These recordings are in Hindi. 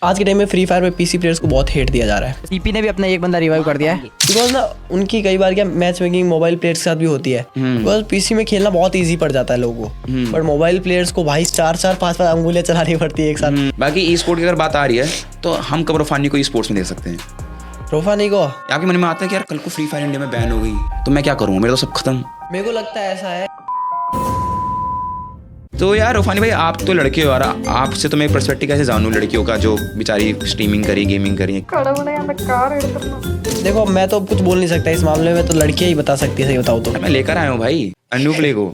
आज के टाइम में फ्री फायर में पीसी प्लेयर्स को बहुत हेट दिया जा रहा है। टीपी ने भी अपना एक बंदा रिवाइव कर दिया है बिकॉज ना उनकी कई बार क्या मैच मेकिंग मोबाइल प्लेयर्स के साथ भी होती है। बिकॉज पीसी में खेलना बहुत इजी पड़ जाता है लोगों को, बट मोबाइल प्लेयर्स को भाई 4-5 अंगुलियां चलानी पड़ती है एक साथ। बाकी ई स्पोर्ट की अगर बात आ रही है तो हम कब रोफानी को ई स्पोर्ट्स में देख सकते हैं? रोफानी को आपके मन में आता है कि यार कल को फ्री फायर इंडिया में बैन हो गई तो मैं क्या करूँ, मेरा तो सब खत्म। मेरे को लगता है ऐसा है। तो यार रोफानी भाई, आप तो लड़के हो यार, आपसे तो मैं पर्सपेक्टिव कैसे जानूँ लड़कियों का जो बेचारी स्ट्रीमिंग करी, गेमिंग करी। देखो मैं तो कुछ बोल नहीं सकता इस मामले में, तो लड़कियां ही बता सकती है, सही बताओ तो। मैं लेकर आया हूँ भाई अन्नू प्ले को।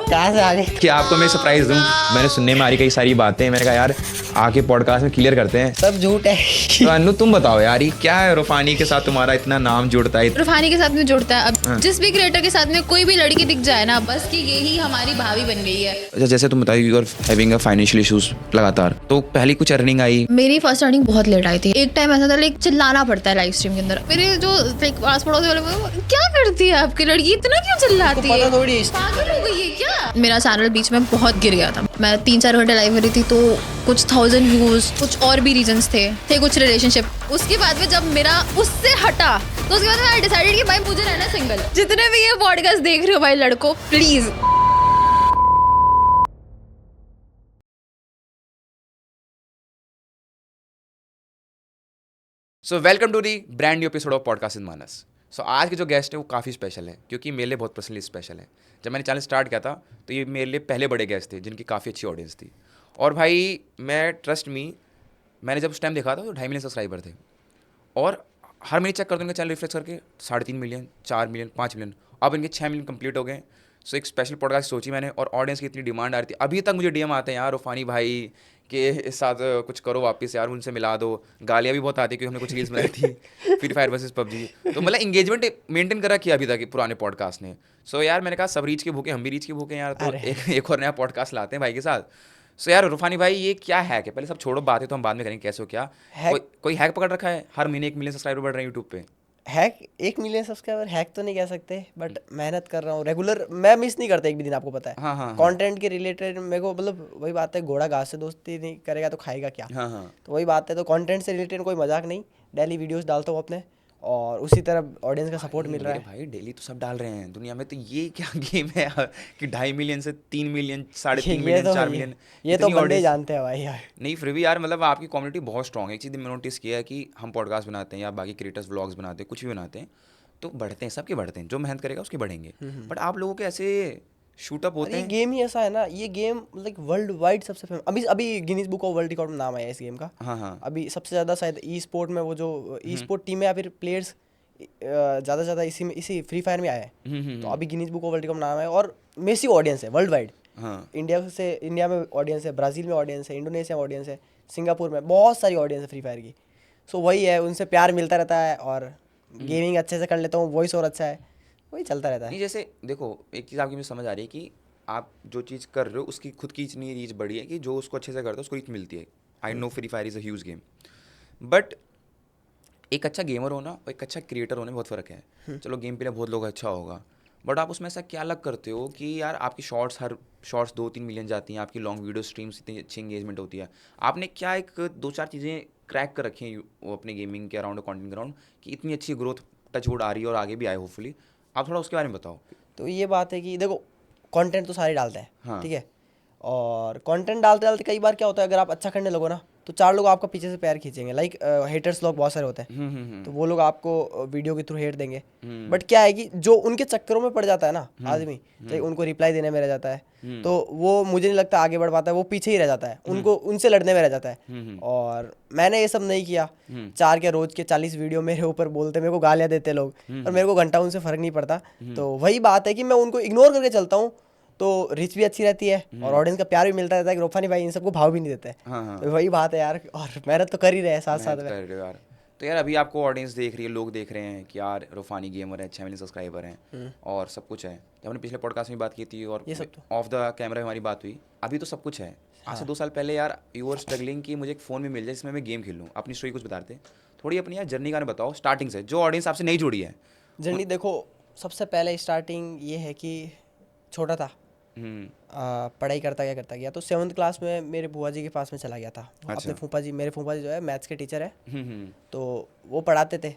कहाँ से आ गए कि आपको मैं सरप्राइज दूं। मैंने सुनने में आ रही कई सारी बातें, मैंने कहा यार आके पॉडकास्ट में क्लियर करते हैं। सब झूठ है। तो अन्नू तुम बताओ यार, ये क्या है रोफानी के साथ तुम्हारा इतना नाम जुड़ता है? रूफानी के साथ में जुड़ता है। अब जिस भी क्रिएटर के साथ में कोई भी लड़की दिख जाए ना, बस कि यही हमारी भाभी बन गई है। अच्छा, जैसे तुम बताओ you are having a financial issues लगातार, तो पहली कुछ अर्निंग आई? मेरी फर्स्ट अर्निंग बहुत लेट आई थी। एक टाइम ऐसा था लाइक चिल्लाना पड़ता है लाइव स्ट्रीम के अंदर। मेरे जो लाइक आस पड़ोस वाले क्या करती है आपकी लड़की, इतना क्यों चिल्लाती है, पता थोड़ी है। पागल हो गई है क्या? मेरा चैनल बीच में बहुत गिर गया था। मैं 3-4 घंटे लाइव में रही थी तो कुछ 1000 व्यूज, कुछ और भी रीजंस थे कुछ रिलेशनशिप। उसके बाद में जब मेरा उससे हटा तो उसके बाद मैंने डिसाइडेड कि भाई मुझे रहना सिंगल। जितने भी ये पॉडकास्ट देख रहे हो भाई लड़कों, please so welcome to the brand new episode of podcast in Manas. So आज के जो गेस्ट है वो काफ़ी स्पेशल है, क्योंकि मेरे लिए बहुत पर्सनली स्पेशल है। जब मैंने चैनल स्टार्ट किया था तो ये मेरे लिए पहले बड़े गेस्ट थे जिनकी काफ़ी अच्छी ऑडियंस थी। और भाई मैं ट्रस्ट मी, मैंने जब उस टाइम देखा था तो 2.5 मिलियन सब्सक्राइबर थे, और हर महीने चेक कर दूँगा चैनल रिफ्रेश करके 3.5 मिलियन, 4 मिलियन, 5 मिलियन, अब इनके 6 मिलियन कंप्लीट हो गए। सो एक स्पेशल पॉडकास्ट सोची मैंने, और ऑडियंस की इतनी डिमांड आ रही थी। अभी तक मुझे डीएम आते हैं यार रोफानी भाई के इस साथ कुछ करो वापस यार, उनसे मिला दो। गालियाँ भी बहुत आती है क्योंकि हमने कुछ रील्स बनाई थी फ्री फायर वर्सेस पबजी। तो मतलब इंगेजमेंट मेंटेन करा किया अभी तक पुराने पॉडकास्ट ने। सो यार मैंने कहा सब रीच के भूखे, हम भी रीच के भूखे यार, तो एक और नया पॉडकास्ट लाते हैं भाई के साथ। सो यार रूफानी भाई, ये क्या हैक है? पहले सब छोड़ो, बातें तो हम बाद में करेंगे कैसे हो क्या। कोई हैक पकड़ रखा है? हर महीने 1 मिलियन सब्सक्राइबर बढ़ रहे हैं यूट्यूब पे। हैक 1 मिलियन सब्सक्राइबर हैक तो नहीं कह सकते, बट मेहनत कर रहा हूँ रेगुलर। मैं मिस नहीं करता एक भी दिन, आपको पता है। हाँ। कंटेंट के रिलेटेड मेरे को मतलब वही बात है, घोड़ा घास से दोस्ती नहीं करेगा तो खाएगा क्या। हाँ। तो वही बात है, तो कंटेंट से रिलेटेड कोई मजाक नहीं। डेली वीडियोस डालता हूँ अपने, और उसी तरह ऑडियंस का सपोर्ट मिल रहा है। भाई डेली तो सब डाल रहे हैं दुनिया में, तो ये क्या गेम है कि 2.5 मिलियन से 3 मिलियन, 3.5 मिलियन, 4 मिलियन? ये तो बंदे जानते हैं भाई यार। नहीं फिर भी यार, मतलब आपकी कम्युनिटी बहुत स्ट्रॉग है। एक चीज़ मैंने नोटिस किया है कि हम पॉडकास्ट बनाते हैं या बाकी क्रिएटर्स व्लॉग्स बनाते हैं, कुछ भी बनाते हैं तो बढ़ते हैं, सबके बढ़ते हैं। जो मेहनत करेगा उसके बढ़ेंगे। बट आप लोगों के ऐसे शूटअप होते हैं। गेम ही ऐसा है ना, ये गेम लाइक वर्ल्ड वाइड सबसे फेमस। अभी Guinness book of world record में नाम आया इस गेम का। हाँ। अभी सबसे ज़्यादा शायद ई स्पोर्ट में, वो जो ई स्पोर्ट टीम है या फिर प्लेयर्स ज़्यादा से ज़्यादा इसी फ्री फायर में आया है। तो अभी Guinness book of world record में नाम है, और मेसिव ऑडियंस है वर्ल्ड वाइड। हाँ। इंडिया में ऑडियंस है, ब्राज़ील में ऑडियंस है, इंडोनेशिया में ऑडियंस है, सिंगापुर में बहुत सारी ऑडियंस है फ्री फायर की। सो वही है, उनसे प्यार मिलता रहता है, और गेमिंग अच्छे से कर लेता हूँ, वॉइस और अच्छा है, वही चलता रहता है। नहीं जैसे देखो, एक चीज़ आपकी मुझे समझ आ रही है कि आप जो चीज़ कर रहे हो उसकी खुद की इतनी रीच बढ़ी है कि जो उसको अच्छे से करता है उसको रीच मिलती है। I know free fire is a huge game, but एक अच्छा गेमर होना और एक अच्छा क्रिएटर होने में बहुत फ़र्क है। चलो गेम प्ले बहुत लोग अच्छा होगा, बट आप उसमें ऐसा क्या अलग करते हो कि यार आपकी हर शॉर्ट्स 2-3 मिलियन जाती हैं, आपकी लॉन्ग वीडियो स्ट्रीम्स इतनी अच्छी एंगेजमेंट होती है। आपने क्या एक 2-4 चीज़ें क्रैक कर रखी हैं वो अपने गेमिंग के अराउंड, कंटेंट के अराउंड, कि इतनी अच्छी ग्रोथ टचवुड आ रही है और आगे भी आए होपफुली? आप थोड़ा उसके बारे में बताओ। तो ये बात है कि देखो, कंटेंट तो सारे डालते हैं। हाँ। ठीक है, और कंटेंट डालते डालते कई बार क्या होता है, अगर आप अच्छा करने लगो ना तो 4 लोग आपका पीछे से पैर खींचेंगे। लाइक हेटर्स लोग बहुत सारे होते हैं, तो वो लोग आपको वीडियो के थ्रू हेट देंगे। बट क्या है कि जो उनके चक्करों में पड़ जाता है ना आदमी, लाइक उनको रिप्लाई देने में रह जाता है, तो वो मुझे नहीं लगता आगे बढ़ पाता है, वो पीछे ही रह जाता है, उनको उनसे लड़ने में रह जाता है। और मैंने ये सब नहीं किया। 4 के रोज के 40 वीडियो मेरे ऊपर बोलते, मेरे को गालियाँ देते लोग, और मेरे को घंटा उनसे फर्क नहीं पड़ता। तो वही बात है कि मैं उनको इग्नोर करके चलता हूँ, तो रीच भी अच्छी रहती है और ऑडियंस का प्यार भी मिलता रहता है कि रोफानी भाई इन सबको भाव भी नहीं देते। हाँ। तो वही बात है यार, और मेहनत तो कर ही रहे हैं साथ साथ में। कर रहे हो यार। तो यार अभी आपको ऑडियंस देख रही है, लोग देख रहे हैं कि यार रोफानी गेमर है, 6 मिलियन सब्सक्राइबर हैं और सब कुछ है। जब हमने पिछले पॉडकास्ट में बात की थी और ये सब तो ऑफ द कैमरा हमारी बात हुई, अभी तो सब कुछ है। आज से 2 साल पहले यार यू वर स्ट्रगलिंग कि मुझे एक फ़ोन में मिल जाए जिसमें मैं गेम खेल लूँ। अपनी स्टोरी कुछ बताते, थोड़ी अपनी यार जर्नी का बताओ स्टार्टिंग से, जो ऑडियंस आपसे नहीं जुड़ी है। जर्नी देखो, सबसे पहले स्टार्टिंग ये है कि छोटा था, पढ़ाई करता गया तो 7th क्लास में मेरे बुआ जी के पास में चला गया था। अपने फूफा जी, मेरे फूफा जी जो है मैथ्स के टीचर है, तो वो पढ़ाते थे।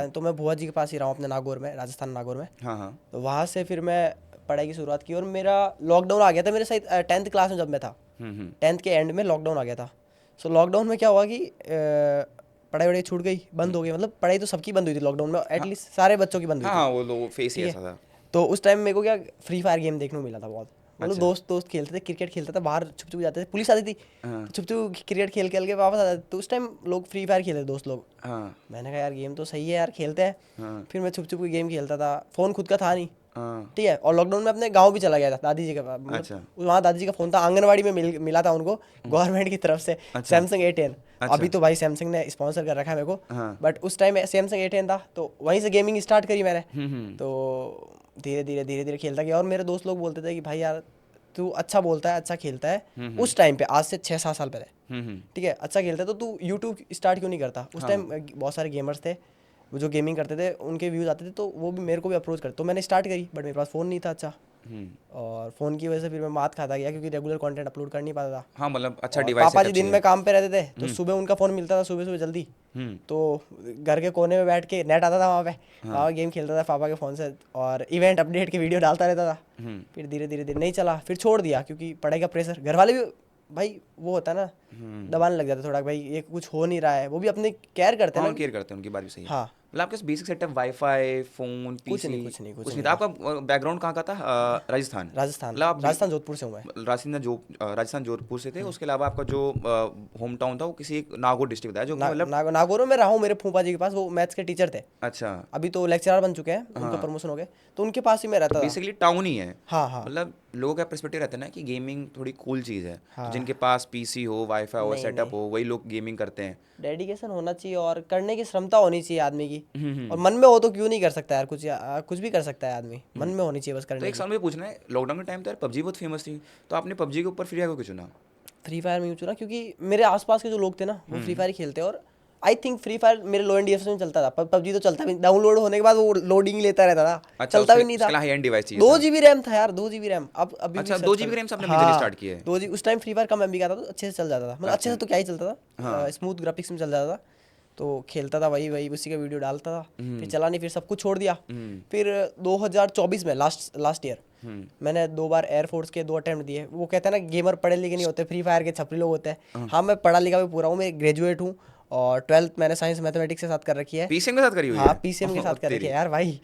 तो मैं बुआ जी के पास ही रहा हूँ अपने नागौर में, राजस्थान नागौर में। तो वहाँ से फिर मैं पढ़ाई की शुरुआत की और मेरा लॉकडाउन आ गया था मेरे सही 10th क्लास में जब मैं था। 10th के एंड में लॉकडाउन आ गया था। सो लॉकडाउन में क्या हुआ कि पढ़ाई वढ़ाई छूट गई, बंद हो गई। मतलब पढ़ाई तो सबकी बंद हुई थी लॉकडाउन में, एटलीस्ट सारे बच्चों की बंद हुई थी। वो लोग फेस ही ऐसा था। तो उस टाइम मेरे को क्या फ्री फायर गेम देखने को मिला था बहुत। मतलब दोस्त खेलते थे, क्रिकेट खेलते थे, बाहर छुप छुप जाते थे, पुलिस आती थी, छुप छुप क्रिकेट खेल के वापस आ जाते। तो उस टाइम लोग फ्री फायर खेलते दोस्त लोग। मैंने कहा यार गेम तो सही है यार, खेलते हैं। फिर मैं छुप छुप के गेम खेलता था, फोन खुद का था नहीं, ठीक है। और लॉकडाउन में अपने गांव भी चला गया था दादी जी के पास। वहाँ दादी जी का फोन था, आंगनवाड़ी में मिला था उनको गवर्नमेंट की तरफ से, सैमसंग A10। अभी तो भाई सैमसंग ने स्पॉन्सर कर रखा है मेरे को, बट उस टाइम सैमसंग A10 था। तो वहीं से गेमिंग स्टार्ट करी मैंने। तो धीरे धीरे खेलता गया और मेरे दोस्त लोग बोलते थे कि भाई यार तू अच्छा बोलता है, अच्छा खेलता है। उस टाइम पे, आज से 6-7 साल पहले, ठीक है, अच्छा खेलता है तो तू यूट्यूब स्टार्ट क्यों नहीं करता। उस टाइम बहुत सारे गेमर्स थे वो जो गेमिंग करते थे, उनके व्यूज़ आते थे, तो वो भी मेरे को भी अप्रोच करते। तो मैंने स्टार्ट करी, बट मेरे पास फ़ोन नहीं था अच्छा। और फ़ोन की वजह से फिर मैं मात खाता गया क्योंकि रेगुलर कंटेंट अपलोड कर नहीं पाता था। हाँ, मतलब अच्छा डिवाइस। पापा जी दिन में काम पे रहते थे, तो सुबह उनका फ़ोन मिलता था सुबह जल्दी। तो घर के कोने में बैठ के नेट आता था वहाँ पे, वहाँ गेम खेलता था पापा के फ़ोन से और इवेंट अपडेट की वीडियो डालता रहता था। फिर धीरे धीरे नहीं चला, फिर छोड़ दिया क्योंकि पढ़ाई का प्रेशर, घर वाले भी भाई वो होता है ना, दबाने लग जाता थोड़ा, भाई ये कुछ हो नहीं रहा है। वो भी अपने केयर करते हैं ना, केयर करते हैं, उनकी बात भी सही है। हाँ, मतलब आपके basic setup, wifi, phone, PC, कुछ नहीं था। आपका बैकग्राउंड कहाँ का था? राजस्थान। राजस्थान जोधपुर से हूँ मैं। राजस्थान जोधपुर से थे। उसके अलावा आपका जो होम टाउन था वो किसी एक नागौर डिस्ट्रिक्ट था, जो मतलब नागौर में रहा हूँ मेरे फूफा जी के पास। वो मैथ्स के टीचर थे। अच्छा। अभी तो लेक्चरर बन चुके हैं, उनका प्रमोशन हो गया, तो उनके पास ही मैं रहता था। बेसिकली टाउन ही है। हाँ। मतलब लोगों का पर्सपेक्टिव रहता है ना कि गेमिंग थोड़ी कूल चीज़ है। तो जिनके पास पीसी हो, वाईफाई हो, सेटअप हो, वही लोग गेमिंग करते हैं। डेडिकेशन होना चाहिए और करने की क्षमता होनी चाहिए आदमी की। और मन में हो तो क्यों नहीं कर सकता यार, कुछ भी कर सकता है आदमी, मन में होनी चाहिए बस करने की। तो एक सवाल मुझे पूछना है, लॉकडाउन के टाइम तो यार पबजी बहुत फेमस थी, तो आपने पबजी के ऊपर फ्री फायर को क्यों चुना? फ्री फायर में चुना क्योंकि मेरे आसपास के जो लोग थे ना वो फ्री फायर खेलते हैं, और आई थिंक फ्री फायर मेरे लो एंड डिवाइस में चलता था। पबजी तो चलता भी, डाउनलोड होने के बाद वो लोडिंग लेता रहता था। अच्छा, चलता भी नहीं था। हाई एंड डिवाइस चाहिए। 2 GB रैम था यार, 2 GB रैम। अब अभी अच्छा, 2 GB रैम से आपने मेजरली स्टार्ट किया है? 2 GB उस टाइम फ्री फायर कम MB का था तो अच्छे से चल जाता था। मतलब अच्छे से तो क्या ही चलता था, स्मूथ ग्राफिक्स में चल जाता था। तो खेलता था वही उसी का वीडियो डालता था। फिर चला नहीं, फिर सब कुछ छोड़ दिया। फिर 2024 में लास्ट ईयर मैंने 2 बार एयरफोर्स के 2 अटेम्प्ट दिए। वो कहते हैं ना गेमर पढ़े लिखे नहीं होते, फ्री फायर के छपरी लोग होते हैं। हाँ, मैं पढ़ा लिखा भी पूरा हूँ, मैं ग्रेजुएट हूँ और 12th मैंने साइंस मैथमेटिक्स के साथ कर रखी है। पीसीएम के साथ करी हुई है? हाँ, पीसीएम के साथ कर रखी है यार भाई।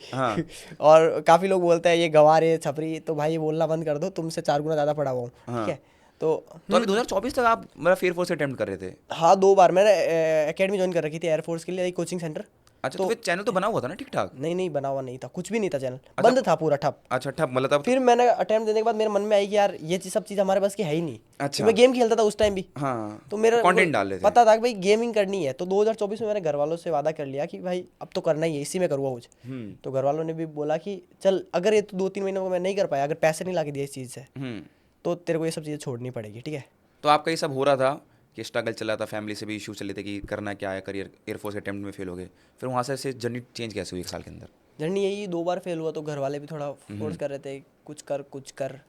और काफ़ी लोग बोलते हैं ये गंवार है छपरी, तो भाई बोलना बंद कर दो, तुमसे 4 गुना ज़्यादा पढ़ा हुआ हूँ, ठीक है। तो अभी 2024 तक आप मतलब एयरफोर्स अटेम्प्ट कर रहे थे? हाँ, 2 बार मैंने एकेडमी ज्वाइन कर रखी थी एयरफोर्स के लिए, कोचिंग सेंटर। अच्छा, तो फिर चैनल तो बना हुआ था ना ठीक ठाक? नहीं, बना हुआ नहीं था, कुछ भी नहीं था चैनल। बंद था पूरा, ठप। अच्छा, ठप मतलब। फिर मैंने अटेम्प्ट देने के बाद मेरे मन में आई कि यार ये सब चीज़ हमारे पास की है ही नहीं। अच्छा। मैं गेम खेलता था उस टाइम भी। हाँ, तो मेरा कंटेंट डाल रहे थे, पता था कि भाई गेमिंग करनी है। तो 2024 में मैंने घर वालों से वादा कर लिया कि भाई अब तो करना ही है, इसी में करूँगा कुछ। तो घर वालों ने भी बोला कि चल, अगर ये तो 2-3 महीनों में मैं नहीं कर पाया, अगर पैसे नहीं ला के दिए इस चीज़ से, तो तेरे को ये सब चीज़ें छोड़नी पड़ेगी, ठीक है। तो आपका ये सब हो रहा था कि स्ट्रगल चल रहा था, फैमिली से भी इशू चले थे कि करना क्या है, करियर एयरफोर्स अटेम्प्ट में फेल हो गए, फिर वहाँ से जर्नी चेंज कैसे हुई 1 साल के अंदर? जर्नी यही 2 बार फेल हुआ, तो घर वाले भी थोड़ा फोर्स कर रहे थे कुछ कर।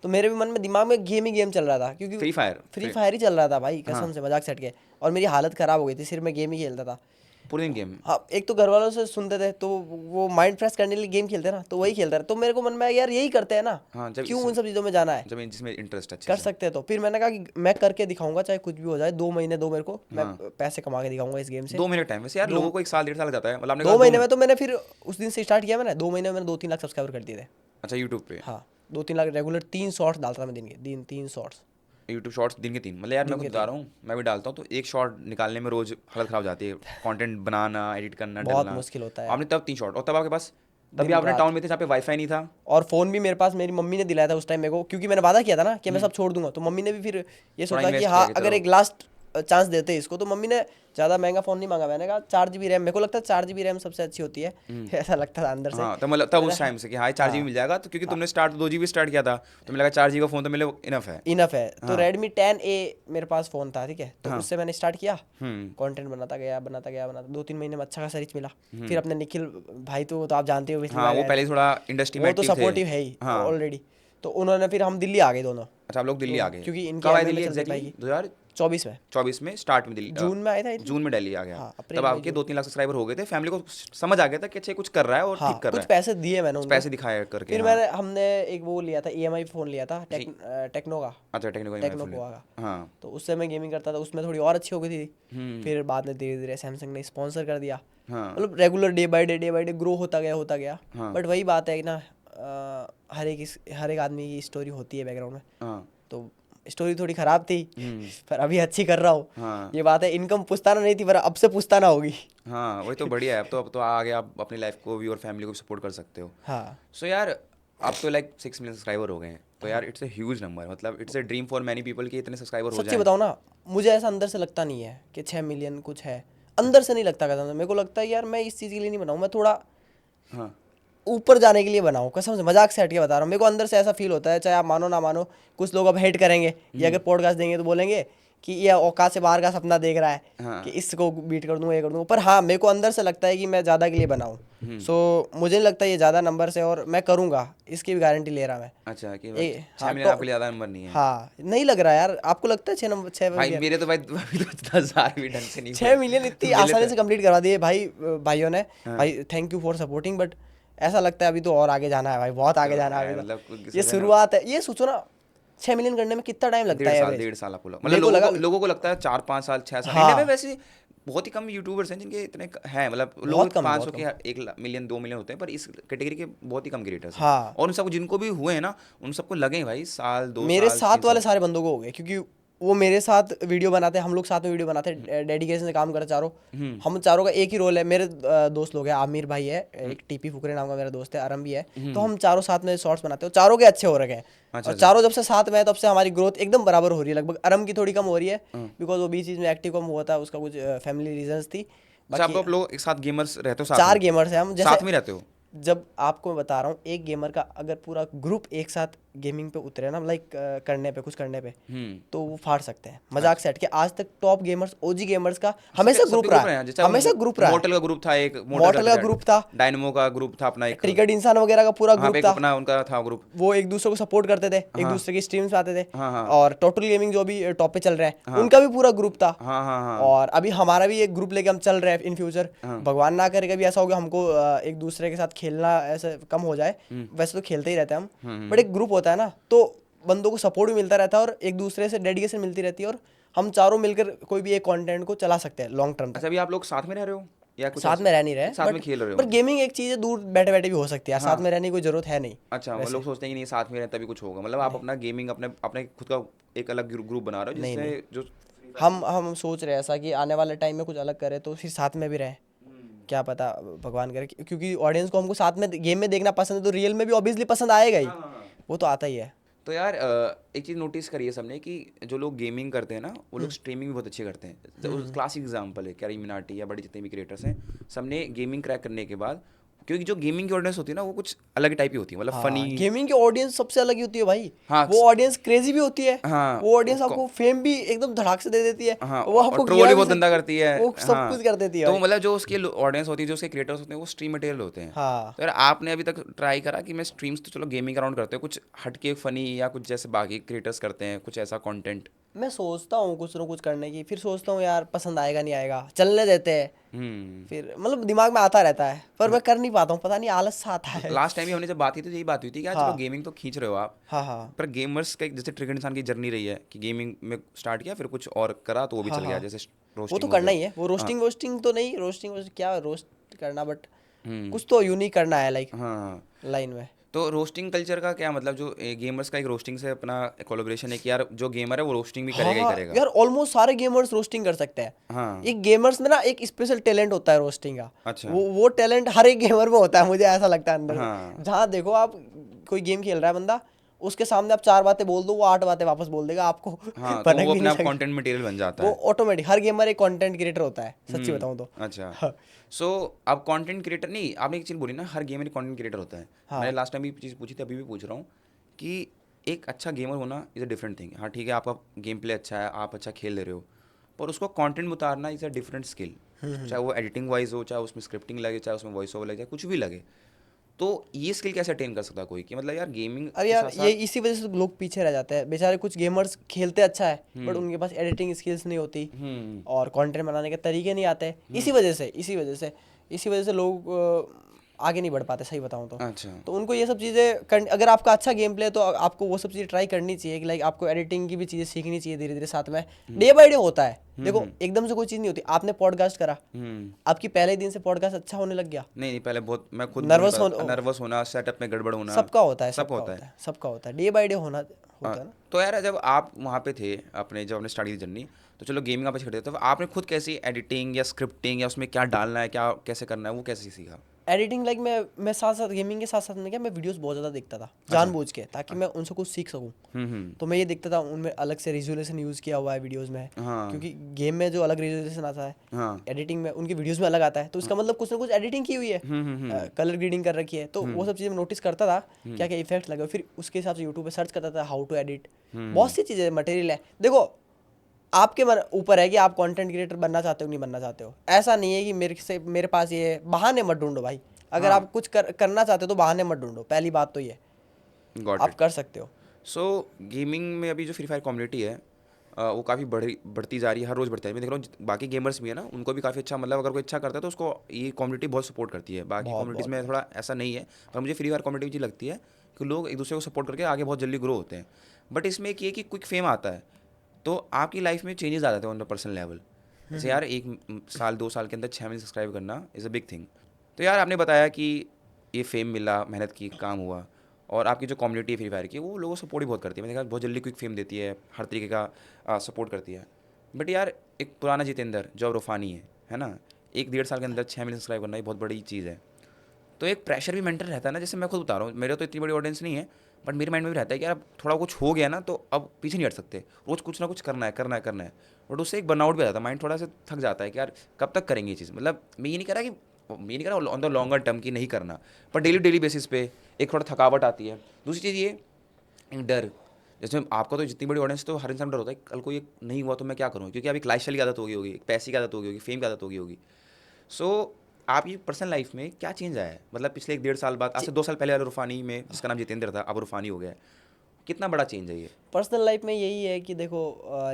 तो मेरे भी मन में दिमाग में गेम ही गेम चल रहा था, क्योंकि फ्री फायर ही चल रहा था भाई, कसम से मजाक से हट के। और मेरी हालत खराब हो गई थी, सिर्फ मैं गेम ही खेलता था पूरे दिन गेम। हाँ, एक तो घर वालों से सुनते थे तो वो माइंड फ्रेश करने के लिए गेम खेलते ना, तो वही खेलता रहे। तो मेरे को मन में यार यही करते हैं ना, क्यों उन सब चीज़ों में जाना है, जब जिसमें इंटरेस्ट कर सकते हैं। तो फिर मैंने कहा कि मैं करके दिखाऊंगा, चाहे कुछ भी हो जाए। 2 महीने दो मेरे को, मैं पैसे कमा के दिखाऊंगा इस गेम से। 2 महीने टाइम? वैसे यार लोगों को 1 साल 1.5 साल जाता है। मतलब 2 महीने में तो मैंने फिर उस दिन से स्टार्ट किया मैंने। 2 महीने में मैंने 2-3 लाख सब्सक्राइबर कर दिए थे। अच्छा, यूट्यूब पे? हाँ, 2-3 लाख रेगुलर। 3 शॉर्ट्स डालता था मैं दिन के, 3 शॉर्ट्स यूट्यूब शॉर्ट्स दिन के 3। मतलब यार मैं खुद बता रहा हूँ, मैं भी डालता हूँ, तो एक शॉर्ट निकालने में रोज हालत खराब जाती है। कंटेंट बनाना, एडिट करना, बहुत मुश्किल होता है। आपने तब 3 शॉर्ट, और तब आपके पास, तभी आपने टाउन में थे जहाँ पे वाईफाई नहीं था, और फ़ोन भी मेरे पास मेरी मम्मी ने दिलाया था उस टाइम मेरे को, क्योंकि मैंने वादा किया था ना कि मैं सब छोड़ दूंगा। तो मम्मी ने भी फिर ये सोचा कि हाँ, अगर एक लास्ट चांस देते इसको। तो मम्मी ने ज़्यादा महंगा फ़ोन नहीं मांगा। मैंने कहा 4 GB रैम, मेरे को लगता है 4 GB रैम सबसे अच्छी होती है, ऐसा लगता था अंदर से। हाँ, तो मतलब तब उस टाइम से कि हाँ 4 GB मिल जाएगा, तो क्योंकि तुमने स्टार्ट 2 GB स्टार्ट किया था, तो मुझे लगा 4 GB का फ़ोन तो मिले इनफ है। तो Redmi 10A मेरे पास फ़ोन था, ठीक है। तो उससे मैंने स्टार्ट किया, कंटेंट बनाता गया 2-3 महीने में अच्छा खासा रीच मिला। फिर अपने निखिल भाई, तो आप जानते हो, वो पहले थोड़ा इंडस्ट्री में वो तो सपोर्टिव है ही ऑलरेडी। तो उन्होंने फिर हम दिल्ली आ गए दोनों, अच्छा आप लोग दिल्ली आ गए, क्योंकि इनके कब आए MA में दिल्ली चल नहीं एग्जैक्टली? पाएगी। 2024 24 में स्टार्ट में दिल्ली, जून में आया था, जून में दिल्ली आ गया। हाँ, अप्रैल तब मई आपके जून। 2-3 लाख सब्सक्राइबर हो गए थे, फैमिली को समझ आ गया था कि अच्छा कुछ कर रहा है और हाँ, ठीक कर कुछ रहा है, पैसे दिए मैंने कुछ उनको। पैसे दिखाया करके। फिर हाँ। हमने एक वो लिया था, EMI फ़ोन लिया था, टेक्नो का, अच्छा टेक्निकल टेक्नो पोआ का। हाँ। तो उससे मैं गेमिंग करता था, उसमें थोड़ी और अच्छी हो गई थी। हम्म। फिर बाद में धीरे धीरे सैमसंग ने स्पॉन्सर कर दिया, हाँ मतलब regular day by day grow होता गया। हाँ। बट वही बात है कि ना, हर एक आदमी की स्टोरी होती है बैकग्राउंड में। हाँ। तो स्टोरी थोड़ी ख़राब थी, हम्म। पर अभी अच्छी कर रहा हूँ। हाँ ये बात है, इनकम पुश्ताना नहीं थी, पर अब से पुश्ताना होगी। हाँ वही तो बढ़िया है। अब तो आगे आप अपनी लाइफ को भी और फैमिली को भी सपोर्ट कर सकते हो। हाँ, सो यार आप तो लाइक 6 मिलियन सब्सक्राइबर हो गए हैं, तो यार इट्स अ ह्यूज नंबर, मतलब it's a dream for many people कि इतने सब्सक्राइबर हो सच्ची जाएं। बताऊँ ना, मुझे ऐसा अंदर से लगता नहीं है कि 6 मिलियन कुछ है, अंदर से नहीं लगता कसम से। मेरे को लगता है यार मैं इस चीज़ के लिए नहीं बनाऊँ, मैं थोड़ा हाँ ऊपर जाने के लिए बनाऊँ, कसम से मजाक से हट के बता रहा हूँ। मेरे को अंदर से ऐसा फील होता है, चाहे आप मानो ना मानो। कुछ लोग अब हेट करेंगे, ये अगर पॉडकास्ट देंगे तो बोलेंगे कि ये औकात से बाहर का सपना देख रहा है, हाँ। कि इसको बीट कर दूँ, ये कर दूँ। पर हाँ, मेरे को अंदर से लगता है कि मैं ज़्यादा के लिए बनाऊँ। सो मुझे नहीं लगता ये ज़्यादा नंबर से, और मैं करूँगा, इसकी भी गारंटी ले रहा मैं। अच्छा कि हाँ, 6 मिलियन आपके लिए ज़्यादा नंबर नहीं है? हाँ, नहीं लग रहा यार, आपको लगता है 6 भाई मिलियन? मेरे तो भाई अभी तो 10,000 भी ढंग से नहीं 6 मिलियन इतनी मिले आसानी तो- से कंप्लीट करवा दिए भाइयों ने। हाँ। भाई thank you for supporting, but ऐसा लगता है अभी तो और आगे जाना है भाई, बहुत आगे जाना है है, अभी मतलब तो। कुछ ये समय शुरुआत है, ये सोचो ना 6 मिलियन करने में कितना टाइम लगता है एवरेज। 1.5 साल आपको मतलब मेरे को लोगों को लगता है 4-5 साल 6 साल। हाँ। इंडिया में वैसे बहुत ही कम यूट्यूबर्स हैं जिनके इतने हैं, मतलब लोग बहुत कम, 500 बहुत के 1 मिलियन 2 मिलियन होते हैं, पर इस कैटेगरी के बहुत ही कम क्रिएटर्स हैं। हाँ। और उन सबको जिनको भी हुए हैं ना, उन सबको लगे भाई साल 2 मेरे साल साथ 3 वाले साल। सारे बंदों को हो गए, क्योंकि वो मेरे साथ वीडियो बनाते हैं, हम लोग साथ में वीडियो बनाते हैं, डेडिकेशन से काम करते चारों। हम चारों का एक ही रोल है। मेरे दोस्त लोग हैं, आमिर भाई है, एक टीपी फुकरे नाम का मेरा दोस्त है, आरम भी है। तो हम चारों साथ में शॉर्ट्स बनाते हैं, चारों के अच्छे हो रखे हैं। अच्छा, और चारों जब से साथ में है तब से हमारी ग्रोथ एकदम बराबर हो रही है। लगभग आरम की थोड़ी कम हो रही है, हाँ। बिकॉज वो बीच में एक्टिव कम हुआ था, उसका कुछ फैमिली रीजंस थी। अच्छा आप बाकी लोग एक साथ गेमर्स रहते हो साथ 4 में? गेमर्स हैं हम। साथ जैसे में रहते हो? जब आपको मैं बता रहा हूँ, एक गेमर का अगर पूरा ग्रुप एक साथ गेमिंग पे उतरे ना, लाइक कुछ करने पे, तो वो फाड़ सकते हैं मजाक से हट के। आज तक टॉप गेमर्स, ओजी गेमर्स का हमेशा ग्रुप रहा है, हमेशा ग्रुप रहा है। मोर्टल का ग्रुप था, एक मॉर्टल का ग्रुप था, डायनेमो का ग्रुप था अपना, एक क्रिकेट इंसान वगैरह का पूरा हाँ ग्रुप एक था। अपना उनका था ग्रुप। वो एक दूसरे को सपोर्ट करते थे, एक हाँ। दूसरे की स्ट्रीम्स पे आते थे। हाँ, हाँ। और टोटल गेमिंग जो भी टॉप पे चल रहा है, हाँ। उनका भी पूरा ग्रुप था। हाँ हाँ हाँ। और अभी हमारा भी एक ग्रुप लेके हम चल रहे हैं इन फ्यूचर। हाँ। भगवान ना करे कभी ऐसा हो गया हमको एक दूसरे के साथ खेलना ऐसे कम हो जाए, वैसे तो खेलते ही रहते हैं हम, बट एक ग्रुप होता है ना, तो बंदों को सपोर्ट भी मिलता रहता है और एक दूसरे से डेडिकेशन मिलती रहती है, और हम चारों मिलकर कोई भी एक कंटेंट को चला सकते हैं लॉन्ग टर्म तक। अच्छा अभी आप लोग साथ में रह रहे हो या कुछ साथ में रह नहीं रहे, साथ में खेल रहे हो? पर गेमिंग एक चीज़ है, दूर बैठे बैठे भी हो सकती है, हाँ। साथ में रहने की कोई जरूरत है नहीं। अच्छा लोग सोचते हैं कि नहीं साथ में रहता भी कुछ होगा, मतलब आप अपना गेमिंग अपने अपने खुद का एक अलग ग्रुप बना रहे हो नहीं, जिससे जो हम सोच रहे हैं ऐसा कि आने वाले टाइम में कुछ अलग करें, तो फिर साथ में भी रहें। क्या पता, भगवान करे, क्योंकि ऑडियंस को हमको साथ में गेम में देखना पसंद है, तो रियल में भी ऑब्वियसली पसंद आएगा ही, वो तो आता ही है। तो यार एक चीज़ नोटिस करिए सबने कि जो लोग गेमिंग करते हैं ना, वो लोग स्ट्रीमिंग भी बहुत अच्छी करते हैं। क्लासिक एग्जांपल है कैरी मिनाटी या बड़े जितने भी क्रिएटर्स हैं, सबने गेमिंग क्रैक करने के बाद, क्योंकि जो गेमिंग की ऑडियंस होती है ना, वो कुछ अलग टाइप की होती है, मतलब फनी। गेमिंग की ऑडियंस सबसे अलग ही होती है भाई। हाँ, वो ऑडियंस क्रेजी भी होती है। हाँ, वो ऑडियंस आपको फेम भी एकदम धड़ाक से दे देती है। हाँ, वो आपको और ट्रोल गिरा भी भी बहुत सकती गंदा करती है। वो सब हाँ, कुछ कर देती है तो भाई। मतलब जो उसकी ऑडियंस होती है, जो उसके क्रिएटर्स होते हैं, वो स्ट्रीम मटेरियल होते हैं। हाँ। तो यार आपने अभी तक ट्राई करा कि मैं स्ट्रीम्स तो चलो गेमिंग अराउंड करते हैं, कुछ हटके फनी या कुछ जैसे बाकी क्रिएटर्स करते हैं, कुछ ऐसा कंटेंट? मैं सोचता हूँ कुछ ना कुछ करने की, फिर सोचता हूँ यार पसंद आएगा नहीं आएगा, चलने देते हैं। फिर मतलब दिमाग में आता रहता है, पर मैं कर नहीं पाता हूँ, पता नहीं आलस सा आता है। लास्ट टाइम भी हमने जब बात की थी, यही बात हुई थी कि यार चलो गेमिंग तो खींच रहे हो आप, हाँ हाँ पर गेमर्स का जैसे ट्रिगर इंसान की जर्नी रही है कि गेमिंग में स्टार्ट किया, फिर कुछ और करा तो वो भी चल गया, जैसे वो रोस्टिंग तो करना ही है। वो रोस्टिंग तो नहीं, रोस्टिंग क्या रोस्ट करना, बट कुछ तो यूनिक करना है लाइक हाँ। लाइन में। तो रोस्टिंग कल्चर का क्या मतलब, जो गेमर्स का एक रोस्टिंग से अपना कोलैबोरेशन है कि यार जो गेमर है वो रोस्टिंग भी करेगा ही करेगा? यार ऑलमोस्ट सारे गेमर्स रोस्टिंग कर सकते हैं। हाँ। एक गेमर्स में ना एक स्पेशल टैलेंट होता है रोस्टिंग का। अच्छा। वो टैलेंट हर एक गेमर में होता है, मुझे ऐसा लगता है अंदर से। हाँ। जहाँ देखो आप, कोई गेम खेल रहा है बंदा, उसके सामने आप 4 बातें बोल दो, वो 8 बातें वापस बोल देगा आपको। हाँ, तो भनक वो भी अपने नहीं आप सकता। कंटेंट मटेरियल बन जाता वो है। ऑटोमेटिक, हर गेमर एक कंटेंट क्रिएटर होता है, सच्ची बताऊं तो। अच्छा। सो अब कंटेंट क्रिएटर नहीं, आपने एक चीज़ बोली ना, हर गेमर कंटेंट क्रिएटर होता है। मैंने लास्ट टाइम भी चीज़ पूछी थी, अभी भी पूछ रहा हूँ कि एक अच्छा गेमर होना इज़ अ डिफरेंट थिंग। हाँ ठीक है, आपका गेम प्ले अच्छा है, आप अच्छा खेल ले रहे हो, पर उसको कंटेंट में उतारना इज़ अ डिफरेंट स्किल। चाहे वो एडिटिंग वाइज हो, चाहे उसमें स्क्रिप्टिंग लगे, चाहे उसमें वॉइस ओवर लगे, चाहे कुछ भी लगे। तो ये स्किल कैसे अटेन कर सकता है कोई कि मतलब यार गेमिंग अरे यार ये इसी वजह से तो लोग पीछे रह जाते हैं बेचारे। कुछ गेमर्स खेलते अच्छा है बट उनके पास एडिटिंग स्किल्स नहीं होती और कंटेंट बनाने के तरीके नहीं आते। इसी वजह से लोग आगे नहीं बढ़ पाते, सही बताऊं तो। अच्छा। तो उनको ये सब चीज़ें अगर आपका अच्छा गेम प्ले है तो आपको वो सब चीज़ें ट्राई करनी चाहिए कि लाइक आपको एडिटिंग की भी चीज़ें सीखनी चाहिए धीरे धीरे साथ में। डे बाय डे होता है, देखो एकदम से कोई चीज़ नहीं होती। आपने पॉडकास्ट करा, आपकी पहले दिन से पॉडकास्ट अच्छा होने लग गया? नहीं पहले बहुत मैं खुद नर्वस होना, सेटअप में गड़बड़ होना, सबका होता है, सबका होता है। डे बाय डे होता है ना। तो यार जब आप वहाँ पे थे जब आपने स्टार्ट की जर्नी, तो चलो गेमिंग आप करते थे, तो आपने खुद कैसी एडिटिंग या स्क्रिप्टिंग या उसमें क्या डालना है, क्या कैसे करना है, वो कैसे सीखा? एडिटिंग लाइक मैं साथ साथ गेमिंग के साथ साथ में क्या मैं वीडियोस बहुत ज़्यादा देखता था जानबूझ के, ताकि मैं उनसे कुछ सीख सकूं। तो मैं ये देखता था उनमें अलग से रिजोल्यूशन यूज़ किया हुआ है वीडियोस में, क्योंकि गेम में जो अलग रिजोल्यूशन आता है एडिटिंग में उनकी वीडियोस में अलग आता है। तो इसका मतलब कुछ ना कुछ एडिटिंग की हुई है, कलर ग्रेडिंग कर रखी है। तो वो सब चीज़ें मैं नोटिस करता था क्या क्या इफेक्ट लगे, फिर उसके हिसाब से यूट्यूब पर सर्च करता था हाउ टू एडिट। बहुत सी चीज़ें मटेरियल है। देखो आपके ऊपर है कि आप कंटेंट क्रिएटर बनना चाहते हो नहीं बनना चाहते हो। ऐसा नहीं है कि मेरे पास ये बहाने मत ढूंढो भाई। अगर आप कुछ करना चाहते हो तो बहाने मत ढूंढो, पहली बात तो ये आप कर सकते हो। सो गेमिंग में अभी जो फ्री फायर कम्युनिटी है वो काफ़ी बढ़ती जा रही है, हर रोज़ बढ़ती है। मैं देख रहा हूँ बाकी गेमर्स भी है ना, उनको भी काफ़ी अच्छा, मतलब अगर कोई अच्छा करता है तो उसको ये कम्युनिटी बहुत सपोर्ट करती है। बाकी कम्युनिटीज़ में थोड़ा ऐसा नहीं है, पर मुझे फ्री फायर कम्युनिटी मुझे लगती है कि लोग एक दूसरे को सपोर्ट करके आगे बहुत जल्दी ग्रो होते हैं। बट इसमें एक ये कि क्विक फेम आता है, तो आपकी लाइफ में चेंजेस आ जाते हैं ऑन द पर्सनल लेवल। जैसे यार 1 साल 2 साल के अंदर 6 मिलियन सब्सक्राइब करना इज़ अ बिग थिंग। तो यार आपने बताया कि ये फेम मिला, मेहनत की, काम हुआ, और आपकी जो कम्युनिटी है फ्री फायर की वो लोगों को सपोर्ट भी बहुत करती है। मैंने कहा बहुत जल्दी क्विक फेम देती है, हर तरीके का सपोर्ट करती है। बट यार एक पुराना जितेंद्र जो अब रूफानी है ना, 1-1.5 साल के अंदर 6 मिलियन सब्सक्राइब करना ये बहुत बड़ी चीज़ है। तो एक प्रेशर भी मेंटल रहता है ना, जैसे मैं खुद बता रहा हूँ, मेरे तो इतनी बड़ी ऑडियंस नहीं है, बट मेरे माइंड में भी रहता है कि यार थोड़ा कुछ हो गया ना तो अब पीछे नहीं हट सकते, रोज़ कुछ ना कुछ करना है। बट उससे एक बर्नआउट भी आ जाता है, माइंड थोड़ा सा थक जाता है कि यार कब तक करेंगे ये चीज़। मतलब मैं ये नहीं कह रहा ऑन द लॉन्गर टर्म की नहीं करना, पर डेली बेसिस पे एक थोड़ा थकावट आती है। दूसरी चीज़ ये एक डर, जैसे आपका तो जितनी बड़ी ऑडियंस तो हर इंसान डर होता है कल को ये नहीं हुआ तो मैं क्या करूँ, क्योंकि अभी लाइफ स्टाइल की आदत होगी, पैसे की आदत होगी, फेम की आदत होगी। सो आपकी पर्सनल लाइफ में क्या चेंज आया है, मतलब पिछले 1-1.5 साल बाद, आज से 2 साल पहले वाला रूफानी में जिसका नाम जितेंद्र था अब रूफानी हो गया है, कितना बड़ा चेंज है ये? पर्सनल लाइफ में यही है कि देखो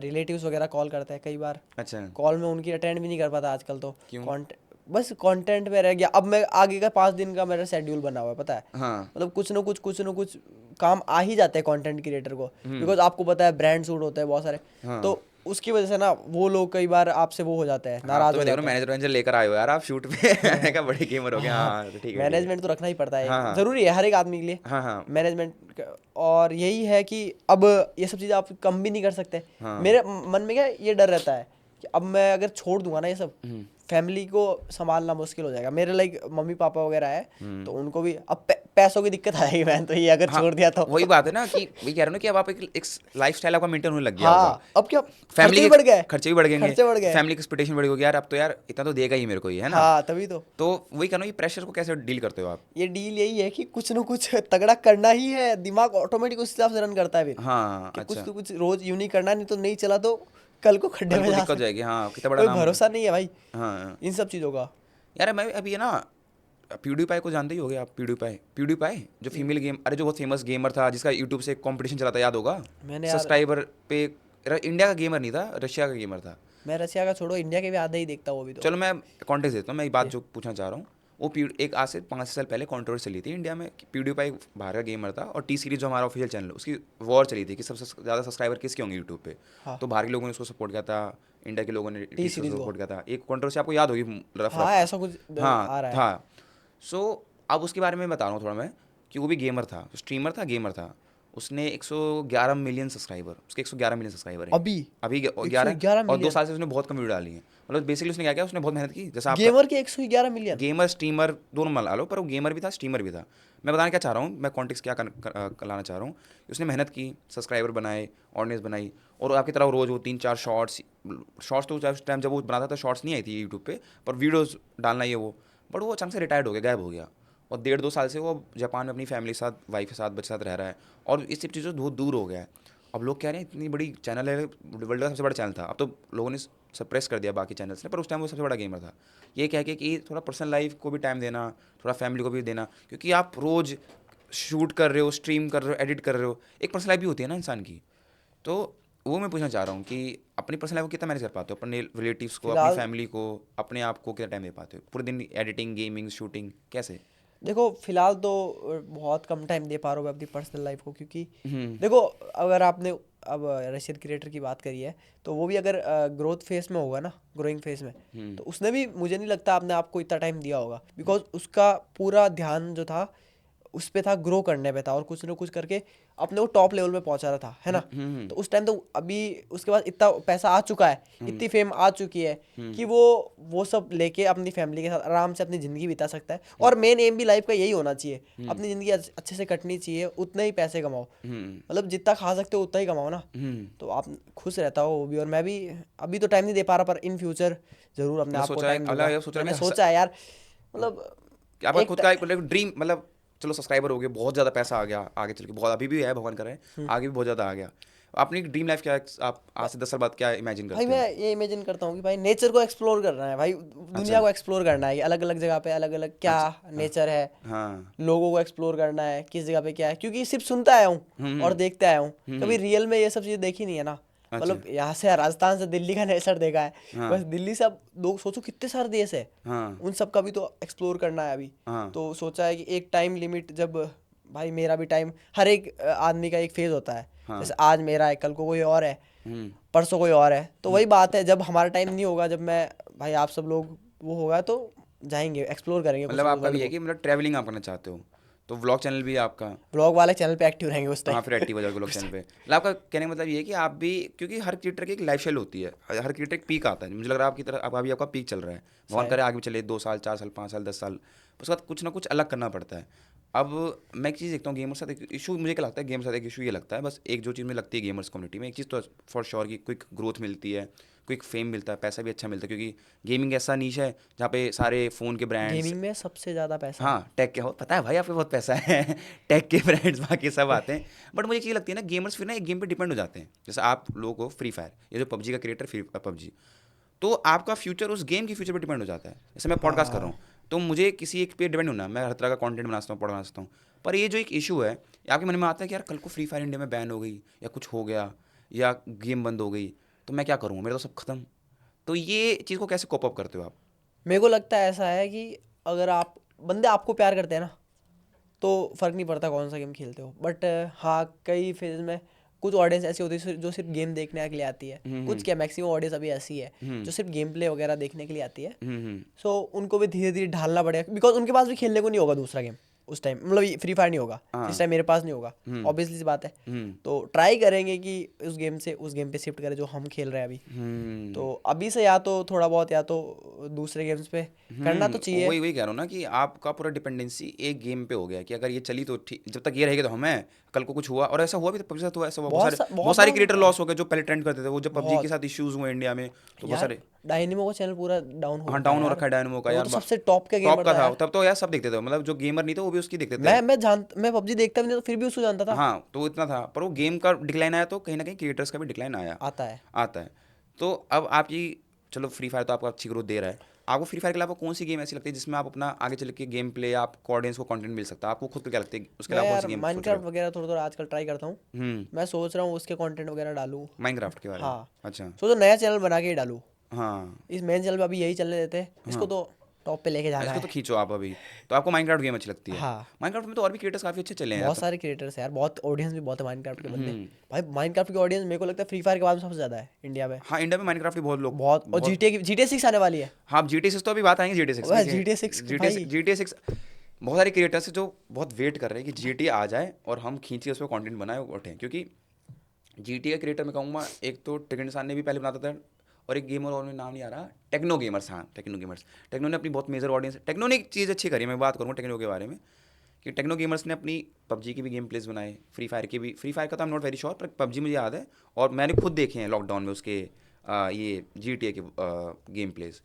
रिलेटिव्स वगैरह कॉल करते हैं कई बार। अच्छा। कॉल में उनकी अटेंड भी नहीं कर पाता आजकल तो। क्यों? बस कंटेंट में रह गया। अब मैं आगे का 5 दिन का मेरा शेड्यूल बना हुआ है, पता है। हाँ। मतलब कुछ ना कुछ काम आ ही जाते हैं कंटेंट क्रिएटर को, बिकॉज आपको पता है ब्रांड सूट होते हैं बहुत सारे। तो उसकी वजह से ना वो लोग कई बार आपसे वो हो जाते हैं, नाराज हो जाते हैं। मैनेजर लेकर आए हो यार आप शूट पे मैंने कहा बड़े गेमर हो गए। हाँ ठीक है, मैनेजमेंट तो रखना ही पड़ता है, हाँ। जरूरी है हर एक आदमी के लिए मैनेजमेंट। और यही है कि अब ये सब चीज़ें आप कम भी नहीं कर सकते। मेरे मन में क्या ये डर रहता है कि अब मैं अगर छोड़ दूंगा ना ये सब, फैमिली को संभालना मुश्किल हो जाएगा। मेरे लाइक मम्मी पापा वगैरह है तो उनको भी अब पैसों की दिक्कत आएगी। मैं तो ये अगर छोड़ दिया तो वही बात है ना कि वही कह रहा हूँ ना कि अब आप एक लाइफस्टाइल आपका मेंटेन होने लग गया हाँ, अब क्या फैमिली खर्चे बढ़ गए, खर्चे भी बढ़ गए, फैमिली की एक्सपेक्टेशन बढ़ गई यार, अब तो यार इतना तो देगा ही मेरे को, ये है ना। हाँ तभी तो वही कह रहा हूँ, ये प्रेशर को कैसे डील करते हो आप? ये डील यही है कि कुछ ना कुछ तगड़ा करना ही है, दिमाग ऑटोमेटिक उस हिसाब से रन करता है फिर। हाँ कि कुछ तो कुछ रोज यूं नहीं करना, नहीं तो नहीं चला तो कल को खड्डे में दिक्कत जाएगी। हाँ, कितना बड़ा कोई नाम, भरोसा नहीं है भाई हाँ इन सब चीज़ों का। यार मैं अभी है ना प्यूडीपाई को जानते ही होगे आप, प्यूडीपाई जो फीमेल गेम, अरे जो बहुत फेमस गेमर था जिसका यूट्यूब से कंपटीशन चला था, याद होगा? मैंने सब्सक्राइबर पे इंडिया का गेमर नहीं था, रशिया का गेमर था। मैं रशिया का छोड़ो, इंडिया के भी आधे ही देखता हूँ अभी तो। चलो मैं कॉन्टेक्स्ट देता हूँ, मैं एक बात जो पूछना चाह रहा हूँ, वो एक आज से 5 साल पहले कॉन्ट्रोवर्सी चली थी इंडिया में। प्यूडीपाई बाहर का गेमर था और टी सीरीज जो हमारा ऑफिशियल चैनल, उसकी वॉर चली थी कि सबसे ज़्यादा सब्सक्राइबर किसके होंगे यूट्यूब पे। तो बाहर के लोगों ने उसको सपोर्ट किया था, इंडिया के लोगों ने टी सीरीज को सपोर्ट किया था। एक कॉन्ट्रोवर्सी आपको याद होगी, हाँ ऐसा कुछ हाँ था। सो अब उसके बारे में बता रहा हूँ थोड़ा मैं, कि वो भी गेमर था, स्ट्रीमर था, गेमर था। उसने 111 मिलियन सब्सक्राइबर, उसके 111 मिलियन सब्सक्राइबर हैं अभी 11 और 2 साल से उसने बहुत कम वीडियो डाली है। मतलब बेसिकली उसने क्या किया, उसने बहुत मेहनत की। जैसा गेमर के 111 मिलियन, गेमर स्ट्रीमर दोनों मान लो, पर वो गेमर भी था, स्ट्रीमर भी था। मैं बताना क्या चाह रहा हूँ, मैं कॉन्टेक्स्ट क्या लाना चाह रहा हूँ, उसने मेहनत की, सब्सक्राइबर बनाए, ऑडियंस बनाई, और आपकी तरह रोज़ वो 3-4 शॉर्ट्स तो उस टाइम जब वो बनाता था शॉर्ट्स नहीं आई थी यूट्यूब पे, पर वीडियोज़ डालना ये वो। बट वो अचानक से रिटायर्ड हो गया, गायब हो गया, और 1.5-2 साल से वो जापान में अपनी फैमिली के साथ, वाइफ के साथ, बच्चे के साथ रह रहा है, और इस सब चीज़ों से बहुत दूर हो गया है। अब लोग कह रहे हैं इतनी बड़ी चैनल है, वर्ल्ड का सबसे बड़ा चैनल था, अब तो लोगों ने सप्रेस कर दिया बाकी चैनल्स ने, पर उस टाइम वो सबसे बड़ा गेमर था। ये कह के कि थोड़ा पर्सनल लाइफ को भी टाइम देना, थोड़ा फैमिली को भी देना, क्योंकि आप रोज़ शूट कर रहे हो, स्ट्रीम कर रहे हो, एडिट कर रहे हो, एक पर्सनल लाइफ भी होती है ना इंसान की। तो वो मैं पूछना चाह रहा हूँ कि अपनी पर्सनल लाइफ को कितना मैनेज कर पाते हो, अपने रिलेटिव्स को, अपनी फैमिली को, अपने आप को कितना टाइम दे पाते हो पूरे दिन, एडिटिंग, गेमिंग, शूटिंग, कैसे? देखो फिलहाल तो बहुत कम टाइम दे पा रहा हूँ मैं अपनी पर्सनल लाइफ को, क्योंकि देखो अगर आपने अब रशियन क्रिएटर की बात करी है तो वो भी अगर ग्रोथ फेज में होगा ना, ग्रोइंग फेज में, तो उसने भी मुझे नहीं लगता अपने आप को इतना टाइम दिया होगा, बिकॉज उसका पूरा ध्यान जो था उस पे था, ग्रो करने पे था, और कुछ ना कुछ करके अपने वो टॉप लेवल पे पहुंचा रहा था, है ना। तो उस टाइम तो अभी उसके पास इतना पैसा आ चुका है, इतनी फेम आ चुकी है कि वो सब लेके अपनी फैमिली के साथ आराम से अपनी ज़िंदगी बिता सकता है। और मेन एम भी लाइफ का यही होना चाहिए, अपनी ज़िंदगी अच्छे से कटनी चाहिए, उतने ही पैसे कमाओ, मतलब जितना खा सकते हो उतना ही कमाओ ना, तो आप खुश रहता हो वो भी। और मैं भी अभी तो टाइम नहीं दे पा रहा, पर इन फ्यूचर ज़रूर अपने आप को टाइम दूंगा। मैंने सोचा है यार, मतलब आपका खुद का एक ड्रीम, मतलब चलो सब्सक्राइबर हो गए, बहुत ज़्यादा पैसा आ गया आगे चल के, बहुत अभी भी है, भगवान करे आगे भी बहुत ज़्यादा आ गया। अपनी ड्रीम लाइफ क्या है, आप आज से 10 साल बाद क्या इमेजिन करते भाई हो? मैं ये इमेजिन करता हूँ कि भाई नेचर को एक्सप्लोर करना है, भाई दुनिया को एक्सप्लोर करना है, अलग अलग जगह पे अलग अलग क्या नेचर है, हाँ, लोगों को एक्सप्लोर करना है, किस जगह पे क्या है, क्योंकि सिर्फ सुनता आया हूँ और देखते आया हूँ, कभी रियल में ये सब चीज़ देखी नहीं है ना। मतलब यहाँ से राजस्थान से दिल्ली का नेचर देखा है, बस दिल्ली से अब लोग सोचो कितने सारे देश है, उन सब का भी तो एक्सप्लोर करना है अभी। तो सोचा है कि एक टाइम लिमिट, जब भाई मेरा भी टाइम, हर एक आदमी का एक फेज होता है, जैसे आज मेरा है, कल को कोई और है, परसों कोई और है, तो वही बात है, जब हमारा टाइम नहीं होगा, जब मैं भाई आप सब लोग वो होगा तो जाएंगे, एक्सप्लोर करेंगे। मतलब आपका भी है कि मतलब ट्रैवलिंग आप करना चाहते हो, तो व्लॉग चैनल भी है आपका, व्लॉग वाले चैनल पे एक्टिव रहेंगे उस हाँ, टाइम। फिर एक्टिव हो जाओगे व्लॉग चैनल पे। मतलब आपका कहने का मतलब ये है कि आप भी, क्योंकि हर क्रिएटर की एक लाइफ स्टाइल होती है, हर क्रिएटर एक पीक आता है, मुझे लग रहा है आपकी तरह अब अभी आपका पीक चल रहा है, भगवान करे आगे भी चले 2 साल 4 साल 5 साल 10 साल, उसके बाद कुछ ना कुछ अलग करना पड़ता है। अब मैं एक चीज़ देखता हूँ गेमर्स साथ एक इशू, मुझे क्या लगता है गेमर्स साथ एक इशू ये लगता है, बस एक जो चीज़ मुझे लगती है गेमर्स कम्युनिटी में, एक चीज़ तो फॉर श्योर की क्विक ग्रोथ मिलती है, क्विक फेम मिलता है, पैसा भी अच्छा मिलता है, क्योंकि गेमिंग ऐसा नीश है जहाँ पे सारे फ़ोन के ब्रांड्स, गेमिंग में सबसे ज़्यादा पैसा, हाँ टेक के हो, पता है भाई आपको बहुत पैसा है टेक के ब्रांड्स बाकी सब आते हैं। बट मुझे एक चीज़ लगती है ना, गेमर्स फिर ना एक गेम पे डिपेंड हो जाते हैं, जैसे आप लोगों को फ्री फायर, ये जो पबजी का क्रिएटर फ्री पबजी, तो आपका फ्यूचर उस गेम के फ्यूचर पे डिपेंड हो जाता है। जैसे मैं पॉडकास्ट कर रहा हूँ, तो मुझे किसी एक पे डिपेंड होना, मैं हर तरह का कंटेंट बना सकता हूँ, बना सकता हूँ, पर ये जो एक इशू है, आपके मन में आता है कि यार कल को फ्री फायर इंडिया में बैन हो गई या कुछ हो गया या गेम बंद हो गई तो मैं क्या करूँगा, मेरा तो सब खत्म। तो ये चीज़ को कैसे कोप अप करते हो आप? मेरे को लगता है ऐसा है कि अगर आप बंदे आपको प्यार करते हैं ना, तो फ़र्क नहीं पड़ता कौन सा गेम खेलते हो। बट हाँ, कई फेज में कुछ ऑडियंस ऐसी होती है जो सिर्फ गेम देखने के लिए आती है, कुछ क्या मैक्सिमम ऑडियंस अभी ऐसी है जो सिर्फ गेम प्ले वगैरह देखने के लिए आती है। सो उनको भी धीरे धीरे ढालना पड़ेगा, बिकॉज उनके पास भी खेलने को नहीं होगा दूसरा गेम उस टाइम, मतलब फ्री फायर नहीं होगा इस टाइम, मेरे पास नहीं होगा, ऑब्वियसली सी बात है। तो ट्राई करेंगे कि उस गेम से उस गेम पे शिफ्ट करें जो हम खेल रहे हैं अभी। तो अभी से या तो थोड़ा बहुत या तो दूसरे गेम्स पे करना तो चाहिए। वही कह रहा हूँ ना कि आपका पूरा डिपेंडेंसी एक गेम पे हो गया कि अगर ये चली तो ठीक, जब तक ये रहेगा तो हमें, कल को कुछ हुआ, और ऐसा हुआ भी, तो पबजी साथ हुआ, ऐसा हुआ, बहुत सारे क्रिएटर लॉस हो गए जो पहले ट्रेंड करते थे, वो जब पबजी के साथ इश्यूज हुए इंडिया में तो बहुत सारे, डायनेमो का चैनल पूरा डाउन हो, हाँ डाउन हो रखा है डायनेमो का वो यार, तो सबसे टॉप का टॉप गेमर का था था। तब तो यार, सब देखते थे, मतलब जो गेमर नहीं थे वो भी उसकी देखते थे। मैं पबजी देखता भी नहीं, तो फिर भी उसको जानता था। हाँ, तो इतना था, पर वो गेम का डिक्लाइन आया तो कहीं ना कहीं क्रिएटर्स का भी डिक्लाइन आता है। आता है। तो अब आप ये, चलो फ्री फायर तो आपको अच्छी ग्रोथ दे रहा है, आपको फ्री फायर के अलावा कौन सी गेम ऐसी लगती है जिसमें आप अपना आगे चल के गेम प्ले, आपको ऑडियंस को कंटेंट मिल सकता है, आपको खुद को क्या लगता है उसके अलावा कौन सी गेम? माइनक्राफ्ट वगैरह थोड़ा थोड़ा आजकल ट्राई करता हूँ, मैं सोच रहा हूँ उसके कंटेंट वगैरह डालूं माइनक्राफ्ट के बारे में। हाँ, अच्छा, सोचो नया चैनल बना के ही डालूं। हाँ, इस मेन चैनल पे अभी यही चलने देते हैं, इसको तो टॉप पे लेके जाना इसको है। तो खींचो आप अभी। तो आपको माइनक्राफ्ट गेम अच्छी लगती है? हाँ, माइनक्राफ्ट में तो और भी क्रिएटर्स काफी अच्छे चले हैं बहुत सारे क्रिएटर्स हैं यार, बहुत ऑडियंस भी बहुत है माइनक्राफ्ट के बंदे। भाई माइनक्राफ्ट की ऑडियंस मेरे को लगता है फ्री फायर के बाद में सबसे ज्यादा है इंडिया में। हाँ, इंडिया में माइनक्राफ्ट भी बहुत लोग, बहुत, और GTA 6 आने वाली है। हाँ, GTA 6 तो अभी बात आएंगे, GTA 6 बहुत सारे क्रिएटर्स हैं जो बहुत वेट कर रहे हैं कि GTA आ जाए और हम खींचे उस पर कॉन्टेंट बनाए उठें, क्योंकि GTA का क्रिएटर मैं कहूँगा, एक तो टेक्नो इंसान ने भी पहले बनाता था, और एक गेमर और नाम नहीं आ रहा, टेक्नो गेमर्स, हाँ टेक्नो गेमर्स। टेक्नो ने अपनी बहुत मेजर ऑडियंस, टेक्नो ने एक चीज़ अच्छी करी, मैं बात करूँगा टेक्नो के बारे में, कि टेक्नो गेमर्स ने अपनी पबजी की भी गेम प्लेस बनाए, फ्री फायर की भी, फ्री फायर का तो I am not very sure, पर पबजी मुझे याद है, और मैंने खुद देखे हैं लॉकडाउन में उसके ये GTA के गेम प्लेस।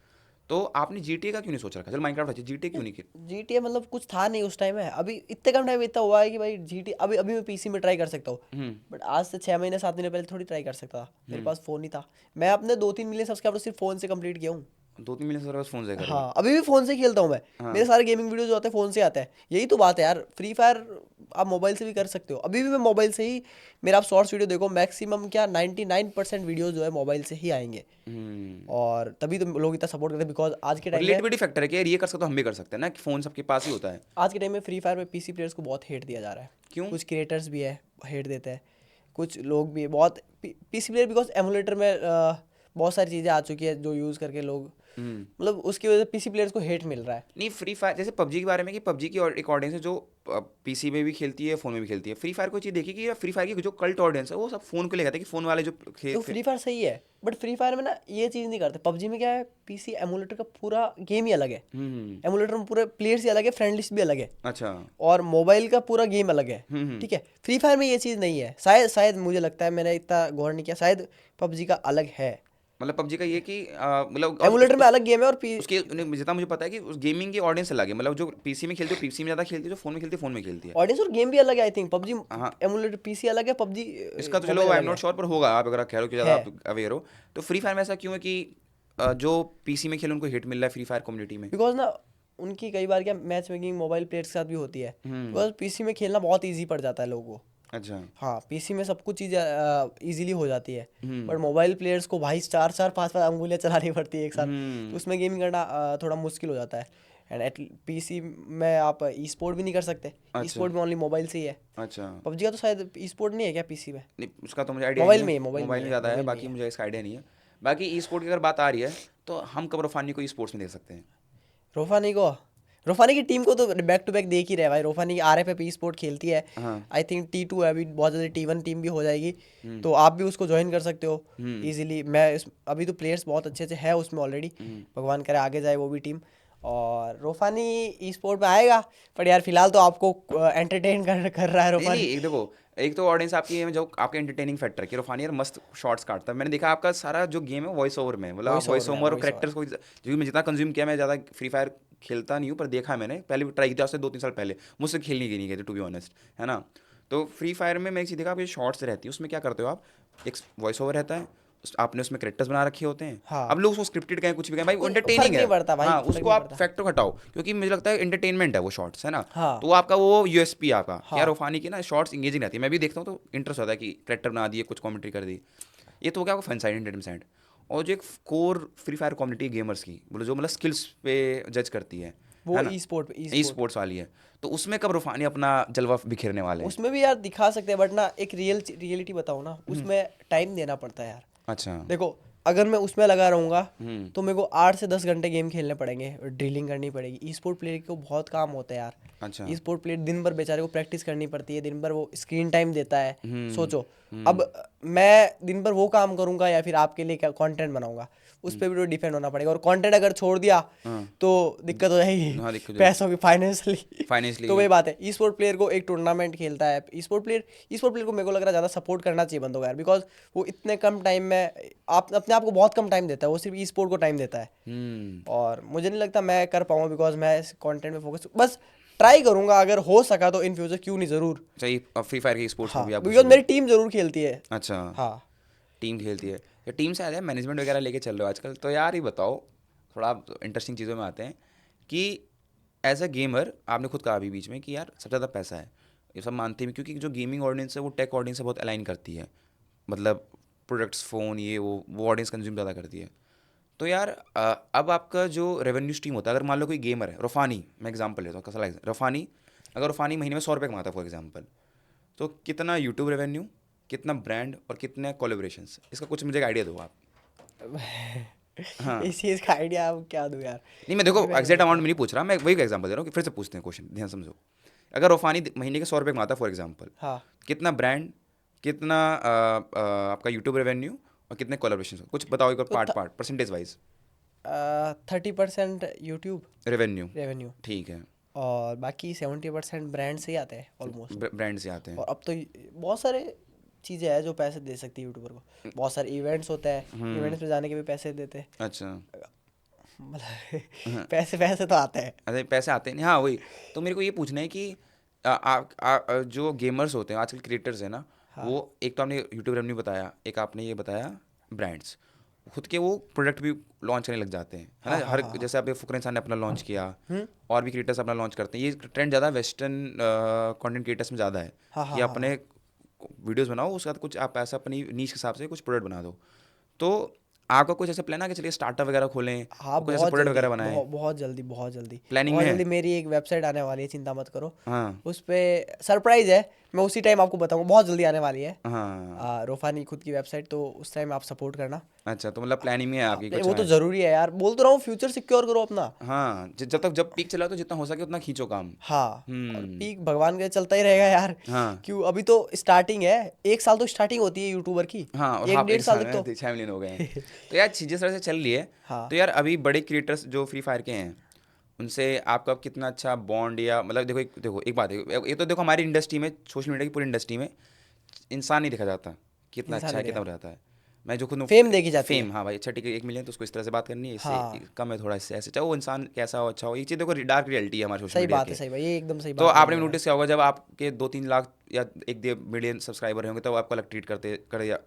तो आपने GTA का क्यों नहीं सोच रखा? चल माइनक्राफ्ट अच्छा, GTA क्यों नहीं किया? GTA मतलब कुछ था नहीं उस टाइम में, अभी इतने कम टाइम में इतना हुआ है कि भाई GTA अभी अभी मैं पीसी में ट्राई कर सकता हूँ, बट आज से 6 महीने 7 महीने पहले थोड़ी ट्राई कर सकता था, मेरे पास फ़ोन ही था। मैं अपने 2-3 मिलियन सब्सक्राइबर सिर्फ फ़ोन से कंप्लीट किया हूँ। 2-3 मिलियन सब्सक्राइबर्स फ़ोन से कर रहे हो? हाँ, अभी भी फ़ोन से खेलता हूँ मैं। मेरे सारे गेमिंग वीडियोस जो आते हैं फ़ोन से आते हैं। यही तो बात है यार, फ्री फायर आप मोबाइल से भी कर सकते हो। अभी भी मैं मोबाइल से ही, मेरा आप शॉर्ट्स वीडियो देखो, मैक्सिमम क्या 99% वीडियोस जो है मोबाइल से ही आएंगे। और तभी तो लोग इतना सपोर्ट करते हैं, बिकॉज आज के और टाइम में, रिलेटिविटी फैक्टर है कि यार ये कर सकते हो, हम भी कर सकते हैं ना, कि फ़ोन सबके पास ही होता है। आज के टाइम में फ्री फायर में पीसी प्लेयर्स को बहुत हेट दिया जा रहा है। क्यों? कुछ क्रिएटर्स भी है हेट देते हैं, कुछ लोग भी है बहुत पीसी प्लेयर, बिकॉज एमुलेटर में बहुत सारी चीज़ें आ चुकी है जो यूज़ करके लोग, मतलब उसकी वजह से पीसी प्लेयर्स को हेट मिल रहा है। नहीं, फ्री फायर जैसे पबजी के बारे में, कि पबजी की और एक ऑडियंस है जो पीसी में भी खेलती है, फ़ोन में भी खेलती है। फ्री फायर को चीज़ देखी कि फ्री फायर की जो कल्ट ऑडियंस है वो सब फ़ोन को ले जाते हैं, कि फ़ोन वाले जो तो फ्री फायर सही है, बट फ्री फायर में ना ये चीज़ नहीं करते। पबजी में क्या है, पीसी एमुलेटर का पूरा गेम ही अलग है। एमुलेटर में पूरे प्लेयर्स ही अलग है, फ्रेंड लिस्ट भी अलग है, अच्छा। और मोबाइल का पूरा गेम अलग है। ठीक है, फ्री फायर में ये चीज़ नहीं है, शायद मुझे लगता है, मैंने इतना गौर नहीं किया, शायद पबजी का अलग है। मतलब पबजी का ये कि मतलब और एमुलेटर में अलग गेम है, और उसके जितना मुझे पता है कि उस गेमिंग की ऑडियंस अलग है, मतलब जो पीसी में खेलती है पीसी में ज़्यादा खेलती है, जो फ़ोन में खेलती है फ़ोन में खेलती है। ऑडियंस और गेम भी अलग है। आई थिंक पबजी हाँ। एमुलेटर पीसी अलग है, पबजी इसका तो चलो आई एम नॉट श्योर, पर होगा, आप अगर कह रहे हो कि ज़्यादा आप अवेयर हो। तो फ्री फायर में ऐसा क्यों है कि जो पीसी में खेले उनको हिट मिल रहा है फ्री फायर कम्युनिटी में? बिकॉज ना उनकी कई बार क्या मैच मेकिंग मोबाइल प्लेयर्स के साथ भी होती है, बिकॉज पीसी में खेलना बहुत ईजी पड़ जाता है लोगों को। अच्छा। हाँ, पीसी में सब कुछ चीज़ें इजीली हो जाती है, बट मोबाइल प्लेयर्स को भाई 4-5 अंगुलियाँ चलानी पड़ती है एक साथ, तो उसमें गेमिंग करना थोड़ा मुश्किल हो जाता है। एंड एट पीसी में आप ई स्पोर्ट भी नहीं कर सकते, ई स्पोर्ट में ओनली मोबाइल से ही है। अच्छा। पबजी का तो शायद ई स्पोर्ट नहीं है क्या पीसी में? नहीं, उसका तो मुझे आइडिया मोबाइल नहीं में है, ही, मोबाइल में मोबाइल ही में है, ज़्यादा है, मोबाइल में ही बाकी है। मुझे इसका आइडिया नहीं है। बाकी ई स्पोर्ट की अगर बात आ रही है तो हम कब रोफानी को ई स्पोर्ट्स में देख सकते हैं? रोफानी की टीम को तो बैक टू बैक देख ही रहे भाई। रोफानी RF पे स्पोर्ट खेलती है, आई थिंक T2 है अभी, बहुत जल्दी T1 टीम भी हो जाएगी, तो आप भी उसको ज्वाइन कर सकते हो इजीली। अभी तो प्लेयर्स बहुत अच्छे अच्छे हैं उसमें ऑलरेडी, भगवान करे आगे जाए वो भी टीम। और रोफानी ई स्पोर्ट में आएगा, पर यार फिलहाल तो आपको एंटरटेन कर रहा है नहीं नहीं, रोफानी। एक देखो, एक तो ऑडियंस आपकी है जो आपके एंटरटेनिंग फैक्टर कि रोफानी यार मस्त शॉट्स काटता है। मैंने देखा आपका सारा जो गेम है वॉइस ओवर में है, मतलब वॉइस ओवर और करेक्टर्स को, जो मैं जितना कंज्यूम किया, मैं ज़्यादा फ्री फायर खेलता नहीं हूँ, पर देखा है मैंने, पहले भी ट्राई किया उससे 2-3 साल पहले, मुझसे खेलनी की नहीं गई थी टू बी ऑनेस्ट, है ना। तो फ्री फायर में मैं एक चीज़ देखा, आप ये शॉर्ट्स रहती है, उसमें क्या करते हो आप, एक वॉइस ओवर रहता है, आपने उसमें करेक्टर्स बना रखे होते हैं। हाँ, अब लोग उसको स्क्रिप्टेड कहें कुछ भी कहें, भाई वो फर्क एंटरटेनिंग है। नहीं पड़ता भाई, हाँ, फर्क उसको नहीं आप पड़ता। फैक्टर हटाओ, क्योंकि मुझे लगता है एंटरटेनमेंट है वो शॉर्ट्स, है ना। हाँ, तो वो आपका वो यूएसपी आपका हाँ। क्या, रोफानी की ना शॉर्ट्स इंगेजिंग रहती है, मैं भी देखता हूँ तो इंटरेस्ट होता है कि करेक्टर बना दिए, कुछ कमेंट्री कर दी। ये तो हो गया आपका फन साइड, एंटरटेनमेंट साइड। और जो एक core free fire community gamers की, बोलो जो मतलब स्किल्स पे जज करती है वो ना, ई स्पोर्ट ई स्पोर्ट्स वाली है, तो उसमें कब रोफानी अपना जलवा बिखेरने वाले हैं? उसमें भी यार दिखा सकते हैं, बट ना एक रियलिटी बताऊँ ना, उसमें टाइम देना पड़ता है यार। अच्छा। देखो, अगर मैं उसमें लगा रहूँगा तो मेरे को 8 से 10 घंटे गेम खेलने पड़ेंगे, ड्रिलिंग करनी पड़ेगी। ई स्पोर्ट प्लेयर को बहुत काम होता है यार। अच्छा। ई स्पोर्ट प्लेयर दिन भर बेचारे को प्रैक्टिस करनी पड़ती है, दिन भर वो स्क्रीन टाइम देता है। सोचो, अब मैं दिन भर वो काम करूँगा या फिर आपके लिए क्या कंटेंट बनाऊंगा, उस पर भी तो डिपेंड होना पड़ेगा। और कंटेंट अगर छोड़ दिया तो दिक्कत हो जाएगी, हाँ, दिक्कत हो पैसों की, फाइनेंशियली। फाइनेंशियली। तो वही बात है, ई स्पोर्ट प्लेयर को एक टूर्नामेंट खेलता है, ई स्पोर्ट प्लेयर को मेरे को लग रहा है ज़्यादा सपोर्ट करना चाहिए बंदों का यार, बिकॉज वो इतने कम टाइम में आप अपने आप को बहुत कम टाइम देता है, वो सिर्फ ई स्पोर्ट को टाइम देता है। और मुझे नहीं लगता मैं कर पाऊंगा, बिकॉज मैं इस कंटेंट में फोकस बस ट्राई करूंगा, अगर हो सका तो इन फ्यूचर, क्यों नहीं, ज़रूर। चाहिए फ्री फायर की स्पोर्ट्स में हाँ, भी आप बिकॉज मेरी टीम ज़रूर खेलती है। अच्छा। हाँ, टीम खेलती है, या टीम से आ जाए, मैनेजमेंट वगैरह लेके चल रहे हो आजकल, तो यार ये बताओ, थोड़ा इंटरेस्टिंग चीज़ों में आते हैं कि एज अ गेमर आपने खुद कहा अभी बीच में कि यार सबसे ज़्यादा पैसा है, ये सब मानते हैं, क्योंकि जो गेमिंग ऑडियंस है वो टेक ऑडियंस से बहुत अलाइन करती है, मतलब प्रोडक्ट्स, फ़ोन, ये वो ऑडियंस कंज्यूम ज़्यादा करती है। तो यार अब आपका जो रेवेन्यू स्ट्रीम होता है, अगर मान लो कोई गेमर है, रोफानी, मैं एग्जांपल लेता हूँ, कसला रोफानी, अगर रोफानी महीने में 100 रुपये कमाता है फॉर एग्जांपल, तो कितना यूट्यूब रेवेन्यू, कितना ब्रांड और कितने कोलेब्रेशंस, इसका कुछ मुझे आइडिया दो आप। हाँ। इस चीज़ का आइडिया आप क्या दूँ यार। नहीं, मैं देखो एग्जैक्ट अमाउंट में नहीं पूछ रहा, मैं वही एग्जांपल दे रहा हूँ कि फिर से पूछते हैं क्वेश्चन, ध्यान समझो। अगर रोफानी महीने के 100 रुपये कमाता है फॉर एग्जांपल, हाँ, कितना ब्रांड, कितना आपका यूट्यूब रेवेन्यू और कितने कोलेब्रेशन, कुछ बताओ एक बार, part percentage wise. 30% YouTube revenue, revenue, ठीक है, और बाकी 70% ब्रांड से ही आते हैं ऑलमोस्ट। ब्रांड से आते हैं। और अब तो बहुत सारे चीज़ें हैं जो पैसे दे सकती है यूट्यूबर को, बहुत सारे इवेंट्स होते हैं, इवेंट्स में जाने के भी पैसे देते हैं। अच्छा। मतलब पैसे तो आते हैं। अरे पैसे आते नहीं, हाँ वही। तो मेरे को ये पूछना है कि जो गेमर्स होते हैं आजकल, क्रिएटर्स हैं ना, वो एक तो आपने यूट्यूब रेवेन्यू बताया, एक आपने ये बताया ब्रांड्स, खुद के वो प्रोडक्ट भी लॉन्च करने लग जाते हैं, है ना। हर जैसे अभी फुकरे इंसान ने अपना लॉन्च किया, और भी क्रिएटर्स अपना लॉन्च करते हैं। ये ट्रेंड ज़्यादा वेस्टर्न कंटेंट क्रिएटर्स में ज़्यादा है कि अपने वीडियोस बनाओ, उसके बाद कुछ आप ऐसा अपनी नीश के हिसाब से कुछ प्रोडक्ट बना दो। तो आपका कुछ ऐसा प्लान है कि चलिए स्टार्टअप वगैरह खोलें, हाँ, कुछ ऐसा प्रोडक्ट वगैरह बनाएं? बहुत जल्दी, बहुत जल्दी प्लानिंग बहुत में है? जल्दी मेरी एक वेबसाइट आने वाली है, चिंता मत करो। हाँ उस पे सरप्राइज है, मैं उसी टाइम आपको बताऊंगा, बहुत जल्दी आने वाली है। हाँ। रोफानी खुद की वेबसाइट, तो उस टाइम आप सपोर्ट करना। अच्छा, तो मतलब प्लानिंग में है आपकी कुछ? वो तो जरूरी है यार, बोल तो रहा हूँ, फ्यूचर सिक्योर करो अपना। हाँ, जब पीक चला तो जितना हो सके उतना खींचो काम। हाँ, और पीक भगवान के चलता ही रहेगा यार। हाँ क्यों, अभी तो स्टार्टिंग है, 1 साल तो स्टार्टिंग होती है यूट्यूबर की। हाँ, और 1-1.5 साल तक तो 6 मिलियन हो गए हैं। तो यार चीज़ें तरह से चल रही है। हाँ। तो यार अभी बड़े क्रिएटर्स जो फ्री फायर के हैं, उनसे आपका कितना अच्छा बॉन्ड, या मतलब देखो एक बात है, ये तो देखो हमारी इंडस्ट्री में, सोशल मीडिया की पूरी इंडस्ट्री में इंसान नहीं देखा जाता कितना इंसान अच्छा है, नहीं कितना रहता है। मैं जो खुद फेम देखी जाती फेम, हाँ भाई अच्छा ठीक है, 1 मिलियन तो उसको इस तरह से बात करनी है, इससे हाँ। कम है थोड़ा, इससे ऐसे, चाहे वो इंसान कैसा हो, अच्छा हो, ये चीज़ देखो डार्क रियलिटी है हमारे सोशल सही मीडिया बात है, के। सही बात, ये एकदम सही तो बात आपने बोली भी है। नोटिस किया होगा, जब आपके 2-3 लाख या 1-2 मिलियन सब्सक्राइबर होंगे तब आपको अलग ट्रीट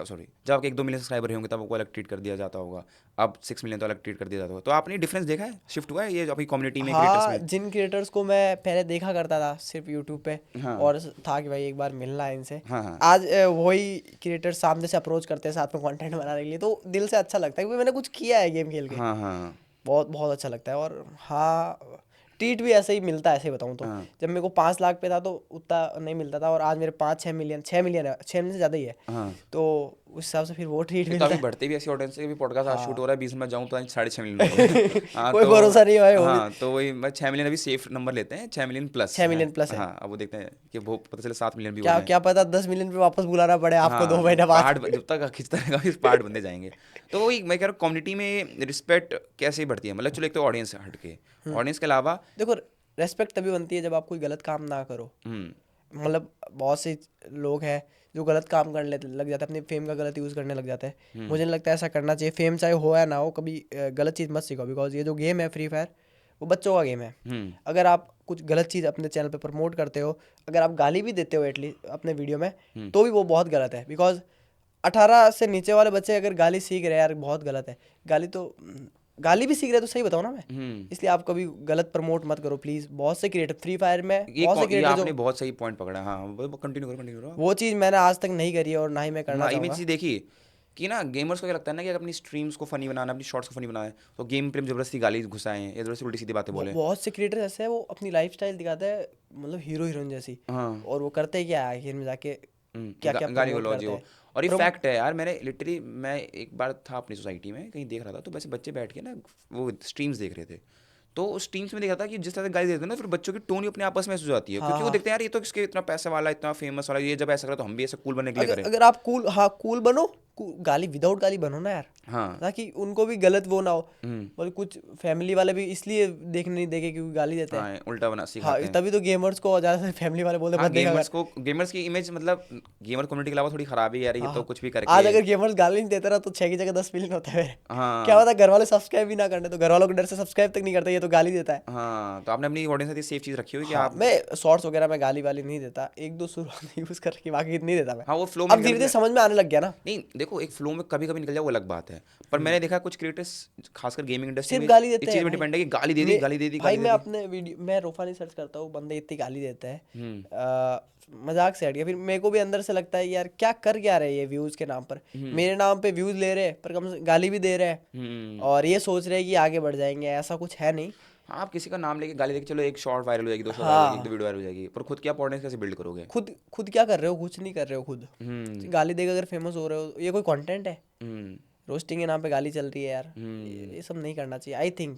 सॉरी, जब आपके 1-2 मिलियन सब्सक्राइबर होंगे तब आपको अलग ट्रीट कर दिया जाता होगा। अब 6 मिलियन तो अलग ट्रीट कर दिया जाता होगा। तो आपने डिफरेंस देखा है, शिफ्ट हुआ है ये आपकी कम्युनिटी में, क्रिएटर्स हाँ, में? जिन क्रिएटर्स को मैं पहले देखा करता था सिर्फ यूट्यूब पे, हाँ। और था कि भाई एक बार मिलना है इनसे, हाँ हाँ आज वही क्रिएटर सामने से अप्रोच करते हैं साथ में कंटेंट बनाने के लिए, तो दिल से अच्छा लगता है कि मैंने कुछ किया है गेम खेल के। हाँ हाँ बहुत बहुत अच्छा लगता है। और हाँ, ट्रीट भी ऐसे ही मिलता है, ऐसे ही बताऊँ तो। हाँ जब मेरे को 5 लाख पे था तो उतना नहीं मिलता था, और आज मेरे 5-6 मिलियन, 6 मिलियन है, 6 मिलियन से ज़्यादा ही है, हाँ। तो उस हिसाब से फिर वो ट्रीट तो मिलता अभी है। बढ़ते भी ऐसी ऑडियंस है कि पॉडकास्ट आज शूट हो रहा है, 20 में जाऊँ तो 6.5 मिलियन हाँ कोई तो भरोसा नहीं है भाई, हाँ, तो वही 6 मिलियन अभी सेफ नंबर लेते हैं, 6 मिलियन प्लस 6 मिलियन प्लस है। हाँ, अब वो देखते हैं कि वो पता चले 7 मिलियन भी हो क्या जाए। क्या पता 10 मिलियन पे वापस बुलाना पड़े आपको 2 हाँ, महीने बाद। पहाड़ जब तक खींचता रहेगा फिर पहाड़ बनते जाएंगे। तो वही मैं कह रहा हूँ, कम्युनिटी में रिस्पेक्ट कैसे बढ़ती है, मतलब चलो एक तो ऑडियंस से हट के, ऑडियंस के अलावा देखो, रेस्पेक्ट तभी बनती है जब आप कोई गलत काम ना करो। मतलब बहुत से लोग हैं जो गलत काम करने लग जाते हैं, अपने फेम का गलत यूज़ करने लग जाते हैं। मुझे नहीं लगता ऐसा करना चाहिए। फेम चाहे हो या ना हो, कभी गलत चीज़ मत सीखो, बिकॉज ये जो गेम है फ्री फायर, वो बच्चों का गेम है। अगर आप कुछ गलत चीज़ अपने चैनल पे प्रमोट करते हो, अगर आप गाली भी देते हो एटलीस्ट अपने वीडियो में, तो भी वो बहुत गलत है। बिकॉज 18 से नीचे वाले बच्चे अगर गाली सीख रहे हैं यार, बहुत गलत है। गाली भी सीख रहे हैं तो सही बताओ ना मैं, इसलिए आप कभी गलत प्रमोट मत करो प्लीज़। बहुत से क्रिएटर फ्री फायर में, बहुत से ये क्रिएटर आपने जो, बहुत सही पॉइंट पकड़ा। हाँ, वो कंटिन्यू करो। वो चीज़ मैंने आज तक नहीं करी है और ना ही मैं करना ये भी चाहूँगा। चीज़ देखी कि ना, गेमर्स को क्या लगता है ना कि अगर अपनी स्ट्रीम्स को फनी बनाना, अपनी शॉर्ट्स को फनी बनाना है, तो गेम पे जबरदस्ती गाली घुसाएं या जबरदस्ती उल्टी सीधी बातें बोले। बहुत से क्रिएटर ऐसे हैं, वो अपनी लाइफस्टाइल दिखाते हैं मतलब हीरो हीरोइन जैसी, हाँ और वो करते क्या है आखिर में जाके, क्या क्या गाली प्रमोट गलौज करते हो। हैं। और ये फैक्ट है यार, मैं एक बार था अपनी सोसाइटी में कहीं देख रहा था, तो वैसे बच्चे बैठ के ना वो स्ट्रीम्स देख रहे थे, तो उस स्ट्रीम्स में देखा था कि जिस तरह से गाली देते हैं ना, फिर बच्चों की टोन ही अपने आपस में हो जाती है, क्योंकि वो देखते हैं यार ये तो किसके इतना पैसा वाला, इतना फेमस वाला, ये जब ऐसा करे तो हम भी ऐसा कूल बनने के लिए करें। अगर आप कूल बनो, गाली विदाउट गाली बनो ना यार, हाँ ताकि उनको भी गलत वो ना हो। मतलब कुछ फैमिली वाले भी इसलिए देखने नहीं देखे क्योंकि गाली देते हैं। हाँ, उल्टा बना हाँ, सिखाते हैं। तभी तो गेमर्स को ज़्यादा फैमिली वाले बोलते हाँ, मत देखा कर। गेमर्स की इमेज, मतलब गेमर कम्युनिटी के अलावा थोड़ी खराब है यार, ये तो कुछ भी करके। आज अगर गेमर्स गाली नहीं देते ना तो 6 की जगह 10 मिलियन होते हैं। हाँ क्या पता घर वाले सब्सक्राइब भी ना करने, तो घर वालों के डर से सब्सक्राइब तक नहीं करते, ये तो गाली देता है। हाँ, तो आपने अपनी ऑडियंस के लिए सेफ चीज़ रखी हुई कि हाँ, आप। मैं शॉर्ट्स वगैरह में गाली वाली नहीं देता, 1-2 शुरुआत में यूज़ करके, बाकी नहीं देता मैं। हाँ, वो फ्लो में अब धीरे धीरे समझ में आने लग गया ना। नहीं देखो, एक फ्लो में कभी कभी निकल जाए वो अलग बात है, पर मैंने देखा कुछ क्रिएटर्स खासकर गेमिंग इंडस्ट्री सिर्फ में गाली इस देते चीज़ हैं में भाई। डिपेंड है कि गाली दे दी भाई मैं अपने वीडियो में रोफानी सर्च करता हूँ, बंदे इतनी गाली देते हैं, मजाक से हट गया। फिर मेरे को भी अंदर से लगता है यार क्या कर क्या रहे ये व्यूज के नाम पर, मेरे नाम पे व्यूज ले रहे हैं पर कम से गाली भी दे रहे हैं, और ये सोच रहे हैं कि आगे बढ़ जाएंगे, ऐसा कुछ है नहीं। हाँ, आप किसी का नाम लेके गाली देके चलो, एक शॉर्ट वायरल हो जाएगी, 2 शॉर्ट वायरल हो जाएगी, 1-2 वीडियो वायरल हो जाएगी, पर खुद की आप ऑडियंस कैसे बिल्ड करोगे? खुद क्या कर रहे हो, कुछ नहीं कर रहे हो खुद। गाली देकर अगर फेमस हो रहे हो, ये कोई कंटेंट है? रोस्टिंग के नाम पे गाली चल रही है यार, ये सब नहीं करना चाहिए आई थिंक।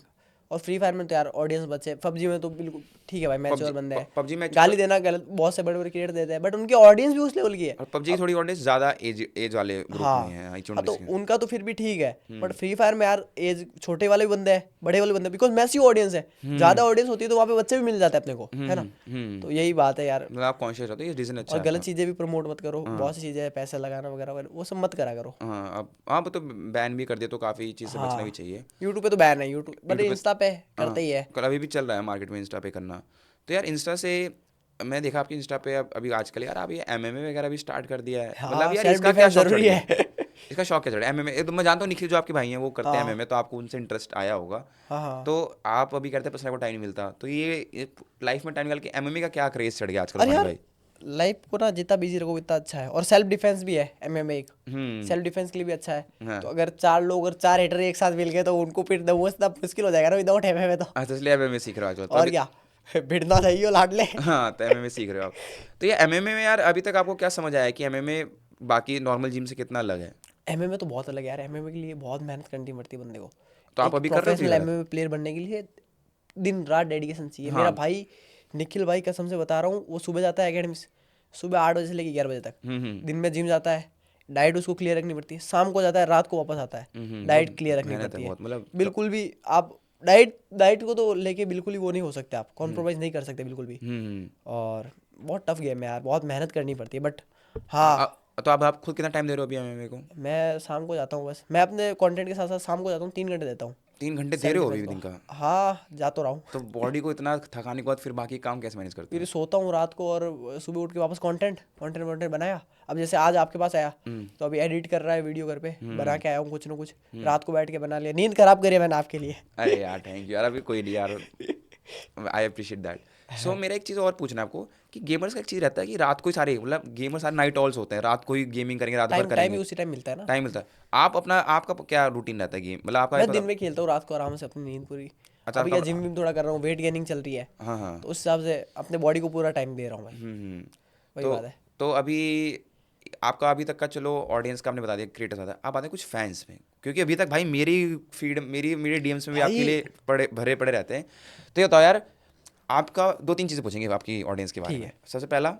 और फ्री फायर में तो यार ऑडियंस बच्चे, पबजी में तो बिल्कुल ठीक है भाई, मैच्योर बंदे हैं, पबजी में गाली देना गलत, बहुत से बड़े बड़े क्रिएटर देते हैं, बट उनकी ऑडियंस भी उस लेवल की है। और पबजी की थोड़ी ऑडियंस ज़्यादा एज वाले ग्रुप हाँ में है, हाँ, तो उनका तो फिर भी ठीक है, बट फ्री फायर में यार एज छोटे वाले भी बंदे हैं, बड़े वाले बंदे, बिकॉज मैसिव ऑडियंस है, ज्यादा ऑडियंस होती है तो वहाँ पे बच्चे भी मिल जाते हैं अपने को, है ना। तो यही बात है यार, मतलब आप कॉन्शियस होते हो, ये रीज़न अच्छा और है गलत आपका। चीजें भी प्रमोट मत करो, बहुत सी चीजें पैसा लगाना वगैरह वगैरह वो सब मत करा करो। हाँ अब हाँ वो तो बैन भी कर दिया तो काफ़ी चीज़ से बचना भी चाहिए। यूट्यूब पे तो बैन है, यूट्यूब बट इंस्टा पे करते ही है। कल अभी भी चल रहा है मार्केट में इंस्टा पे करना। तो यार इंस्टा से मैं देखा आपकी इंस्टा पे अभी आजकल यार आप ये MMA वगैरह भी स्टार्ट कर दिया है। मतलब यार self इसका क्या defense शौक चढ़ जरूरी गया है। इसका शौक क्या चढ़ा MMA? तो मैं जानता हूँ निखिल जो आपके भाई हैं वो करते हैं MMA, तो आपको उनसे इंटरेस्ट आया होगा। हाँ हाँ, तो आप अभी करते पर को टाइम नहीं मिलता, तो ये लाइफ में टाइम निकाल के MMA का क्या क्रेज चढ़ गया आजकल अरे भाई? यार लाइफ को ना जितना बिजी रखो उतना अच्छा है, और सेल्फ डिफेंस भी है एमएमए एक, सेल्फ डिफेंस के लिए भी अच्छा है। हाँ। तो अगर चार लोग और चार हेटर एक साथ मिल गए तो उनको पिटना वो इतना मुश्किल हो जाएगा ना विदाउट एमएमए तो। अच्छा इसलिए MMA सीख रहे हो आजकल? तो और अभी क्या भिड़ना चाहिए और लाडले। हाँ तो MMA सीख रहे हो आप। तो ये MMA में यार अभी तक आपको क्या समझ आया कि MMA बाकी नॉर्मल जिम से कितना अलग है? एमएमए तो बहुत अलग है यार, एमएमए के लिए बहुत मेहनत करनी पड़ती है बंदे को। तो आप अभी कर रहे हो प्रोफेशनल एमएमए प्लेयर बनने के लिए दिन रात डेडिकेशन चाहिए। मेरा भाई निखिल भाई कसम से बता रहा हूँ, वो सुबह जाता है एकेडमी से, सुबह 8 बजे से लेकर 11 बजे तक, दिन में जिम जाता है, डाइट उसको क्लियर रखनी पड़ती है, शाम को जाता है, रात को वापस आता है, डाइट क्लियर रखनी पड़ती है। मतलब बिल्कुल भी आप डाइट को तो लेके बिल्कुल ही वो नहीं हो सकते, आप कॉम्प्रोमाइज़ नहीं कर सकते बिल्कुल भी। और बहुत टफ गेम है यार, बहुत मेहनत करनी पड़ती है, बट हाँ। तो आप खुद कितना टाइम दे रहे हो अभी MMA को? मैं शाम को जाता हूँ, बस मैं अपने कंटेंट के साथ साथ शाम को जाता हूँ, 3 घंटे देता हूँ। 3 घंटे दे रहे हो अभी दिन का? हाँ जा तो रहा हूँ। तो बॉडी को इतना थकाने के बाद फिर बाकी काम कैसे मैनेज करते फिर सोता हूँ रात को, और सुबह उठ के वापस कंटेंट बनाया। अब जैसे आज आपके पास आया तो अभी एडिट कर रहा है वीडियो घर पे, बना के आया हूँ कुछ ना कुछ, रात को बैठ के बना लिया, नींद खराब करी है मैंने आपके लिए। अरे यार थैंक यू यार, अभी कोई नहीं यार, आई अप्रिशिएट दैट। सो मेरा एक चीज़ और पूछना है आपको कि गेमर्स का एक चीज़ रहता है कि रात को ही सारे मतलब गेमर्स सारे नाइट ऑल्स होते हैं, रात को ही गेमिंग करेंगे, रात भर टाइम करेंगे, उसी टाइम मिलता है ना। टाइम मिलता है। आपका क्या रूटीन रहता है गेम मतलब आपका? मैं दिन में खेलता हूँ, रात को आराम से अपनी नींद पूरी। अच्छा, अभी क्या जिम विम थोड़ा कर रहा हूँ, वेट गेनिंग चल रही है, हाँ हाँ, तो उस हिसाब से अपने बॉडी को पूरा टाइम दे रहा हूँ मैं। वही बात है। तो अभी आपका अभी तक का चलो ऑडियंस का आपने बता दिया क्रिएटर्स आता है, आप आते हैं कुछ फैंस में, क्योंकि अभी तक भाई मेरी फीड मेरे DMs में भी आपके लिए भरे पड़े रहते हैं। तो ये बताओ यार, आपका 2-3 चीज़ें पूछेंगे आपकी ऑडियंस के बारे में। सबसे पहला,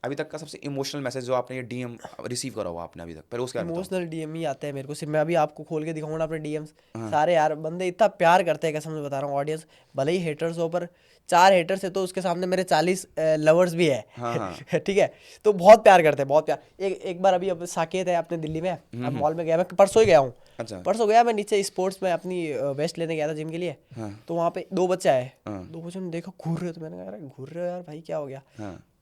अभी तक का सबसे इमोशनल मैसेज जो आपने ये DM रिसीव करा हुआ आपने अभी तक, पहले उसका इमोशनल DM ही आते हैं मेरे को सिर्फ। मैं अभी आपको खोल के दिखाऊंगा अपने DMs, सारे यार बंदे इतना प्यार करते हैं, कसम से बता रहा हूँ। ऑडियंस भले ही हेटर्स हो, पर 4 हेटर्स है तो उसके सामने मेरे 40 लवर्स भी है। ठीक है, तो बहुत प्यार करते हैं, बहुत प्यार। एक बार अभी अब साकेत है अपने दिल्ली में, अब मॉल में गया, मैं परसों ही गया हूँ। अच्छा, परसों गया मैं नीचे स्पोर्ट्स में अपनी वेस्ट लेने गया था जिम के लिए। तो वहाँ पे 2 बच्चे आए, 2 बच्चों ने देखा घूर रहे, तो मैंने कहा घूर रहे हो यार भाई, क्या हो गया?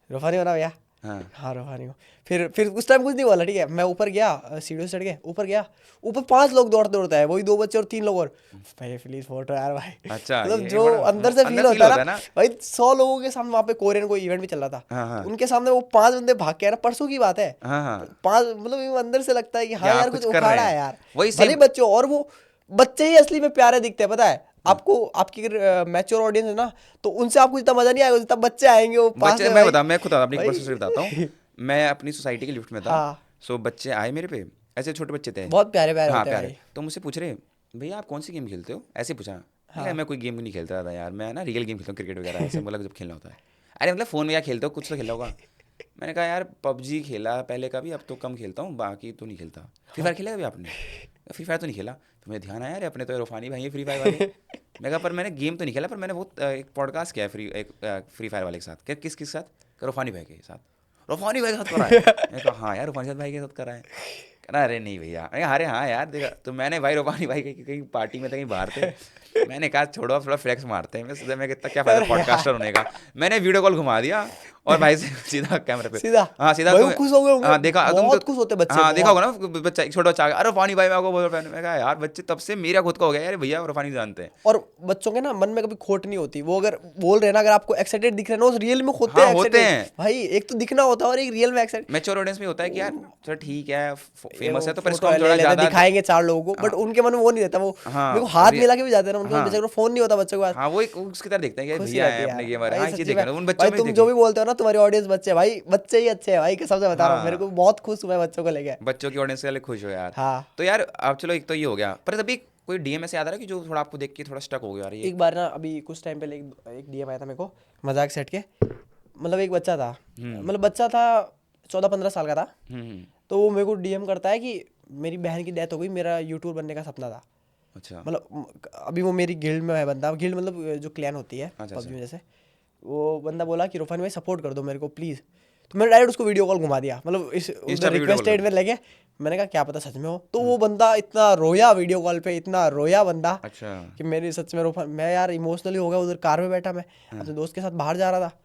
रूफानी बना भैया। हाँ रूफानी हो। फिर उस टाइम कुछ नहीं बोला, ठीक है। मैं ऊपर गया, सीढ़ियों से चढ़ के ऊपर गया, ऊपर 5 लोग दौड़ते है, वही 2 बच्चे और 3 लोग और। भाई प्लीज फोटो यार भाई। अच्छा, मतलब जो अंदर से फील होता है ना भाई, 100 लोगों के सामने, वहाँ पे कोरियन कोई इवेंट भी चल रहा था, उनके सामने वो 5 बंदे भाग के आए ना, परसों की बात है। 5 मतलब अंदर से लगता है कि हाँ यार कुछ उखाड़ा है यार, भले बच्चों। और वो बच्चे ही असली में प्यारे दिखते हैं, पता है आपको। आपकी अगर मैच्योर ऑडियंस है ना, तो उनसे आपको इतना मजा नहीं आएगा जितना बच्चे आएंगे वो पास में। मैं खुद अपनी पर्सनल बताता हूँ। मैं अपनी सोसाइटी के लिफ्ट में था, सो बच्चे आए मेरे पे, ऐसे छोटे बच्चे थे, बहुत प्यारे होते हैं। तो मुझसे पूछ रहे, भैया आप कौन सी गेम खेलते हो? ऐसे पूछा। मैं कोई गेम नहीं खेलता था यार, मैं ना रियल गेम खेलता हूँ, क्रिकेट वगैरह ऐसे, मतलब जब खेलना होता है। अरे मतलब फ़ोन में क्या खेलते हो, कुछ तो खेला होगा। मैंने कहा यार PUBG खेला पहले का भी, अब तो कम खेलता हूँ, बाकी तो नहीं खेलता। फ्री फायर खेला कभी आपने? फ्री फायर तो नहीं खेला। तो मेरे ध्यान आया यार अपने तो रूफानी भाई है फ्री फायर वाले। मैं कहा पर मैंने गेम तो नहीं खेला, पर मैंने वो एक पॉडकास्ट किया है फ्री फायर वाले के साथ। क्या किस साथ? रूफानी भाई के साथ। रूफानी भाई के साथ करा है? मैं कहा हाँ यार रूफानी भाई के साथ करा है। कहना अरे नहीं भैया। अरे हाँ यार देखा। तो मैंने भाई रूफानी भाई कहीं पार्टी में थे, कहीं बाहर थे, मैंने कहा छोड़ो अब थोड़ा फ्लेक्स मारते हैं, मैं कितना क्या फायदा पॉडकास्टर होने का। मैंने वीडियो कॉल घुमा दिया और भाई से सीधा कैमरे पे, सीधा खुश हो गए होंगे। हाँ देखा, बहुत खुश होते बच्चे। हाँ देखा होगा ना बच्चा, छोटा बच्चा, अरे रूफानी भाई मैं बोल रहा हूँ। मैं कहा यार बच्चे तब से मेरा खुद का हो गया यार, भैया रूफानी जानते हैं। और बच्चों के ना मन में कभी खोट नहीं होती, वो अगर बोल रहे ना, अगर आपको एक्साइटेड दिख रहे ना, उस रियल में होते हैं भाई। एक तो दिखना होता है और एक रियल में एक्साइटेड। मैच्योर ऑडियंस में होता है कि यार चलो ठीक है फेमस है तो पर इसको हम थोड़ा ज्यादा दिखाएंगे 4 लोगों को, बट उनके मन में वो नहीं रहता। वो मेरे को हाथ मिला के भी जाते हैं ना, उनके फोन नहीं होता बच्चों के पास। हाँ वो एक उसकी तरह देखते हैं कि भैया है अपने गेमर है। हाँ ये देखना उन बच्चों में। तुम जो भी बोलते हो ना, तुम्हारी ऑडियंस बच्चे भाई, बच्चे ही अच्छे हैं भाई, कसम से बता रहा हूँ। मेरे को बहुत खुश हुआ बच्चों को लेके, बच्चों की ऑडियंस के लिए खुश हो यार। हाँ तो यार अब चलो एक तो ये हो गया, पर अभी कोई डीएम ऐसे याद आ रहा है कि जो थोड़ा आपको देख के थोड़ा स्टक हो गया यार ये? एक बार ना अभी कुछ टाइम पहले एक डीएम आया था मेरे को मजाक सेट के, मतलब एक बच्चा था, मतलब बच्चा था 14-15 साल का था, तो वो मेरे को डीएम करता है कि मेरी बहन की डेथ हो गई, मेरा यूट्यूबर बनने का सपना था। अच्छा। मतलब अभी वो मेरी गिल्ड में है बंदा, गिल्ड मतलब जो क्लैन होती है पबजी में जैसे, वो बंदा बोला कि रोफान भाई सपोर्ट कर दो मेरे को प्लीज़, तो मैंने डायरेक्ट उसको वीडियो कॉल घुमा दिया, मतलब इस रिक्वेस्टेड में लगे, मैंने कहा क्या पता सच में हो, तो वो बंदा इतना रोया वीडियो कॉल पे, इतना रोया बंदा अच्छा। कि मेरी सच में रोफान, मैं यार इमोशनली हो गया, उधर कार में बैठा मैं अपने दोस्त के साथ बाहर जा रहा था,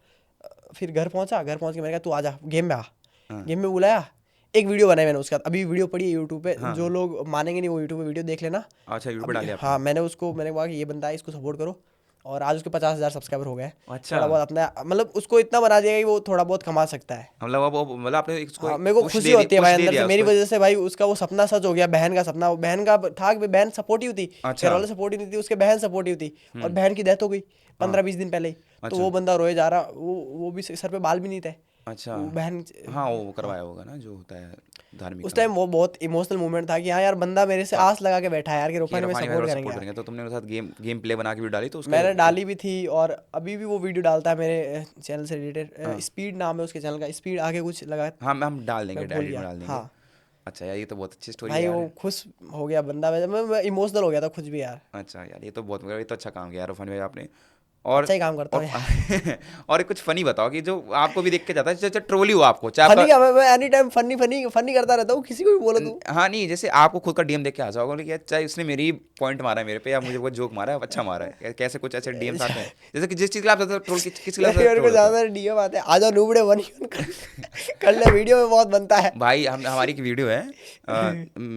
फिर घर पहुंच के मैंने कहा तू आ जा गेम में आ, गेम में बुलाया, एक वीडियो बनाई मैंने उसका, अभी वीडियो पड़ी है यूट्यूब पे, जो लोग मानेंगे नहीं वो यूट्यूब पे वीडियो देख लेना। अच्छा, यूट्यूब पे डाली आपने? हाँ, मैंने कहा कि ये बंदा है, इसको सपोर्ट करो, और आज उसके 50,000 सब्सक्राइबर हो गए। अच्छा। थोड़ा बहुत अपना मतलब उसको इतना बना दिया कि वो थोड़ा बहुत कमा सकता है। मतलब आपने इसको हाँ, मेरे को खुशी होती है भाई अंदर से, मेरी वजह से भाई उसका वो सपना सच हो गया, बहन का सपना, बहन का था कि बहन सपोर्टिव थी, घर वाले सपोर्टिव नहीं थी, उसके बहन सपोर्टिव थी, और बहन की डेथ हो गई 15-20 दिन पहले ही, तो वो बंदा रोए जा रहा, वो भी सर पे बाल भी नहीं थे। अच्छा। बहन, हाँ, वो करवाया होगा ना जो होता है धार्मिक। उस टाइम वो बहुत इमोशनल मोमेंट था कि हाँ यार बंदा मेरे से आस लगा के बैठा है यार कि रोफानी में सपोर्ट करेंगे। तो तुमने उसके साथ गेम प्ले बना के भी डाली? तो मैंने डाली भी थी, और अभी भी वो वीडियो डालता है मेरे चैनल से रिलेटेड, स्पीड नाम है उसके चैनल का, स्पीड आगे कुछ लगा। हाँ, हम डाल देंगे, डायरेक्ट में डाल देंगे। हाँ। अच्छा यार, ये तो बहुत अच्छी स्टोरी भाई है वो खुश हो गया बंदा, मैं इमोशनल हो गया था खुद भी यार। अच्छा यार, ये तो अच्छा काम किया यार रोफानी भाई आपने। और अच्छा ही काम करता हूँ यार। और कुछ फनी बताओ कि जो आपको भी देख के जाता है, ट्रोली हो आपको, चाहे फनी क्या, मैं एनी टाइम फनी करता रहता हूँ, किसी को भी बोलो तू। हाँ नहीं, जैसे आपको खुद का डीएम देख के आ जाओगे कि चाहे उसने मेरी पॉइंट मारा है मेरे पे, या मुझे वो जोक मारा है, अच्छा मारा है, कैसे कुछ ऐसे डीएम्स आते हैं जैसे कि जिस चीज़ के लिए आप ज्यादा ट्रोल, किस मेरे को ज्यादा डीएम आते हैं, आजा नूबड़े बनी कर ले, वीडियो में बहुत बनता है भाई। हमारी एक वीडियो है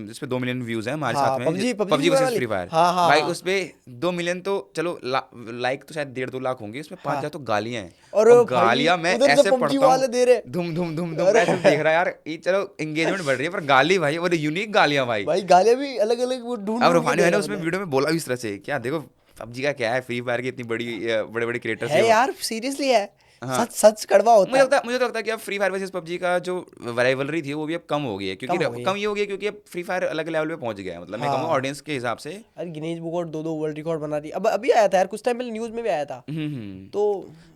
जिस पे 2 मिलियन व्यूज है हमारे साथ में, पबजी वर्सेस फ्री फायर। हाँ, भाई उस पे 2 मिलियन तो चलो, लाइक तो शायद 1.5-2 लाख होंगे, उसमें 5,000 तो गालियां हैं, और गालियां मैं ऐसे पढ़ता हूँ, धुम धुम धुम धुम ऐसे देख रहा है यार, ये चलो एंगेजमेंट बढ़ रही है, पर गाली भाई, और यूनिक गालियां भाई, गालियां भी अलग अलग वो ढूंढ। अब रूफानी भाई ने उसमें वीडियो में बोला भी इस तरह से, क्या देखो पबजी का क्या है, फ्री फायर की इतनी बड़े बड़े क्रिएटर्स है यार, सीरियसली है। हाँ। सच कड़वा होता है। मुझे तो लगता है कि अब फ्री फायर वर्सेस पबजी का जो राइवलरी थी वो भी अब कम हो गई है, क्योंकि कम ये हो गया क्योंकि अब फ्री फायर अलग लेवल पे पहुंच गया है, मतलब मैं कहूँगा ऑडियंस के हिसाब से। अरे गिनीज बुक और 2 वर्ल्ड रिकॉर्ड बना दी, अब अभी आया था यार, कुछ टाइम पहले न्यूज़ में भी आया था। तो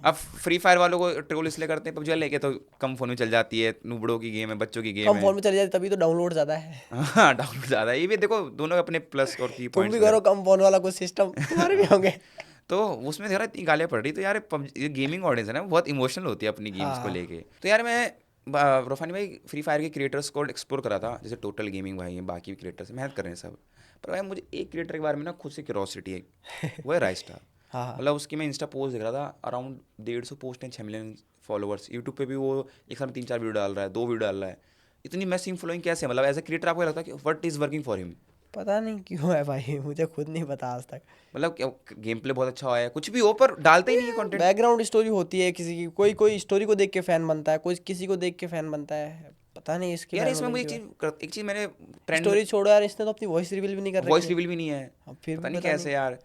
अब फ्री फायर वालों को ट्रोल इसलिए करते हैं, पबजी लेके तो कम फोन में चल जाती है, नूबड़ों की गेम है, बच्चों की गेम है, कम फोन में चल जाती, तभी तो डाउनलोड ज़्यादा है। हाँ, डाउनलोड ज़्यादा है, ये भी देखो दोनों अपने प्लस और की तुम भी करो कम फोन वाला कुछ सिस्टम, तुम्हारे भी होंगे। तो उसमें यार इतनी गालियाँ पड़ रही, तो यार पबजी गेमिंग ऑडियंस है ना, बहुत इमोशनल होती है अपनी गेम्स को लेके। तो यार मैं रोफानी भाई फ्री फायर के क्रिएटर्स को एक्सप्लोर करा था, जैसे टोटल गेमिंग भाई है, बाकी भी क्रिएटर्स मेहनत कर रहे हैं सब, पर भाई मुझे एक क्रिएटर के बारे में ना खुद से क्यूरोसिटी है, वो है राइस्टार। मतलब उसकी मैं इंस्टा पोस्ट देख रहा था, अराउंड 150 पोस्ट हैं, 6 मिलियन फॉलोअर्स, यूट्यूब पे भी वो एक साथ 3-4 वीडियो डाल रहा है, 2 वीडियो डाल रहा है, इतनी मैसिव फॉलोइंग कैसे, मतलब एज ए क्रिएटर आपको लगता है कि what is working for him? पता नहीं क्यों है भाई, मुझे खुद नहीं पता आज तक। मतलब गेम प्ले बहुत अच्छा है, कुछ भी हो, पर डालते ही नहीं है कंटेंट। बैकग्राउंड स्टोरी होती है किसी की, कोई स्टोरी को देख के फैन बनता है, कोई किसी को देख के फैन बनता है, पता नहीं इसके यार इसमें मुझे एक चीज मैंने स्टोरी छोड़ो यार, इसने तो अपनी वॉइस रिवील भी नहीं कर रखी है। वॉइस रिवील भी नहीं है, फिर पता नहीं कैसे यार।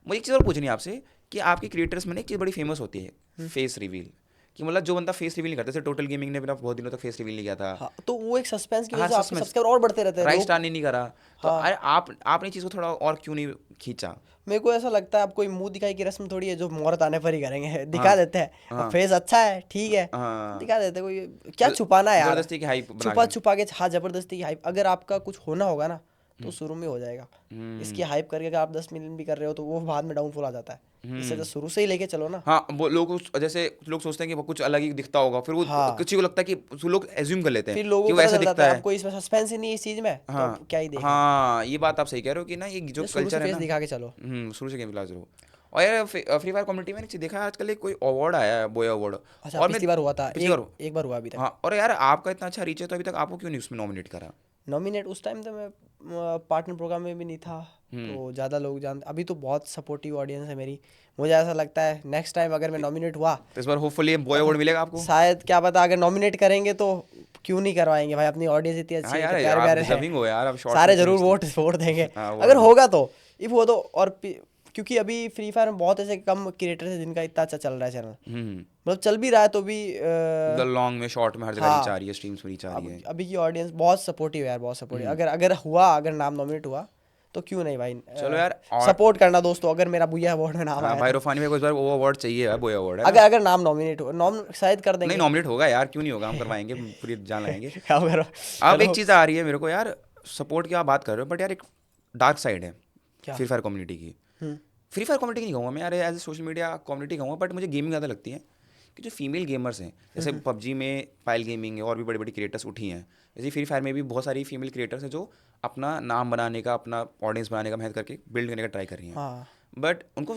मुझे एक चीज़ और पूछनी है आपसे कि आपके क्रिएटर्स में एक चीज़ बड़ी फेमस होती है, फेस रिवील, कि मतलब जो बंदा फेस रिवील नहीं करता, जैसे टोटल गेमिंग ने भी बहुत दिनों तक फेस रिवील नहीं किया था। हाँ, तो वो एक सस्पेंस की वजह से आपके सब्सक्राइबर और बढ़ते रहते हैं। राइस्टार ने नहीं करा, तो अरे आपने चीज़ को थोड़ा और क्यों नहीं खींचा? मेरे को ऐसा लगता है, आप कोई मुंह दिखाई की रस्म थोड़ी है जो मुहूर्त आने पर ही करेंगे, दिखा देते हैं, फेस अच्छा है ठीक है, दिखा देते हैं, कोई क्या छुपाना है यार, जबरदस्ती की हाइप छुपा के। हाँ, जबरदस्ती की हाइप, अगर आपका कुछ होना होगा ना तो शुरू में हो जाएगा, इसकी हाइप करके अगर आप 10 मिलियन भी कर रहे हो तो वो बाद में डाउनफॉल आ जाता है, इससे तो शुरू से ही लेके चलो ना। हाँ, वो लोग जैसे लोग सोचते हैं कि वो कुछ अलग ही दिखता होगा, फिर वो किसी को लगता है कि लोग एज्यूम कर लेते हैं फिर लोगों कि वो ऐसा दिखता है, आपको इसमें सस्पेंस ही नहीं है इस चीज में, तो क्या ही देखें। हाँ, ये बात आप सही कह रहे हो कि ना ये जो कल्चर है ना, दिखा के चलो, शुरू से गेम दिखा चलो। और यार फ्री फायर कम्युनिटी में देखा है आजकल एक कोई अवार्ड आया है, बोया अवार्ड, और पिछली बार हुआ था, एक बार हुआ अभी तक। हाँ, और यार आपका इतना अच्छा रीच है, तो अभी तक आपको क्यों नहीं उसमें नॉमिनेट करा? नॉमिनेट उस टाइम तो मैं पार्टनर प्रोग्राम में भी नहीं था, तो ज़्यादा लोग जानते, अभी तो बहुत सपोर्टिव ऑडियंस है मेरी, मुझे ऐसा लगता है नेक्स्ट टाइम अगर मैं नॉमिनेट हुआ तो इस बार होपफुली बॉय अवार्ड मिलेगा आपको, शायद, क्या पता, अगर नॉमिनेट करेंगे तो क्यों नहीं करवाएंगे भाई, अपनी ऑडियंस इतनी अच्छी है, प्यारे है, सारे जरूर वोट देंगे अगर होगा तो, इफ वो तो। और क्योंकि अभी फ्री फायर में बहुत ऐसे कम क्रिएटर्स हैं जिनका इतना अच्छा चल रहा है चैनल, मतलब चल भी रहा है तो भी लॉन्ग में, शॉर्ट में, हर जगह रीच आ रही है, स्ट्रीम्स में रीच आ रही है। अभी की ऑडियंस बहुत सपोर्टिव है यार, बहुत सपोर्टिव। अगर नाम नॉमिनेट हुआ तो क्यों नहीं भाई। चलो यार, और सपोर्ट करना दोस्तों, अगर मेरा बुया अवार्ड में नाम हाँ आया भाई तो। रूफानी भाई को इस बार वो अवार्ड चाहिए है, वो अवार्ड है अगर अगर नाम नॉमिनेट हो, नॉम शायद कर नहीं देंगे। नॉमिनेट होगा यार, क्यों नहीं होगा, हम करवाएंगे, पूरी जान लगाएंगे। क्या करो। अब एक चलो। चीज़ आ रही है मेरे को यार, सपोर्ट की आप बात कर रहे हो बट यार एक डार्क साइड है क्या? फ्री फायर कम्युनिटी की। हम्म। फ्री फायर कम्युनिटी नहीं कहूँगा मैं यार, as a social media community कहूँगा, बट मुझे गेमिंग ज़्यादा लगती है कि जो फीमेल गेमर्स हैं, जैसे पबजी में पायल गेमिंग है और भी बड़ी बड़ी क्रिएटर्स उठी हैं, जैसे फ्री फायर में भी बहुत सारी फीमेल क्रिएटर्स हैं जो अपना नाम बनाने का, अपना ऑडियंस बनाने का मेहनत करके बिल्ड करने का ट्राई कर रही हैं। हाँ बट उनको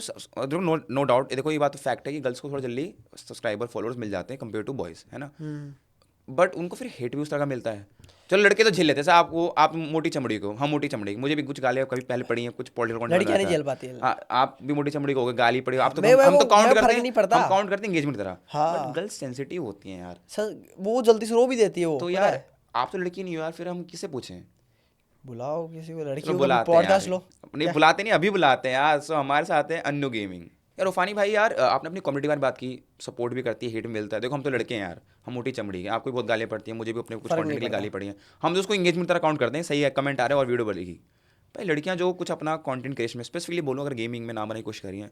नो डाउट देखो, ये बात तो फैक्ट है कि गर्ल्स को थोड़ा जल्दी सब्सक्राइबर फॉलोअर्स मिल जाते हैं कंपेयर टू बॉयज़, है ना। बट उनको फिर हेट भी उस तरह का मिलता है। चलो लड़के तो झेल लेते हैं, जैसे आप मोटी चमड़ी को, हम मोटी चमड़ी, मुझे भी कुछ गालियाँ कभी पहले पड़ी हैं, कुछ पॉलिटिकल लड़कियां नहीं झेल पाती है। आप भी मोटी चमड़ी को हो गए, गाली पड़ी, आप तो मैं हम तो वो- काउंट मैं करते फर्क हैं, नहीं पड़ता। हम काउंट करते हैं एंगेजमेंट की तरह। हाँ। बट गर्ल्स सेंसिटिव होती हैं यार, सर वो जल्दी से रो भी देती है वो, तो पता यार है? आप तो लड़की नहीं हो यार, फिर हम किसे पूछें। बुलाओ किसी को, लड़की चलो को बुलाते हैं पॉडकास्ट यार, लो। नहीं बुलाते नहीं, अभी बुलाते हैं यार। सो हमारे साथ है अन्नू गेमिंग। यार रूफानी भाई यार, आपने अपनी कम्युनिटी की बात की, सपोर्ट भी करती है, हेट भी मिलता है। देखो हम तो लड़के हैं यार, हम मोटी चमड़ी हैं, आपको भी बहुत गालियाँ पड़ती हैं, मुझे भी अपने कुछ फर्क कंटेंट नहीं के लिए पड़ता। गाली पड़ी हैं, हम तो उसको एंगेजमेंट तरह काउंट करते हैं, सही है, कमेंट आ रहा है और वीडियो बनेगी। भाई लड़कियाँ जो कुछ अपना कंटेंट क्रिएशन में स्पेसिफिकली बोलो, अगर गेमिंग में नाम बनाने की कोशिश करी हैं,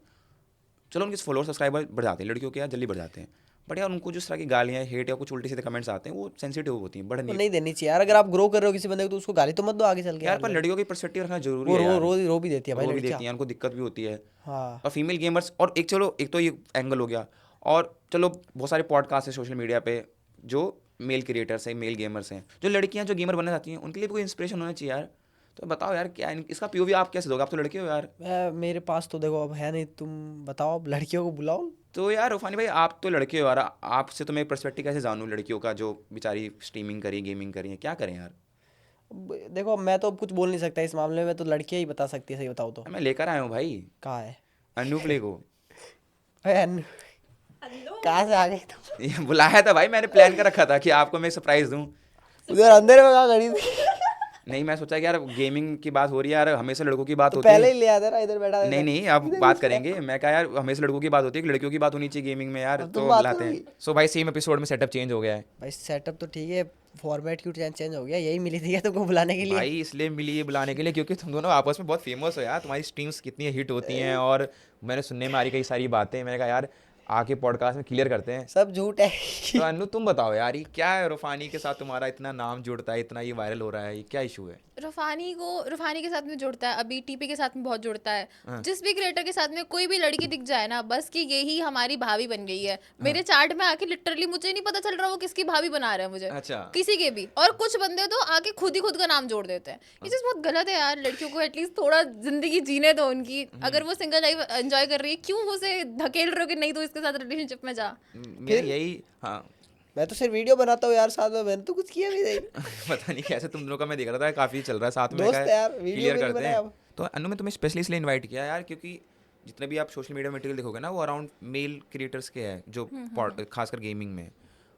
चलो उनके फॉलोअर सब्सक्राइबर बढ़ जाते हैं, लड़कियों के यार जल्दी बढ़ जाते हैं। बट यार उनको जिस तरह की गालियाँ, हेट या कुछ उल्टे सीधे कमेंट्स आते हैं, वो सेंसिटिव होती हैं, तो बढ़ नहीं। नहीं देनी चाहिए यार, अगर आप ग्रो कर रहे हो किसी बंदे को तो उसको गाली तो मत दो आगे चल के यार यार। पर लड़कियों की पर्सपेक्टिव रखना जरूरी वो है रो यार। रो भी देती है भाई वो भी लड़कियां। देती हैं, उनको दिक्कत भी होती है। हाँ और फीमेल गेमर्स, और एक चलो एक तो ये एंगल हो गया, और चलो बहुत सारे पॉडकास्ट है सोशल मीडिया पे जो मेल क्रिएटर्स हैं, मेल गेमर्स हैं, जो लड़कियां जो गेमर बनना चाहती हैं, उनके लिए भी कोई इंस्पिरेशन होना चाहिए यार। तो बताओ यार क्या इसका पीओवी आप कैसे दोगे, आप तो लड़के हो यार। मेरे पास तो देखो अब है नहीं, तुम बताओ, अब लड़कियों को बुलाओ। तो यार रूफानी भाई आप तो लड़के हो यार, आपसे तो मैं पर्सपेक्टिव कैसे जानूँ लड़कियों का जो बेचारी स्ट्रीमिंग करी, गेमिंग करी है, क्या करें यार। अब देखो मैं तो अब कुछ बोल नहीं सकता इस मामले में, तो लड़कियां ही बता सकती है, सही बताओ तो। मैं लेकर आया हूँ भाई कहाँ है? अन्नू प्ले को। कहाँ से आ गई तुम? ये बुलाया था भाई, मैंने प्लान कर रखा था कि आपको मैं सरप्राइज दूँ। उधर अंधेरे में कहाँ खड़ी थी? नहीं मैं सोचा कि यार गेमिंग की बात हो रही है यार, हमेशा लड़कों की बात तो होती है। पहले ही ले आते ना, इधर बैठा नहीं नहीं अब बात करेंगे, मैं कहा यार हमेशा लड़कों की बात होती है, कि लड़कियों की बात होनी चाहिए गेमिंग में यार, अब तुम तो बात बुलाते हैं। करोगी। सो भाई सेम एपिसोड में सेटअप चेंज हो गया है भाई सेटअप तो ठीक है, फॉर्मेट क्यों चेंज हो गया? यही मिली थी क्या तुमको बुलाने के लिए? भाई, इसलिए मिली ये बुलाने के लिए क्योंकि तुम दोनों आपस में बहुत फेमस हो यार, तुम्हारी स्ट्रीम्स कितनी हिट होती हैं, और मैंने सुनने में आ रही कई सारी बातें, मैंने कहा यार आके पॉडकास्ट में क्लियर करते हैं। सब झूठ है। तो अन्नू तुम बताओ यार, ये क्या है रूफानी के साथ तुम्हारा इतना नाम जुड़ता है, इतना ये वायरल हो रहा है, ये क्या इशू है? रूफानी के साथ में जुड़ता है, अभी टीपी के साथ में बहुत जुड़ता है। जिस भी क्रिएटर के साथ में कोई भी लड़की दिख जाए ना, बस कि यही हमारी भाभी बन गई है। मेरे चैट में आके लिटरली मुझे नहीं पता चल रहा वो किसकी भाभी बना रहे हैं मुझे, अच्छा। किसी के भी। और कुछ बंदे तो आके खुद ही खुद का नाम जोड़ देते हैं। ये चीज़ बहुत गलत है यार, लड़कियों को एटलीस्ट थोड़ा जिंदगी जीने दो उनकी। अगर वो सिंगल लाइफ एंजॉय कर रही है, क्यों उसे धकेल रहे हो कि नहीं तो इसके साथ रिलेशनशिप में जा। मेरा यही, हाँ मैं तो सिर्फ वीडियो बनाता हूँ यार साथ में, मैंने तो कुछ किया भी नहीं। पता नहीं कैसे तुम दोनों का मैं देख रहा था, काफी चल रहा है साथ में, दोस्त है यार, वीडियो क्लियर में नहीं करते बनाया हैं। अब। तो अनु मैं तुम्हें स्पेशली इसलिए इनवाइट किया यार, क्योंकि जितने भी आप सोशल मीडिया मटेरियल देखोगे ना, वो अराउंड मेल क्रिएटर्स के हैं, जो खासकर गेमिंग में,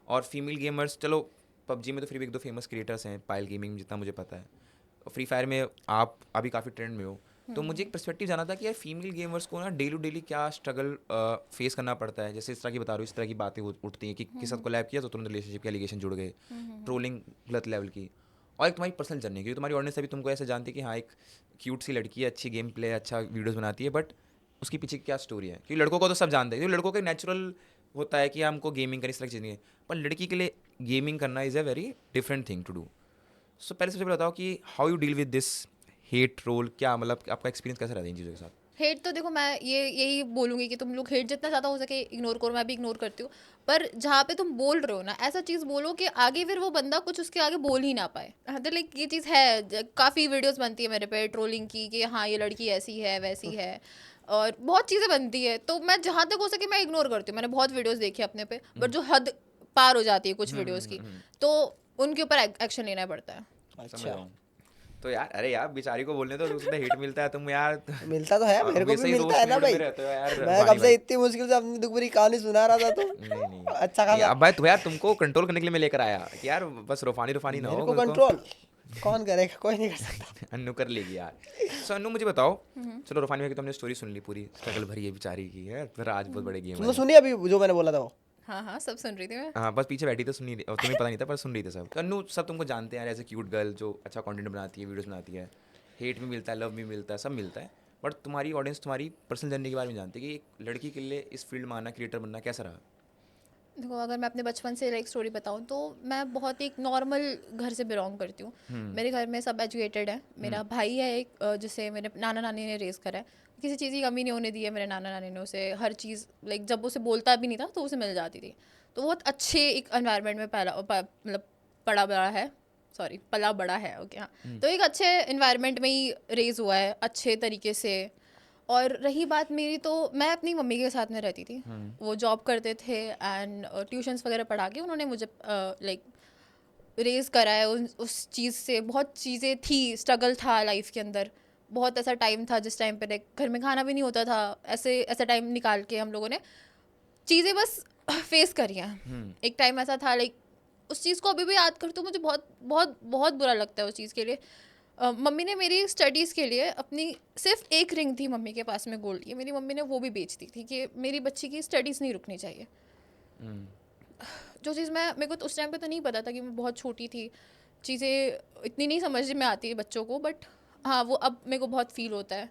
और फीमेल गेमर्स चलो पबजी में तो फिर भी एक दो फेमस क्रिएटर्स हैं, पायल गेमिंग जितना मुझे पता है, और फ्री फायर में आप अभी काफ़ी ट्रेंड में हो। तो मुझे एक पर्सपेक्टिव जाना था कि यार फीमेल गेमर्स को ना डेली क्या स्ट्रगल फेस करना पड़ता है। जैसे इस तरह की बता रहा हूँ, इस तरह की बातें उठती हैं कि किसी साथ कोलैब किया तो तुरंत रिलेशनशिप के एलिगेशन जुड़ गए, ट्रोलिंग गलत लेवल की, और एक तुम्हारी पर्सनल जर्नी, क्योंकि तुम्हारी ऑडियंस अभी तुमको ऐसे जानती है कि हाँ एक क्यूट सी लड़की है, अच्छी गेम प्ले, अच्छा वीडियोज़ बनाती है, बट उसके पीछे क्या स्टोरी है। क्योंकि लड़कों को तो सब जानते हैं, क्योंकि लड़कों का नेचुरल होता है कि हमको गेमिंग करनी, इस तरह की चीज़ नहीं है, पर लड़की के लिए गेमिंग करना is a very different thing to do. So पहले सबसे पहले बताओ कि how you deal with this hate troll, क्या मतलब आपका एक्सपीरियंस कैसा रहता है इन चीज़ों के साथ? हेट तो देखो मैं यही बोलूँगी कि तुम लोग हेट जितना ज़्यादा हो सके इग्नोर करो, मैं भी इग्नोर करती हूँ। पर जहाँ पे तुम बोल रहे हो ना, ऐसा चीज़ बोलो कि आगे फिर वो बंदा कुछ उसके आगे बोल ही ना पाए। हाँ तो लाइक ये चीज़ है, काफ़ी वीडियोस बनती है मेरे पे ट्रोलिंग की कि हाँ ये लड़की ऐसी है वैसी है, और बहुत चीज़ें बनती है। तो मैं जहाँ तक हो सके मैं इग्नोर करती हूँ। मैंने बहुत वीडियोज़ देखी अपने पे, बट जो हद पार हो जाती है कुछ वीडियोज़ की, तो उनके ऊपर एक्शन लेना पड़ता है। समझ रहा हूँ। तो यार अरे यार बेचारी को बोलने तो उसमें हिट मिलता है, तुम यार मिलता तो है, मेरे को हमेशा भी ही मिलता है रोस्ट ना मोड भाई। में रहते हो यार मैं वानी कब से भाई। इतनी मुश्किल से अपनी दुख भरी कहानी सुना रहा था तो नहीं अच्छा नहीं खासा। अब भाई तो यार तुमको कंट्रोल करने के लिए मैं लेकर आया कि यार बस रूफानी ना मेरे हो, को कंट्रोल कौन करेगा, कोई नहीं कर सकता। अन्नू कर लेगी यार। सो अन्नू मुझे बताओ, चलो रूफानी भाई की तो हमने स्टोरी सुन ली पूरी, स्ट्रगल भरी है बेचारी की है, फिर आज बहुत बड़े गेम तुमने है। सुनी अभी जो मैंने बोला था वो? हाँ सब सुन रही थी मैं। हाँ बस पीछे बैठी तो सुन नहीं रही, और तुम्हें पता नहीं था पर सुन रही थी सब। तो अन्नू सब तुमको जानते हैं यार, एज ए क्यूट गर्ल जो अच्छा कंटेंट बनाती है, वीडियोस बनाती है, हेट भी मिलता है, लव भी मिलता है, सब मिलता है, बट तुम्हारी ऑडियंस तुम्हारी पर्सनल जर्नी के बारे में जानती है कि एक लड़की के लिए इस फील्ड में आना, क्रिएटर बनना कैसा रहा? देखो, अगर मैं अपने बचपन से लाइक स्टोरी बताऊं तो मैं बहुत एक नॉर्मल घर से बिलोंग करती हूँ। मेरे घर में सब एजुकेटेड है। मेरा भाई है एक, जिसे मेरे नाना नानी ने रेज़ करा है। किसी चीज़ की कमी नहीं होने दी है मेरे नाना नानी ने उसे। हर चीज़ लाइक जब उसे बोलता भी नहीं था तो उसे मिल जाती थी। तो बहुत अच्छे एक एनवायरनमेंट में मतलब पला बड़ा है। ओके, हाँ। तो एक अच्छे इन्वायरमेंट में ही रेज़ हुआ है, अच्छे तरीके से। और रही बात मेरी, तो मैं अपनी मम्मी के साथ में रहती थी। वो जॉब करते थे एंड ट्यूशन्स वगैरह पढ़ा के उन्होंने मुझे लाइक रेज़ करा है। उस चीज़ से बहुत चीज़ें थी, स्ट्रगल था लाइफ के अंदर। बहुत ऐसा टाइम था जिस टाइम पे लाइक घर में खाना भी नहीं होता था। ऐसा टाइम निकाल के हम लोगों ने चीज़ें बस फेस करी हैं। एक टाइम ऐसा था लाइक, उस चीज़ को अभी भी याद कर तो मुझे बहुत बहुत बहुत बुरा लगता है उस चीज़ के लिए। मम्मी ने मेरी स्टडीज़ के लिए अपनी सिर्फ एक रिंग थी मम्मी के पास में गोल्ड की, मेरी मम्मी ने वो भी बेच दी थी कि मेरी बच्ची की स्टडीज़ नहीं रुकनी चाहिए। जो चीज़ मेरे को तो उस टाइम पे तो नहीं पता था कि मैं बहुत छोटी थी, चीज़ें इतनी नहीं समझ में आती है बच्चों को, बट हाँ वो अब मेरे को बहुत फील होता है।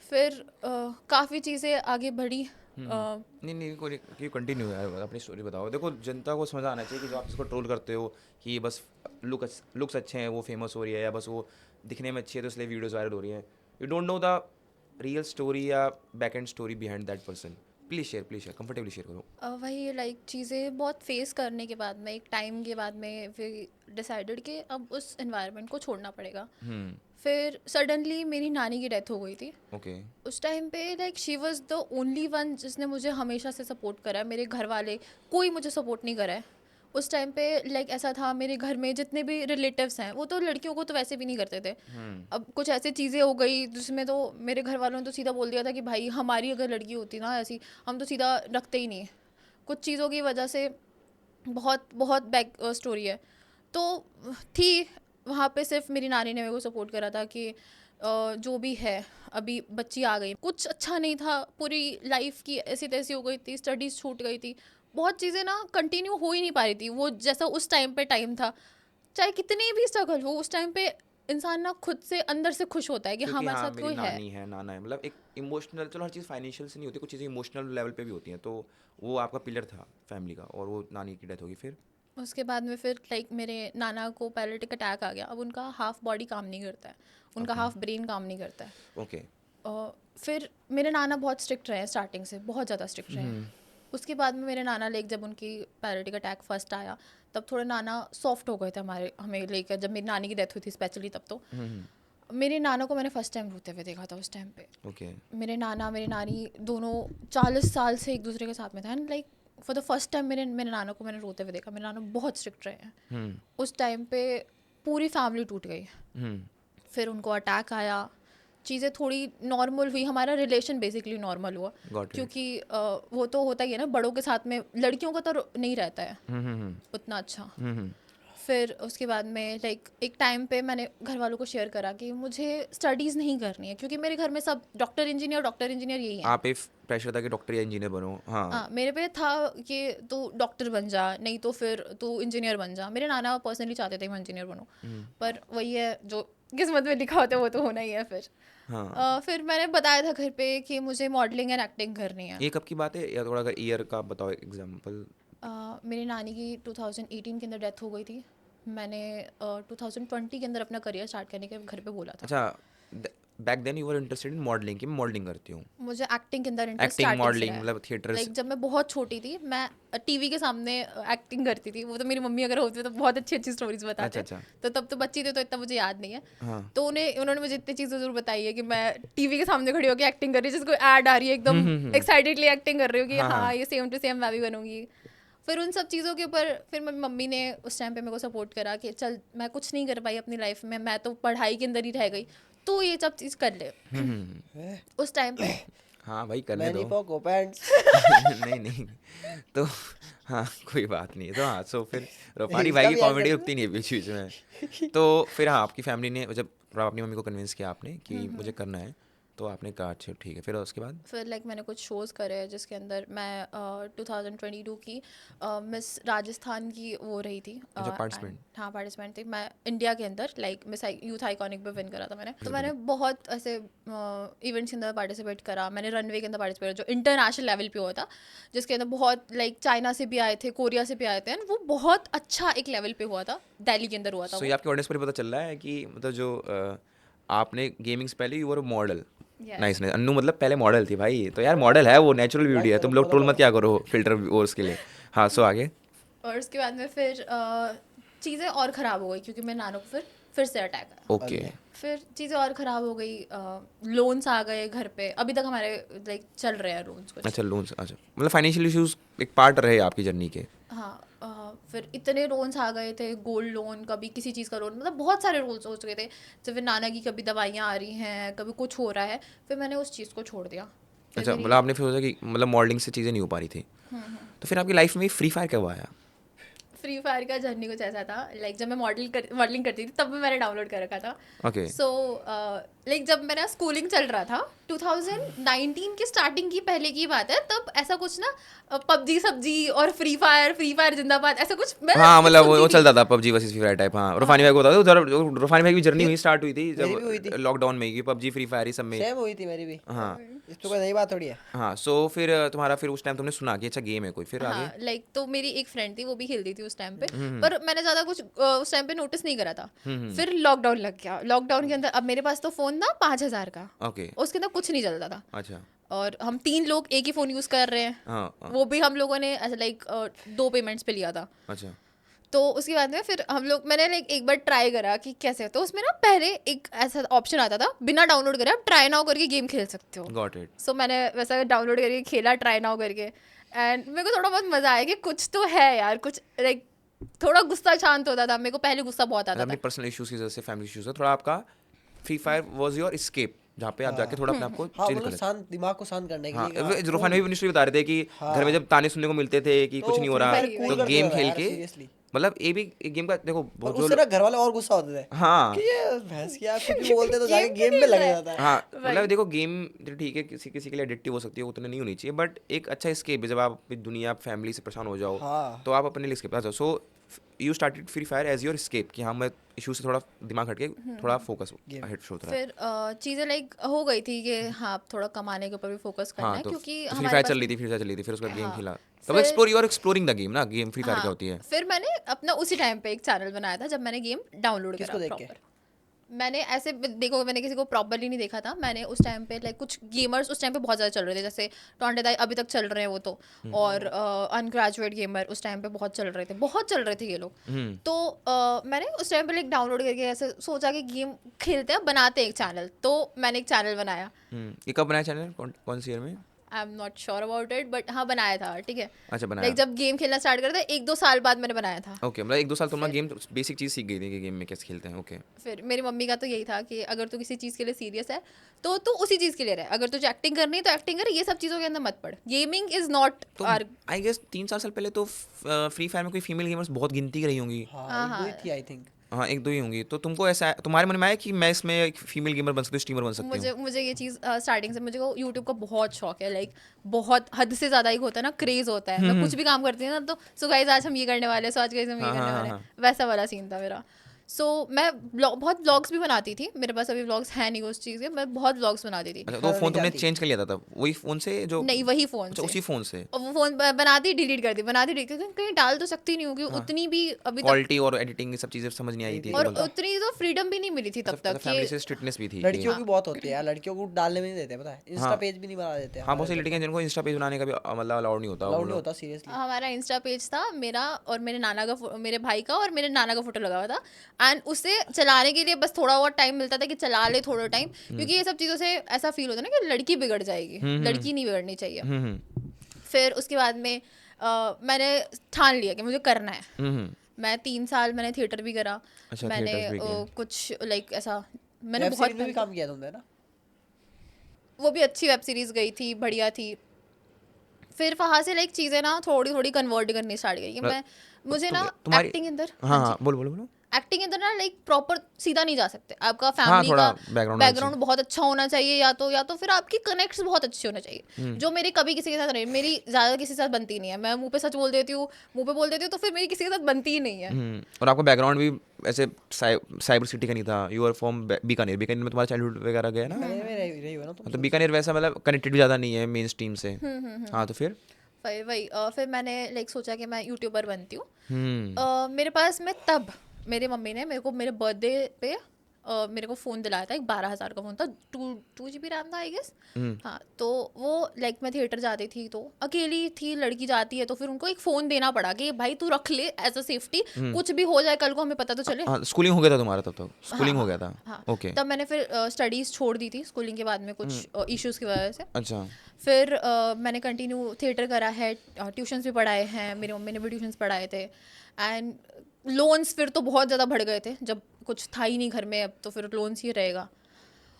फिर काफ़ी चीज़ें आगे बढ़ी। नहीं कोई कंटिन्यू है, अपनी स्टोरी बताओ। देखो, जनता को समझ आना चाहिए कि जो आप इसको ट्रोल करते हो कि बस लुक्स अच्छे हैं वो फेमस हो रही है, या बस वो दिखने में अच्छी है तो इसलिए वीडियोस वायरल हो रही हैं। You don't know the real story या back end story behind that person. Please share comfortably share करो। वही लाइक चीज़ें बहुत फेस करने के बाद में, एक टाइम के बाद में फिर डिसाइडेड कि अब उस एनवायरनमेंट को छोड़ना पड़ेगा। फिर सडनली मेरी नानी की डेथ हो गई थी। ओके। उस टाइम पे like she was the only one जिसने मुझे हमेशा से सपोर्ट करा है। मेरे घर वाले कोई मुझे सपोर्ट नहीं करा है उस टाइम पे। लाइक ऐसा था, मेरे घर में जितने भी रिलेटिव्स हैं वो तो लड़कियों को तो वैसे भी नहीं करते थे। अब कुछ ऐसी चीज़ें हो गई जिसमें तो मेरे घर वालों ने तो सीधा बोल दिया था कि भाई हमारी अगर लड़की होती ना ऐसी, हम तो सीधा रखते ही नहीं। कुछ चीज़ों की वजह से बहुत बहुत बैक स्टोरी है। तो थी वहाँ पे सिर्फ मेरी नानी ने मेरे को सपोर्ट करा था कि जो भी है अभी बच्ची आ गई। कुछ अच्छा नहीं था, पूरी लाइफ की ऐसी तैसी हो गई थी, स्टडीज़ छूट गई थी, बहुत चीज़ें ना कंटिन्यू हो ही नहीं पा रही थी वो जैसा उस टाइम पे टाइम था। चाहे कितनी भी स्ट्रगल हो उस टाइम पे इंसान ना खुद से अंदर से खुश होता है कि हाँ क्योंकि हमारे हाँ, साथ मेरी कोई है। नानी है, नाना है, मतलब एक इमोशनल, चलो हर चीज़ फाइनेंशियल से नहीं होती, कुछ चीज़ें इमोशनल लेवल पे भी होती हैं। तो वो आपका पिलर था फैमिली का, और वो नानी की डेथ होगी। फिर उसके बाद में फिर लाइक मेरे नाना को पैरालिटिक अटैक आ गया। अब उनका हाफ बॉडी काम नहीं करता है, उनका हाफ ब्रेन काम नहीं करता है। ओके। फिर मेरे नाना बहुत स्ट्रिक्ट रहे हैं स्टार्टिंग से, बहुत ज़्यादा स्ट्रिक्ट रहे हैं। उसके बाद में मेरे नाना लाइक जब उनकी पैरालिटिक अटैक फर्स्ट आया तब थोड़े नाना सॉफ्ट हो गए थे हमें लेकर। जब मेरी नानी की डेथ हुई थी स्पेशली तब तो मेरे नाना को मैंने फर्स्ट टाइम रोते हुए देखा था उस टाइम पे। ओके। मेरे नाना मेरी नानी दोनों 40 साल से एक दूसरे के साथ में थे and like for the first time मेरे नाना को मैंने रोते हुए देखा। मेरे नाना बहुत स्ट्रिक्ट रहे हैं। उस टाइम पे पूरी फैमिली टूट गई। फिर उनको अटैक आया, चीज़ें थोड़ी नॉर्मल हुई, हमारा रिलेशन बेसिकली नॉर्मल हुआ। क्योंकि वो तो होता ही है ना, बड़ों के साथ में लड़कियों का तो नहीं रहता है उतना अच्छा। फिर उसके बाद में लाइक एक टाइम पे मैंने घर वालों को शेयर करा कि मुझे स्टडीज़ नहीं करनी है, क्योंकि मेरे घर में सब डॉक्टर इंजीनियर यही है। आप पे प्रेशर था कि डॉक्टर या इंजीनियर बनो। हाँ, मेरे पे था कि तू डॉक्टर बन जा, नहीं तो फिर तू इंजीनियर बन जा। मेरे नाना पर्सनली चाहते थे मैं इंजीनियर बनूं, पर वही है जो किस्मत में लिखा होता है वो तो होना ही है। फिर फिर मैंने बताया था घर पे कि मुझे मॉडलिंग एंड एक्टिंग करनी है। ये कब की बात है, या थोड़ा अगर ईयर का बताओ एग्जांपल। मेरी नानी की 2018 के अंदर डेथ हो गई थी। मैंने 2020 के अंदर अपना करियर स्टार्ट करने के घर पे बोला था। अच्छा, back then you were interested in modelling, कि मैं मॉडलिंग करती हूँ। मुझे एक्टिंग के अंदर इंटरेस्ट एक्टिंग, मॉडलिंग, मतलब थिएटर। लाइक जब मैं बहुत छोटी थी मैं टीवी के सामने एक्टिंग करती थी। वो तो मेरी मम्मी अगर होती तो बहुत अच्छी अच्छी स्टोरीज बताते। अच्छा। तो तब तो बच्ची थी तो इतना मुझे याद नहीं है। हाँ। तो उन्होंने मुझे इतनी चीज़ें जरूर बताई है कि मैं टीवी के सामने खड़ी होकर एक्टिंग कर रही हूँ, जिसको ऐड आ रही है एकदम एक्साइटेडली एक्टिंग कर रही हूँ कि हाँ ये सेम टू सेम मैं भी बनूंगी। फिर उन सब चीज़ों के ऊपर फिर मम्मी ने उस टाइम पे मेरे को सपोर्ट करा कि चल मैं कुछ नहीं कर पाई अपनी लाइफ में, मैं तो पढ़ाई के अंदर ही रह गई, तो ये सब चीज़ कर ले। उस टाइम पे हाँ भाई करने दो। नहीं तो हाँ कोई बात नहीं। तो हाँ, सो फिर रूपानी भाई की कॉमेडी रुकती नहीं है बीच बीच में। तो फिर हाँ, आपकी फैमिली ने जब अपनी मम्मी को कन्विंस किया आपने कि मुझे करना है, तो आपने कहा अच्छा ठीक है, फिर उसके बाद फिर लाइक मैंने कुछ शोज़ करे हैं जिसके अंदर मैं 2022 की मिस राजस्थान की वो रही थी। अच्छा, participant? हाँ पार्टिसिपेंट थी मैं इंडिया के अंदर, लाइक मिस यूथ आइकॉनिक पे विन करा था मैंने। तो मैंने बहुत ऐसे इवेंट्स के अंदर पार्टिसिपेट करा, मैंने रनवे के अंदर पार्टिसिपेट जो इंटरनेशनल लेवल पे हुआ था, जिसके अंदर बहुत लाइक चाइना से भी आए थे, कोरिया से भी आए थे, वो बहुत अच्छा एक लेवल पे हुआ था, दिल्ली के अंदर हुआ था। सो ये आपके ऑडियंस पर पता चल रहा है कि मतलब जो आपने गेमिंग से पहले you were model. Nice nice. Annu मतलब पहले मॉडल थी भाई, तो यार मॉडल है वो, नेचुरल ब्यूटी है, तुम लोग ट्रोल मत क्या करो फिल्टर और उसके लिए। हाँ, सो आगे। और उसके बाद में फिर चीज़ें और ख़राब हो गई क्योंकि मेरे नानों को फिर से अटैक आया। ओके। फिर चीज़ें और ख़राब हो गई, लोन्स आ गए घर पे, अभी तक हमारे लाइक चल रहे हैं लोन्स कुछ। अच्छा, लोन्स, अच्छा मतलब फाइनेंशियल इश्यूज एक पार्ट रहे आपकी जर्नी के। हाँ फिर इतने लोन्स आ गए थे, गोल्ड लोन, कभी किसी चीज़ का लोन, मतलब बहुत सारे लोन्स हो चुके थे। तो फिर नाना की कभी दवाइयाँ आ रही हैं, कभी कुछ हो रहा है, फिर मैंने उस चीज़ को छोड़ दिया। अच्छा, मतलब आपने फिर सोचा कि मतलब मॉडलिंग से चीज़ें नहीं हो पा रही थी, तो फिर आपकी लाइफ में फ्री फायर कब आया? फ्री फायर का जर्नी कुछ ऐसा था, लाइक जब मैं मॉडलिंग करती थी तब भी मैंने डाउनलोड कर रखा था। ओके। सो लाइक जब मेरा स्कूलिंग चल रहा था 2019 की स्टार्टिंग की पहले की बात है, तब ऐसा कुछ ना पबजी सब्जी और फ्री फायर जिंदाबाद ऐसा कुछ मैं हाँ, मतलब वो सुनती थी। चलता था PUBG versus free fire type. हाँ, रूफानी भाई को बता दो जरा, रूफानी भाई की जर्नी हुई स्टार्ट हुई थी मेरी भी हुई जब थी। लॉकडाउन में ही, पबजी फ्री फायर ये सब में। सेम हुई थी मेरी भी। हाँ इसमें कोई नई बात थोड़ी है। हाँ, सो फिर तुम्हारा फिर उस टाइम तुमने सुना कि अच्छा गेम है कोई, फिर आगे? हाँ लाइक तो मेरी एक फ्रेंड थी, वो भी खेलती थी उस टाइम पे, पर मैंने ज़्यादा कुछ उस टाइम पे नोटिस नहीं करा था। फिर लॉकडाउन लग गया, लॉकडाउन के अंदर अब मेरे पास तो फ़ोन था 5,000 का, ओके। उसके अंदर कुछ नहीं चलता था, अच्छा। और हम 3 लोग एक ही फ़ोन यूज़ कर रहे हैं। हाँ हाँ, वो भी हम लोगों ने ऐसा लाइक 2 पेमेंट्स पे लिया था। अच्छा। तो उसके बाद में फिर हम लोग, मैंने लाइक एक बार ट्राई करा कि कैसे, तो उसमें ना पहले एक ऐसा ऑप्शन आता था, बिना डाउनलोड करे आप ट्राई नाउ करके गेम खेल सकते हो। Got it. सो मैंने वैसा डाउनलोड करके खेला ट्राई नाउ करके, एंड मेरे को थोड़ा बहुत मज़ा आया कि कुछ तो है यार, कुछ लाइक थोड़ा गुस्सा शांत होता था। मेरे को पहले गुस्सा बहुत आता अपनी था। पर्सनल इश्यूज की वजह से, फैमिली इश्यूज से थोड़ा आपका free fire was your escape, जहाँ पे आप जाके थोड़ा अपने आप को हाँ, चेंज मतलब कर। शांत दिमाग को शांत करने के हाँ, लिए। रूफानी भाई भी बता रहे थे कि घर में जब ताने सुनने को मिलते थे कि तो कुछ नहीं हो Free रहा, Fire cool तो कर गेम देता था खेल यार, के, seriously। मतलब ये भी एक गेम का देखो और बहुत उससे ना घर वाले और गुस्सा होते थे हाँ कि ये भैंस की यार कुछ भी बोलते तो जाके गेम गेम क्यों में खेल लग रहा है? जाता है। हाँ, मतलब देखो गेम ठीक है, किसी किसी के लिए एडिक्टिव हो सकती है, उतना नहीं होनी चाहिए, बट एक अच्छा एस्केप है जब आप अपनी दुनिया फैमिली से परेशान हो जाओ, हाँ। तो आप अपने लिए एस्केप आ जाओ। So you started Free Fire as your escape कि हाँ मैं इशू से थोड़ा दिमाग हटके थोड़ा फोकस हेड शो रहा। फिर चीज़ें लाइक हो गई थी कि हाँ थोड़ा कमाने के ऊपर भी फोकस करना हाँ, है, तो क्योंकि फ्री हमारे फायर पास चल रही थी, फिर उसका गेम हाँ, खेला, तब फिर- explore you are exploring the game ना, गेम फ्री फायर हाँ, क्या होती है। फिर मैंने अपना उसी टाइम पे एक चैनल बनाया था जब मैंने गेम डाउनलोड किसको करा देख के? प्रॉपर। मैंने ऐसे देखो, मैंने किसी को प्रॉपरली नहीं देखा था, मैंने उस टाइम पे लाइक कुछ गेमर्स उस टाइम पे बहुत ज़्यादा चल रहे थे, जैसे टोंटेदाई अभी तक चल रहे हैं वो तो, और अनग्रेजुएट गेमर उस टाइम पे बहुत चल रहे थे, बहुत चल रहे थे ये लोग। तो मैंने उस टाइम पे लाइक डाउनलोड करके ऐसे सोचा कि गेम खेलते हैं, बनाते हैं एक चैनल, तो मैंने एक चैनल बनाया। ये कब बनाया चैनल, कौन सी ईयर में? I am not sure about it, but हाँ बनाया था, ठीक है। अच्छा, बनाया। लाइक जब गेम खेलना स्टार्ट करता 1-2 साल बाद मैंने बनाया था। ओके, मतलब 1-2 साल तुम्हारा गेम बेसिक चीज़ सीख गई थी कि गेम में कैसे खेलते हैं। ओके। फिर मेरी मम्मी का तो यही था कि अगर तू किसी चीज़ के लिए सीरियस है तो तू उसी चीज़ के लिए रहे, अगर तुझे एक्टिंग करनी है तो एक्टिंग कर, ये सब चीज़ों के अंदर मत पड़, गेमिंग इज़ नॉट तो आर। आई गेस 3-4 साल पहले तो फ्री फायर में कोई फीमेल गेमर्स बहुत गिनती रही होंगी। हाँ, एक दो ही थी आई थिंक। हाँ, 1-2 ही होंगी। तो तुमको ऐसा तुम्हारे मन में आया कि मैं इसमें एक फीमेल गेमर बन सकती हूँ, स्ट्रीमर बन सकती हूँ? मुझे ये चीज़ स्टार्टिंग से मुझे को यूट्यूब का बहुत शौक है, लाइक बहुत हद से ज़्यादा एक होता है ना क्रेज़ होता है, मैं कुछ भी काम करती हूँ ना तो सो गाइस आज हम ये करने वाले हैं, सो आज गाइस हम ये हाँ, करने हाँ, वाले हाँ, हैं, वैसा वाला सीन था मेरा। सो मैं बहुत व्लॉग्स भी बनाती थी, मेरे पास अभी व्लॉग्स हैं नहीं उस चीज़ के, मैं बहुत व्लॉग्स बनाती थी। अच्छा, तो हाँ, फ़ोन नहीं तुमने जाती। चेंज कर लिया था तब वही फ़ोन से जो? नहीं, वही फ़ोन अच्छा, से, उसी फ़ोन से। और वो फ़ोन बनाती डिलीट करती, बनाती डिलीट करती, कहीं डाल तो सकती नहीं होगी उतनी भी अभी तक, क्वालिटी और एडिटिंग सब चीज़ें समझ नहीं आई थी। और मतलब उतनी तो फ्रीडम भी नहीं मिली थी तब तक फैमिली कि से स्ट्रिक्टनेस भी थी। लड़कियों की बहुत होती है यार, लड़कियों को डालने में नहीं देते, पता है, इंस्टा हाँ। पेज भी नहीं बना देते। हाँ, बहुत सी लड़कियाँ जिनको इंस्टा पेज बनाने का भी मतलब अलाउड नहीं होता। अलाउड वो नहीं लोग- होता सीरियसली। हमारा इंस्टा पेज था मेरा और मेरे नाना का, मेरे भाई का और मेरे नाना का फोटो लगा हुआ था, एंड उसे चलाने के लिए बस थोड़ा बहुत टाइम मिलता था कि चला ले थोड़ा टाइम, क्योंकि ये सब चीज़ों से ऐसा फील होता है ना कि लड़की बिगड़ जाएगी, लड़की नहीं बिगड़नी चाहिए। फिर उसके बाद में मैंने ठान लिया कि मुझे करना है। मैं 3 साल मैंने थिएटर भी करा। अच्छा, मैंने theatres भी किए। कुछ लाइक ऐसा मैंने वेब बहुत सीरीज में भी काम किया तुमने ना? वो भी अच्छी वेब सीरीज गई थी, बढ़िया थी। फिर वहाँ से लाइक चीज़ें ना थोड़ी थोड़ी कन्वर्ट करनी स्टार्ट गई कि मैं मुझे ना तुम्हारी- एक्टिंग अंदर हाँ हाँ, बोलो बोलो बोलो। एक्टिंग के अंदर ना लाइक प्रॉपर सीधा नहीं जा सकते, आपका हाँ, फैमिली थोड़ा का background बैकग्राउंड बहुत अच्छा होना चाहिए, या तो फिर आपकी कनेक्ट्स बहुत अच्छे होने चाहिए, जो मेरे कभी किसी के साथ नहीं, मेरी ज़्यादा किसी के साथ बनती नहीं है। मैं मुंह पे सच बोल देती हूँ, मुंह पे बोल देती हूँ, तो फिर मेरी किसी के साथ बनती ही नहीं है। और आपका बैकग्राउंड भी ऐसे साइबर सिटी का नहीं था, you are from Bikaner. Bikaner में तुम्हारा चाइल्डहुड वगैरह गया ना, मैंने में रही हो ना तुम। तो बीकानेर वैसा मतलब कनेक्टेड भी ज़्यादा नहीं है मेन स्ट्रीम से। हाँ, तो फिर फिर मैंने लाइक सोचा कि मैं यूट्यूबर बनती हूँ। हम्म मेरे पास में तब मेरे मम्मी ने मेरे को मेरे बर्थडे पे मेरे को फ़ोन दिलाया था, एक 12,000 का फ़ोन था, 2 GB रैम था आई गेस। हाँ, तो वो लाइक मैं थिएटर जाती थी, तो अकेली थी, लड़की जाती है तो फिर उनको एक फ़ोन देना पड़ा कि भाई तू रख ले एज अ सेफ्टी, कुछ भी हो जाए कल को हमें पता तो चले। हाँ, स्कूलिंग हो गया था तुम्हारा तब तक? स्कूलिंग हो गया था, हाँ, ओके। तब मैंने फिर स्टडीज़ छोड़ दी थी स्कूलिंग के बाद में कुछ इश्यूज़ की वजह से। अच्छा, फिर मैंने कंटिन्यू थिएटर करा है, ट्यूशन्स भी पढ़ाए हैं, मेरी मम्मी ने भी ट्यूशन्स पढ़ाए थे। एंड लोन्स फिर तो बहुत ज़्यादा बढ़ गए थे, जब कुछ था ही नहीं घर में, अब तो फिर लोन्स ही रहेगा।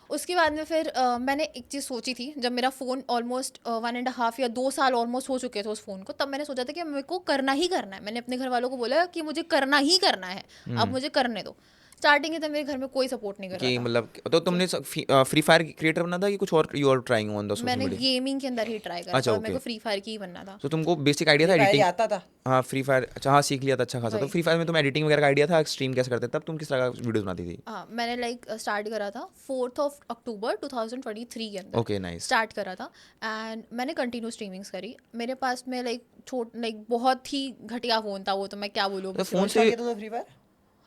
उसके बाद में फिर मैंने एक चीज़ सोची थी, जब मेरा फ़ोन ऑलमोस्ट 1.5 या 2 साल ऑलमोस्ट हो चुके थे उस फ़ोन को, तब मैंने सोचा था कि मेरे को करना ही करना है। मैंने अपने घर वालों को बोला कि मुझे करना ही करना है, अब मुझे करने दो। स्टार्टिंग के तब मेरे घर में कोई सपोर्ट नहीं कर कि रहा था। मतलब तो तुमने फ्री फायर क्रिएटर बनना था कि कुछ और you are trying on the social मैंने मीडिया? गेमिंग के अंदर ही ट्राई करा अच्छा, था और मेरे ओके। को फ्री फायर की ही बनना था। तो तुमको बेसिक आइडिया था फ्री फायर ही एडिटिंग? आता था। हाँ, फ्री फायर, अच्छा, हाँ, सीख लिया था अच्छा खासा। तो वही। फ्री फायर में तुम्हें एडिटिंग वगैरह का आइडिया था, स्ट्रीम कैसे करते, तब तुम किस तरह का वीडियोस बनाती थी? हाँ, मैंने लाइक स्टार्ट करा था 4 अक्टूबर 2023 के अंदर ओके, नाइस। स्टार्ट करा था। एंड मैंने कंटिन्यू स्ट्रीमिंग्स करी। मेरे पास में लाइक बहुत ही घटिया फ़ोन था वो, तो मैं क्या बोलूँ। तो कब फोन स्टार्ट से किया तुमने फ्री फायर?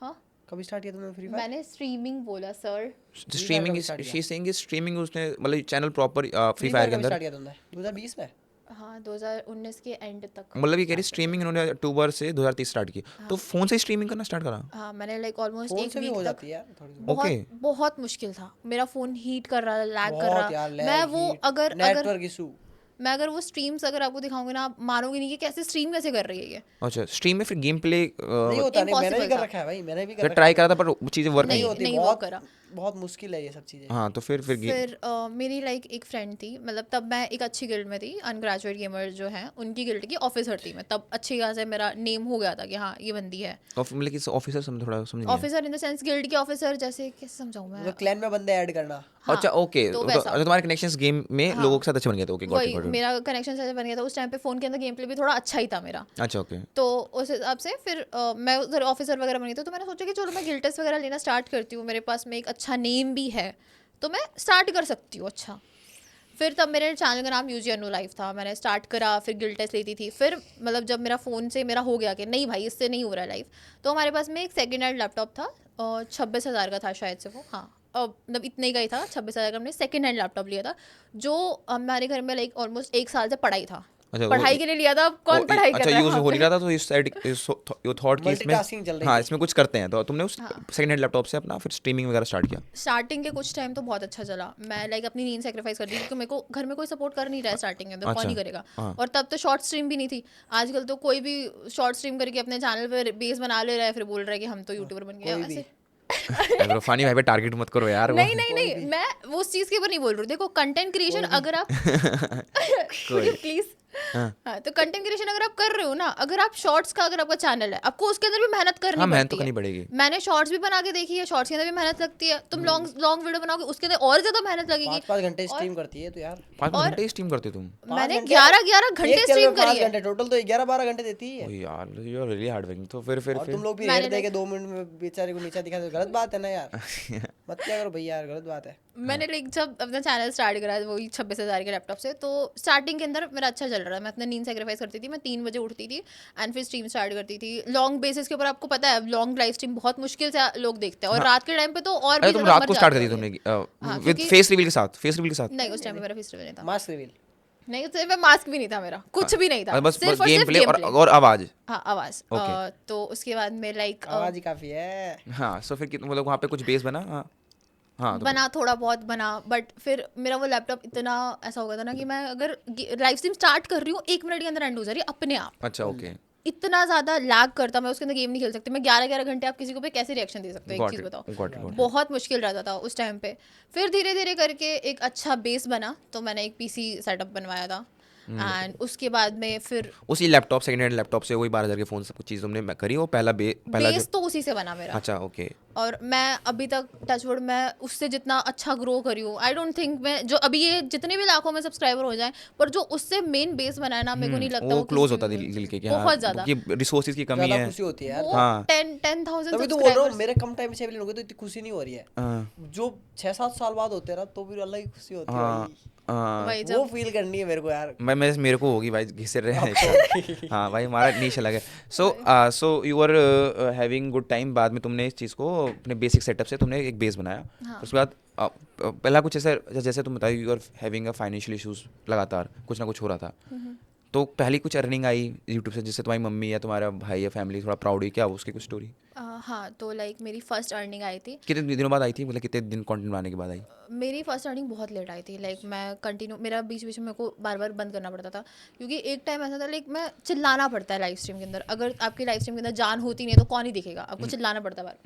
हाँ, कब स्टार्ट किया तुमने फ्री फायर? मैंने स्ट्रीमिंग बोला सर। स्ट्रीमिंग, कब start किया? शी सेइंग स्ट्रीमिंग, उसने मतलब channel proper free free fire fire के कब अंदर, स्टार्ट किया तुमने? 2020 में? हाँ, 2019 के एंड तक। मतलब ये कह रही स्ट्रीमिंग इन्होंने अक्टूबर से 2023 स्टार्ट की, तो फोन से स्ट्रीमिंग करना स्टार्ट करा? हाँ, मैंने लाइक ऑलमोस्ट फोन एक से भी वीक हो तक। जाती है यार थोड़ी सी। बहुत ओके। बहुत मुश्किल था, मेरा फ़ोन हीट कर रहा, लैग कर बहुत यार, रहा। मैं लैग, वो हीट, अगर नेटवर्क इशू। मैं अगर वो स्ट्रीम्स अगर आपको दिखाऊंगी ना, आप मानोगे नहीं कि कैसे स्ट्रीम कैसे कर रही है ये। अच्छा, स्ट्रीम में फिर गेम प्ले नहीं होता, नहीं मैंने भी Impossible कर था। रखा है भाई, मैंने भी कर फिर रखा ट्राई है। करा था पर वो चीज़ें वर्क नहीं नहीं। होती, नहीं work बहुत करा। बहुत मुश्किल है ये सब चीजें। हाँ, तो फिर फिर मेरी लाइक एक फ्रेंड थी, मतलब तब मैं एक अच्छी गिल्ड में थी, अनग्रेजुएट गेमर जो हैं उनकी गिल्ड की ऑफिसर थी मैं तब। अच्छी खासा मेरा नेम हो गया था कि हाँ ये बंदी है मतलब कि ऑफिसर समझ, थोड़ा समझ नहीं आया। Officer, in the sense guild की ऑफिसर, जैसे कैसे समझाऊं मैं। मतलब क्लैन में बंदे ऐड करना। हाँ, अच्छा, ओके, तो तो वैसा। अच्छा, तुम्हारे कनेक्शंस गेम में हाँ। लोगों के साथ अच्छे बन गए थे, ओके, गॉट वही इट। मेरा कनेक्शन ऐसे बन गया था उस टाइम पे, फ़ोन के अंदर गेम प्ले भी थोड़ा अच्छा ही था मेरा। अच्छा, ओके। तो उस हिसाब से फिर मैं उधर ऑफिसर वगैरह बनी थी, तो मैंने सोचा कि चलो मैं गिल्ड टेस्ट वगैरह लेना स्टार्ट करती हूँ, मेरे पास में एक अच्छा नेम भी है तो मैं स्टार्ट कर सकती हूँ। अच्छा, फिर तब मेरे चैनल का नाम यूजी अनु लाइफ था, मैंने स्टार्ट करा, फिर गिल्ड टेस्ट लेती थी। फिर मतलब जब मेरा फ़ोन से मेरा हो गया कि नहीं भाई इससे नहीं हो रहा है लाइफ, तो हमारे पास में एक सेकेंड हैंड लैपटॉप था, 26,000 का था शायद से वो। हाँ, मतलब इतने का ही था, 26,000 का हमने सेकेंड हैंड लैपटॉप लिया था, जो हमारे घर में लाइक ऑलमोस्ट 1 साल से पढ़ाई था। अच्छा, पढ़ाई के लिए लिया था, कौन पढ़ाई कर अच्छा, रहा है यूज वहाँ हो पे? नहीं रहा था, तो इस साइड यू थॉट कि इसमें, Multitasking चल रही हाँ, थी। इसमें कुछ करते हैं, तो तुमने उस सेकंड हैंड लैपटॉप से अपना फिर स्ट्रीमिंग वगैरह स्टार्ट किया? स्टार्टिंग के कुछ टाइम तो बहुत अच्छा चला, मैं लाइक अपनी नींद सेक्रीफाइस कर दी क्योंकि मेरे को घर में कोई सपोर्ट कर नहीं रहा है स्टार्टिंग के अंदर, कौन अच्छा, ही करेगा। हाँ। और तब तो शॉर्ट स्ट्रीम भी नहीं थी। आजकल तो कोई भी शॉर्ट स्ट्रीम करके अपने चैनल पे बेस बना ले रहा है, फिर बोल रहा है कि हम तो यूट्यूबर बन गए हैं। कोई भी। वैसे अगर फानी भाई पे टारगेट मत करो यार। वो नहीं नहीं नहीं, मैं वो उस चीज़ के ऊपर नहीं बोल रही हूँ। देखो कंटेंट क्रिएशन अगर आप प्लीज, हाँ, तो कंटेंट क्रिएशन अगर आप कर रहे हो ना, अगर आप शॉर्ट्स का अगर आपका चैनल है, आपको उसके अंदर भी मेहनत करनी हाँ, मेहनत तो पड़ती करनी है। पड़ेगी। मैंने शॉर्ट्स भी बना के देखी है, शॉर्ट्स के अंदर भी मेहनत लगती है। तुम लॉन्ग वीडियो बनाओगे उसके अंदर और ज्यादा मेहनत लगेगी। 5-5 घंटे स्ट्रीम करती है तो यार। 5 और- घंटे स्ट्रीम करते तुम? मैंने 5 घंटे 11 घंटे एक चैनल स्ट्रीम में करी 5 है। घंटे टोटल तो 11-12 घंटे देती है। ओ यार, you are really hard working. तो फिर और तुम लोग भी मैंने रेट दे के 2 मिनट में बेचारे को नीचा दिखा, तो गलत बात है ना यार। मत क्या करो भैया यार, गलत बात है। मैंने लाइक जब अपना चैनल स्टार्ट करा वही 26,000 के लैपटॉप से, तो स्टार्टिंग के अंदर मेरा अच्छा चल रहा है। मैं अपना नींद सेक्रीफाइस करती थी, मैं 3 बजे उठती थी एंड फिर स्ट्रीम स्टार्ट करती थी लॉन्ग बेसिस के ऊपर। आपको पता है लॉन्ग लाइव स्ट्रीम बहुत मुश्किल से लोग देखते हैं, और रात के टाइम पे तो और भी अरे तुम ज़्यादा रात को मर स्टार्ट करी जाते तुमने होंगे। हाँ, विद क्योंकि- फेस रिवील के साथ? फेस रिवील के साथ नहीं, उस टाइम पे मेरा फेस्टिवल नहीं था। Mask reveal. नहीं, उस टाइम पे मास्क भी नहीं था मेरा, कुछ भी नहीं था, बस सिर्फ और गेम सिर्फ प्ले गेम और प्ले। और आवाज। हाँ, आवाज। Okay. तो उसके बाद में लाइक आवाज ही काफी है। हाँ, सो फिर मतलब वहाँ पे कुछ बेस बना? हाँ, हाँ, तो बना, थोड़ा बहुत बना, बट फिर मेरा वो लैपटॉप इतना ऐसा हो गया था ना कि मैं अगर लाइव स्ट्रीम स्टार्ट कर रही हूँ 1 मिनट के अंदर एंड हो जा रही है अपने आप। अच्छा, ओके, इतना ज़्यादा लैग करता, मैं उसके अंदर गेम नहीं खेल सकती। मैं 11 घंटे आप किसी को पे कैसे रिएक्शन दे सकते हो, एक गॉट चीज़ इट, बताओ। Got it. बहुत मुश्किल रहता था उस टाइम पे। फिर धीरे धीरे करके एक अच्छा बेस बना, तो मैंने एक पीसी सेटअप बनवाया था एंड उसके बाद में फिर उसी लैपटॉप, सेकंड हैंड लैपटॉप से वही 12,000 के फ़ोन सब कुछ चीज़ तुमने करी, वो पहला बेस तो उसी से बना मेरा। अच्छा ओके। और मैं अभी तक टचवुड मैं उससे जितना अच्छा ग्रो करी हूँ, आई डोंट थिंक मैं जो अभी ये जितने भी लाखों में सब्सक्राइबर हो जाएं, पर जो उससे मेन बेस बनाया ना, मेरे को नहीं लगता वो क्लोज किसी होता भी दिल के, बहुत ज्यादा रिसोर्सेज की कमी ज्यादा है। खुशी होती है यार। वो हाँ। 10,000 तभी तो बोल रहा हूँ, सब्सक्राइबर्स। मेरे कम टाइम से लोगों तो इतनी खुशी नहीं हो रही है। हाँ, जो 6-7 साल बाद होते हैं ना, तो फिर अलग ही खुशी होती है हाँ, भाई। हाँ। वही वो जब फील करनी है मेरे को यार। मेरे को होगी भाई, घिसे रहे हैं। हाँ भाई, हमारा नीश अलग है। So you are having good time. बाद में तुमने इस चीज़ को अपने बेसिक सेटअप से तुमने एक बेस बनाया। हाँ। उसके बाद पहला कुछ ऐसा, जैसे तुम बताइए, you are having a financial issues, लगातार कुछ ना कुछ हो रहा था, तो पहली कुछ अर्निंग आई यूट्यूब से जिससे तुम्हारी मम्मी या तुम्हारा भाई या फैमिली थोड़ा प्राउड हुई, क्या उसकी कुछ स्टोरी? हाँ, तो लाइक मेरी फर्स्ट अर्निंग आई थी। कितने दिनों बाद आई थी, मतलब कितने दिन कंटेंट बनाने के बाद आई? मेरी फर्स्ट अर्निंग बहुत लेट आई थी। लाइक मैं कंटिन्यू, मेरा बीच बीच में मेरे को बार बार बंद करना पड़ता था, क्योंकि एक टाइम ऐसा था लाइक मैं चिल्लाना पड़ता है लाइव स्ट्रीम के अंदर। अगर आपकी लाइव स्ट्रीम के अंदर जान होती नहीं है तो कौन ही दिखेगा, आपको चिल्लाना पड़ता है बार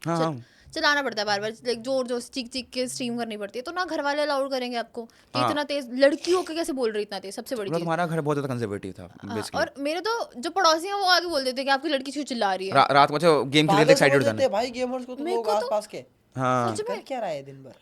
हाँ हाँ। चलाना पड़ता है बार बार, लाइक जोर जोर से चीख चीख के स्ट्रीम करनी पड़ती है। तो ना घर वाले अलाउड करेंगे आपको कि हाँ। इतना तेज लड़की होकर कैसे बोल रही इतना तेज, सबसे बड़ी मतलब चीज। तुम्हारा घर बहुत ज़्यादा कंजर्वेटिव था हाँ, बेसिकली। और मेरे तो जो पड़ोसी हैं वो आगे बोल देते हैं कि आपकी लड़की क्यों चिल्ला रही है। रात को अच्छा गेम खेलते एक्साइटेड हो पागल जाना। समझ देते हैं भाई गेमर्स को तो मेरे लोग को तो- आसपास के। हाँ सच कर में क्या रहा है दिन भर?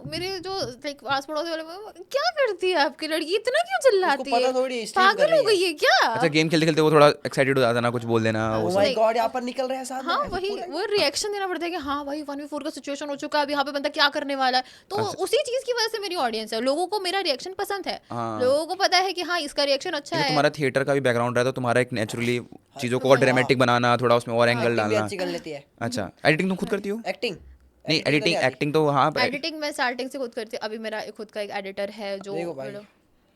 मेरे जो लाइक आस पड़ोस वाले क्या करती है आपकी लड़की, इतना क्यों चिल्लाती उसको पता है, थोड़ी है, stream कर पागल हो रही गई है क्या। अच्छा, गेम खेलते खेलते वो थोड़ा एक्साइटेड हो जाता ना, कुछ बोल देना वो ओ सब। माय गॉड, यहाँ पर निकल रहे हैं सामने। हाँ ऐसे वही, पूरा- वो रिएक्शन देना पड़ता है कि हाँ भाई 1v4 का सिचुएशन हो चुका है, अब यहाँ पे बंदा क्या करने वाला है। तो उसी चीज की वजह से मेरी ऑडियंस है, लोगों को मेरा रिएक्शन पसंद है, हाँ। लोगों को पता है कि हाँ इसका रिएक्शन अच्छा जैसे है। तुम्हारा थिएटर का भी बैकग्राउंड रहा, तो तुम्हारा एक नेचुरली चीज़ों को और ड्रामेटिक बनाना, थोड़ा उसमें और एंगल एक्टिंग भी डालना। अच्छी कर लेती है। अच्छा, एडिटिंग तुम खुद करती हो? एक्टिंग नहीं, एडिटिंग तो हाँ एडिटिंग मैं स्टार्टिंग से खुद करती हूँ। अभी मेरा खुद का एक एडिटर है जो देखो भाई,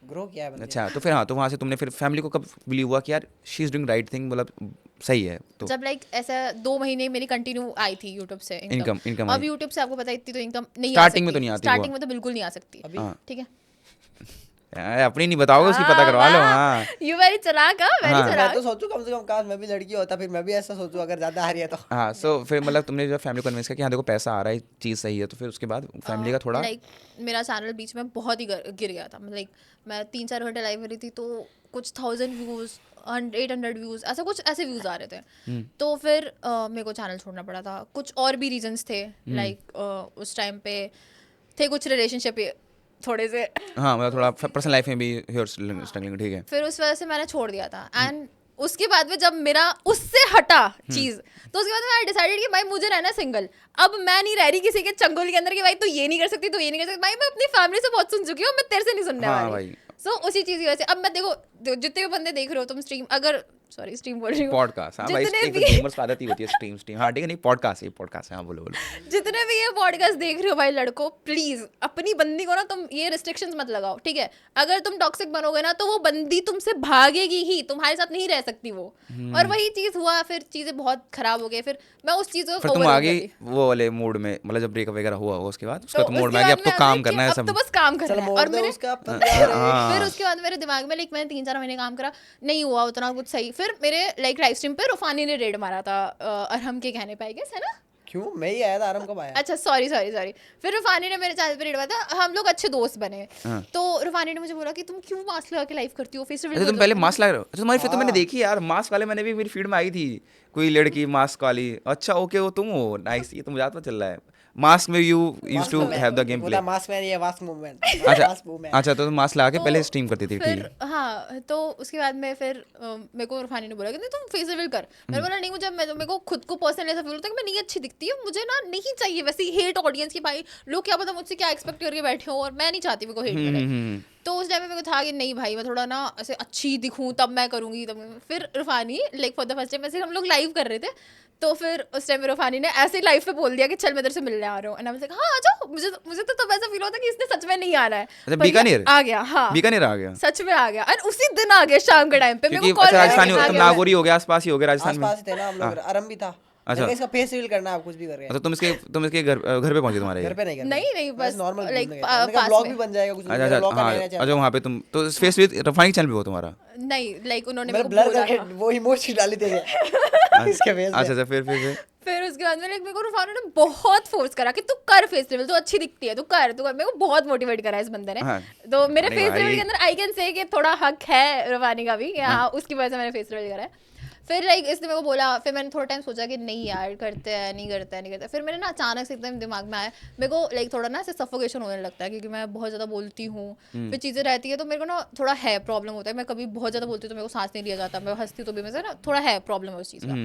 ग्रो किया है बंदे ने। अच्छा, तो फिर हाँ, तो वहाँ से तुमने फिर फैमिली को कब बिलीव हुआ कि यार she is doing right thing, मतलब सही है? तो जब लाइक ऐसा 2 महीने मेरी कंटिन्यू आई थी यूट्यूब से इनकम अब यूट्यूब से आपको पता है इतनी तो इनकम नहीं आ Starting सकती। में तो नहीं आती स्टार्टिंग वो। में तो बिल्कुल नहीं आ सकती। अभी हाँ। ठीक है, यार, अपनी नहीं बताओगे, उसकी पता करवा लो। हाँ यू वेरी चलाक, वेरी हाँ। मैं चलाक। तो सोचूं कम से कम काश मैं भी लड़की होता, फिर मैं भी ऐसा सोचूं अगर ज्यादा आ रही है तो। हाँ। सो फिर मतलब तुमने जो फैमिली को कन्विंस किया कि हाँ देखो पैसा आ रहा है, चीज़ सही है, तो फिर उसके बाद फैमिली का थोड़ा लाइक मेरा चैनल बीच में बहुत ही गिर गया था। लाइक मैं 3-4 घंटे लाइव कर रही थी तो कुछ 1000 व्यूज, 800 व्यूज, ऐसा कुछ ऐसे व्यूज आ रहे थे। तो फिर मेरे को चैनल छोड़ना पड़ा था। कुछ और भी रीजंस थे, लाइक उस टाइम पे थे कुछ रिलेशनशिप थोड़े से, हाँ, मतलब थोड़ा पर्सनल लाइफ में भी स्ट्रगलिंग, ठीक है। फिर उस वजह से मैंने छोड़ दिया था। एंड उसके बाद में जब मेरा उससे हटा चीज, तो उसके बाद मैं डिसाइडेड कि भाई मुझे रहना सिंगल। अब मैं नहीं रह रही किसी के चंगुल के अंदर कि भाई तू ये नहीं कर सकती, तू ये नहीं कर सकती। भाई मैं अपनी फैमिली से बहुत सुन चुकी हूँ, मैं तेरे से नहीं सुनने हाँ वाली। भाई। सो उसी चीज की वजह से अब मैं देखो जितने भी बंदे देख रहे हो तुम स्ट्रीम, अगर सॉरी स्ट्रीम बोल रही हूँ, पॉडकास्ट, हाँ भाई, जितने एक भी गेमर्स की आदत ही होती है स्ट्रीम। हाँ ठीक है, नहीं पॉडकास्ट है, हाँ बोलो। जितने भी ये पॉडकास्ट देख रहे हो भाई लड़कों, प्लीज अपनी बंदी को ना तुम ये रिस्ट्रिक्शंस मत लगाओ, ठीक है। अगर तुम टॉक्सिक बनोगे ना तो वो बंदी तुमसे भागेगी ही, तुम्हारे साथ नहीं रह सकती वो। और वही चीज हुआ, फिर चीजें बहुत खराब हो गई। फिर मैं उस चीज को फिर तुम आ गई वो वाले मूड में, मतलब जब ब्रेकअप वगैरह हुआ उसके बाद उसका तो मूड में आ गया, अब तो काम करना है अब सब। तो बस काम करना चल है। मोड़ और दो मेरे उसका फिर उसके बाद मेरे दिमाग में लाइक मैंने 3-4 महीने काम करा, नहीं हुआ उतना कुछ सही। फिर मेरे लाइक लाइव स्ट्रीम पे रूफानी ने रेड मारा था अरहम के कहने पे, आई गेस, है ना? क्यों मैं ही आया था, आराम कब आया? अच्छा सॉरी फिर रूफानी ने मेरे चैनल पे रेड मारा था। हम लोग अच्छे दोस्त बने। तो रूफानी ने मुझे बोला कि तुम क्यों मास्क लगा के लाइव करती हो, फेस अच्छा, तुम पहले मास्क लगा रहे हो? अच्छा, तुम्हारी फिर तो मैंने देखी यार, मास्क वाले मैंने भी, मेरी फीड में आई थी कोई लड़की मास्क वाली। अच्छा ओके, वो तुम हो, नाइस, ये तो मुझे पता चल रहा है। मास्क में you used to have the game play. Mask man, ये मास्क मूवमेंट। अच्छा, तो तुम मास्क लगा के पहले स्ट्रीम करती थी, ठीक फिर है। हाँ, तो उसके बाद में फिर मेरे को रूफानी ने बोला कि नहीं तुम फेस रिवील कर। मैंने बोला नहीं, मुझे मेरे को खुद को पर्सनली ऐसा फील होता है कि मैं नहीं अच्छी दिखती हूँ, मुझे ना नहीं चाहिए वैसी हेट ऑडियंस की। भाई लोग क्या पता मुझसे क्या एक्सपेक्ट करके बैठे हो, और मैं नहीं चाहती मेरे को हेट मिले। तो उस टाइम में मेरे को था कि नहीं भाई मैं थोड़ा ना ऐसे अच्छी दिखूं तब मैं करूंगी, तब फिर रूफानी like for the first time ऐसे हम लोग लाइव कर रहे थे। तो फिर उस टाइम रूफानी ने ऐसे लाइव पे बोल दिया कि चल मैं तेरे से मिलने आ रहा हूँ। एंड हाँ आ जाओ। मुझे तो तब ऐसा फील होता कि इसने सच में नहीं आना है। अच्छा, बीकानेर आ गया, हाँ बीकानेर आ गया, सच में आ गया। और उसी दिन आ गया शाम के टाइम पे। मेरे क्योंकि को कॉल अच्छा राजस्थानी आ तुम गया। नागौरी हो गया, आसपास ही हो गया राजस्थान में। आसपास थे ना हम लोग, आराम भी था। अच्छा। अच्छा, इसका फेस रिवील करना है, आप कुछ भी कर रहे हैं। अच्छा, तुम इसके घर पे पहुंचे तुम्हारे? घर पे नहीं करना। नहीं बस नॉर्मल लाइक ब्लॉग पास भी में। बन जाएगा कुछ। अच्छा अच्छा, हाँ अच्छा, वहाँ पे तुम तो फेस विद रूफानी चैनल पे हो तुम्हारा? नहीं लाइक उन्होंने मैंने मेरे को ब्लर बोला करके था। वो इमोजी डाली थी इसके फेस पे। अच्छा, फिर फिर उसके बाद में मेरे को रूफान ने बहुत फोर्स करा कि तू कर फेस रिवील, तू अच्छी दिखती है, तू कर। मेरे को बहुत मोटिवेट करा इस बंदे ने। हाँ। तो मेरे अरे फेस भाई। रिवील के अंदर आई कैन से कि थोड़ा हक है रूफानी का भी, हाँ उसकी वजह से मैंने फेस रिवील करा है। फिर लाइक इसने मेरे को बोला, फिर मैंने थोड़ा टाइम सोचा कि नहीं यार करते हैं, नहीं करते। फिर मेरे ना अचानक से एकदम दिमाग में आया, मेरे को लाइक थोड़ा ना ऐसे सफोकेशन होने लगता है क्योंकि मैं बहुत ज़्यादा बोलती हूँ, फिर चीज़ें रहती है तो मेरे को ना थोड़ा है प्रॉब्लम होता है। मैं कभी बहुत ज़्यादा बोलती हूँ तो मेरे को सांस नहीं लिया जाता, मैं हंसती तो भी मेरे से ना थोड़ा है प्रॉब्लम है उस चीज़ का।